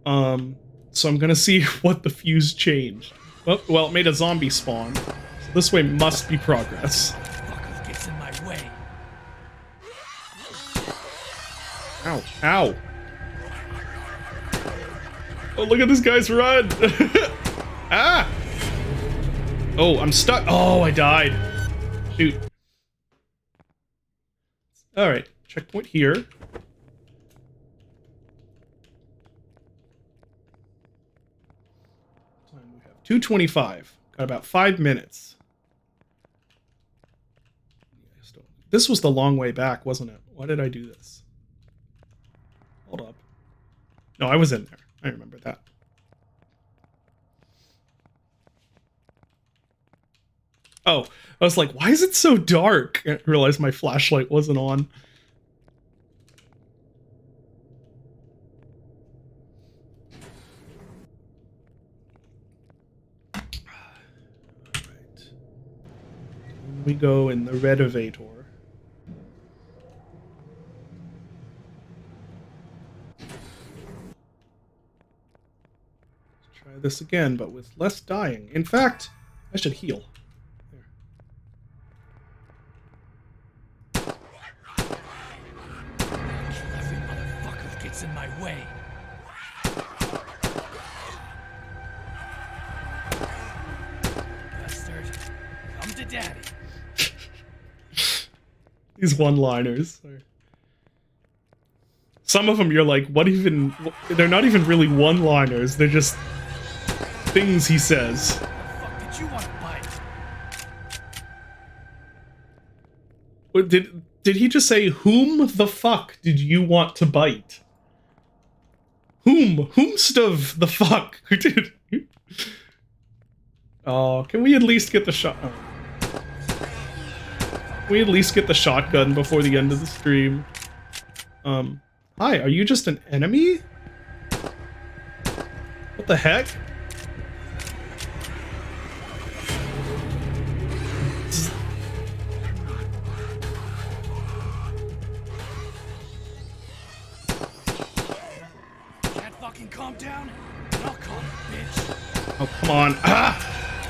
So I'm gonna see what the fuse changed. Well, it made a zombie spawn. So this way must be progress. Fucker gets in my way. Ow, ow. Oh, look at this guy's run. Ah! Oh, I'm stuck. Oh, I died. Shoot. Alright, checkpoint here. We have 2:25. Got about 5 minutes. This was the long way back, wasn't it? Why did I do this? Hold up. No, I was in there. I remember that. Oh, I was like, why is it so dark? I realized my flashlight wasn't on. Alright. We go in the Renovator. Let's try this again, but with less dying. In fact, I should heal. Every motherfucker gets in my way. Bastard. Come to daddy. These one-liners. Some of them you're like, what even... They're not even really one-liners. They're just things he says. What the fuck did you want to bite? What, did he just say, whom the fuck did you want to bite? Whomst of the fuck? Oh, can we at least get the shot? Oh. Can we at least get the shotgun before the end of the stream? Hi, are you just an enemy? What the heck? Can't fucking calm down? I'll calm you, bitch. Oh, come on. Ah!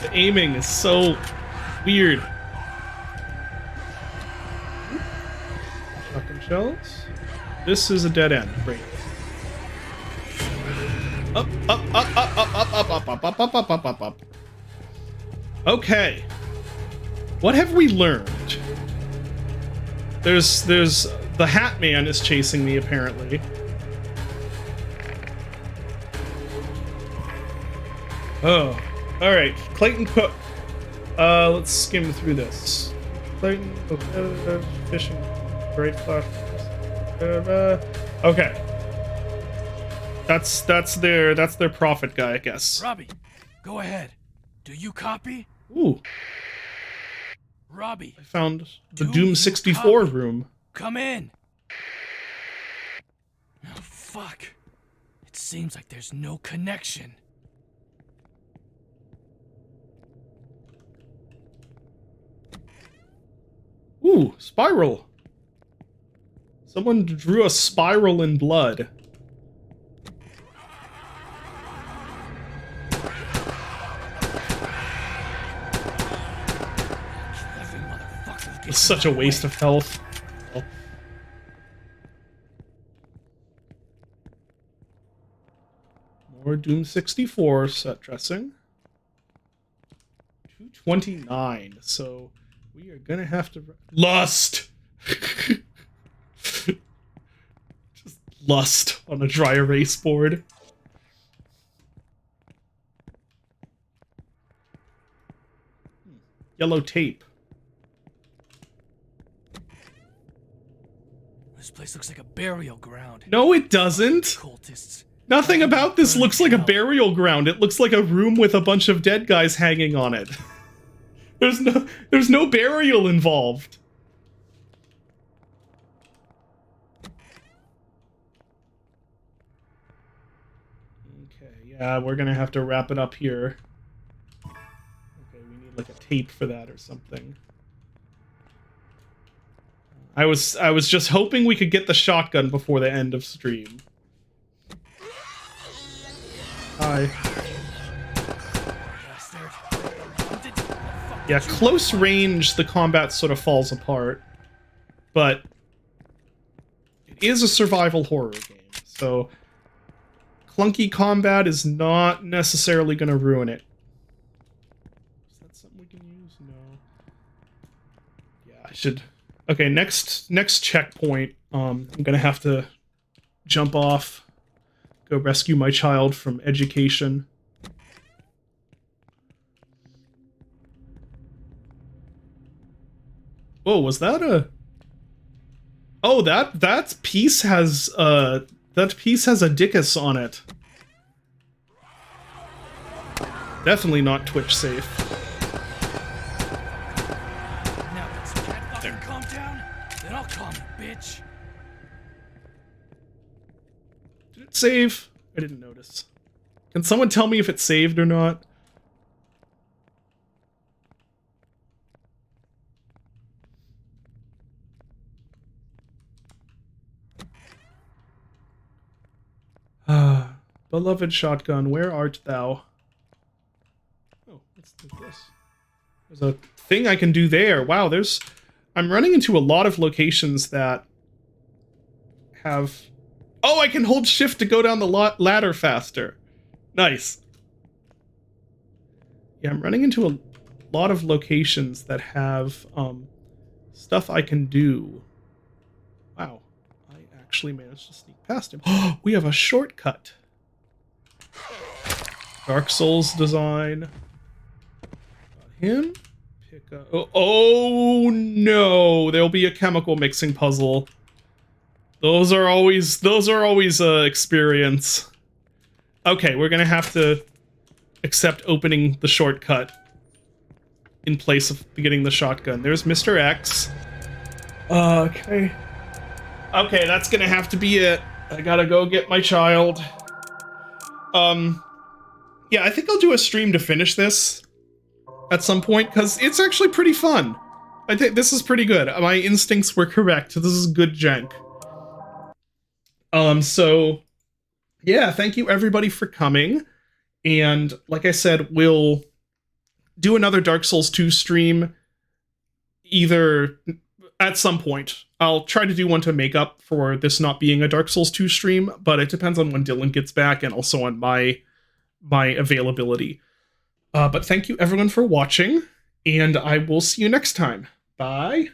The aiming is so weird. Shotgun shells. This is a dead end. Great. Up, up, up, up, up, up, up, up, up, up, up, up, up, up, up. Okay. What have we learned? There's the Hat Man is chasing me apparently. Oh, all right. Clayton Cook. Let's skim through this. Clayton Cook, fishing, great flash. Okay. That's their prophet guy, I guess. Robbie, go ahead. Do you copy? Ooh, Robbie, I found the Do Doom you 64 copy? room. come in. Oh, fuck. It seems like there's no connection. Ooh, spiral. Someone drew a spiral in blood. Every motherfucker It's gets such in a my waste way. of health. More Doom 64 set dressing. 229. So we are gonna have to Lust. Just lust on a dry erase board. Yellow tape. This place looks like a burial ground. No, it doesn't. Cultists. Nothing about this looks like a burial ground. It looks like a room with a bunch of dead guys hanging on it. There's no burial involved. Okay, yeah, we're gonna have to wrap it up here. Okay, we need like a tape for that or something. I was just hoping we could get the shotgun before the end of stream. Hi. Yeah, close range, the combat sort of falls apart. But it is a survival horror game, so clunky combat is not necessarily going to ruin it. Is that something we can use? No. Yeah, I should... Okay, next checkpoint, I'm going to have to jump off, go rescue my child from education. Whoa, was that a... Oh, that piece has a dickus on it. Definitely not Twitch safe. Now, if you can't fucking calm down, then I'll calm you, bitch. Did it save? I didn't notice. Can someone tell me if it saved or not? Beloved shotgun, where art thou? Oh, let's do this. There's a thing I can do there. Wow, I'm running into a lot of locations that have... Oh, I can hold shift to go down the ladder faster. Nice. Yeah, I'm running into a lot of locations that have stuff I can do. Wow. I actually managed to sneak past him. We have a shortcut. Dark Souls design. Got him. Pick up. Oh no! There'll be a chemical mixing puzzle. Those are always experience. Okay, we're gonna have to accept opening the shortcut in place of getting the shotgun. There's Mr. X. Okay. Okay, that's gonna have to be it. I gotta go get my child. Yeah, I think I'll do a stream to finish this at some point, because it's actually pretty fun. I think this is pretty good. My instincts were correct. This is good jank. So, yeah, thank you everybody for coming. And like I said, we'll do another Dark Souls 2 stream either at some point. I'll try to do one to make up for this not being a Dark Souls 2 stream, but it depends on when Dylan gets back and also on my availability. But thank you everyone for watching, and I will see you next time. Bye.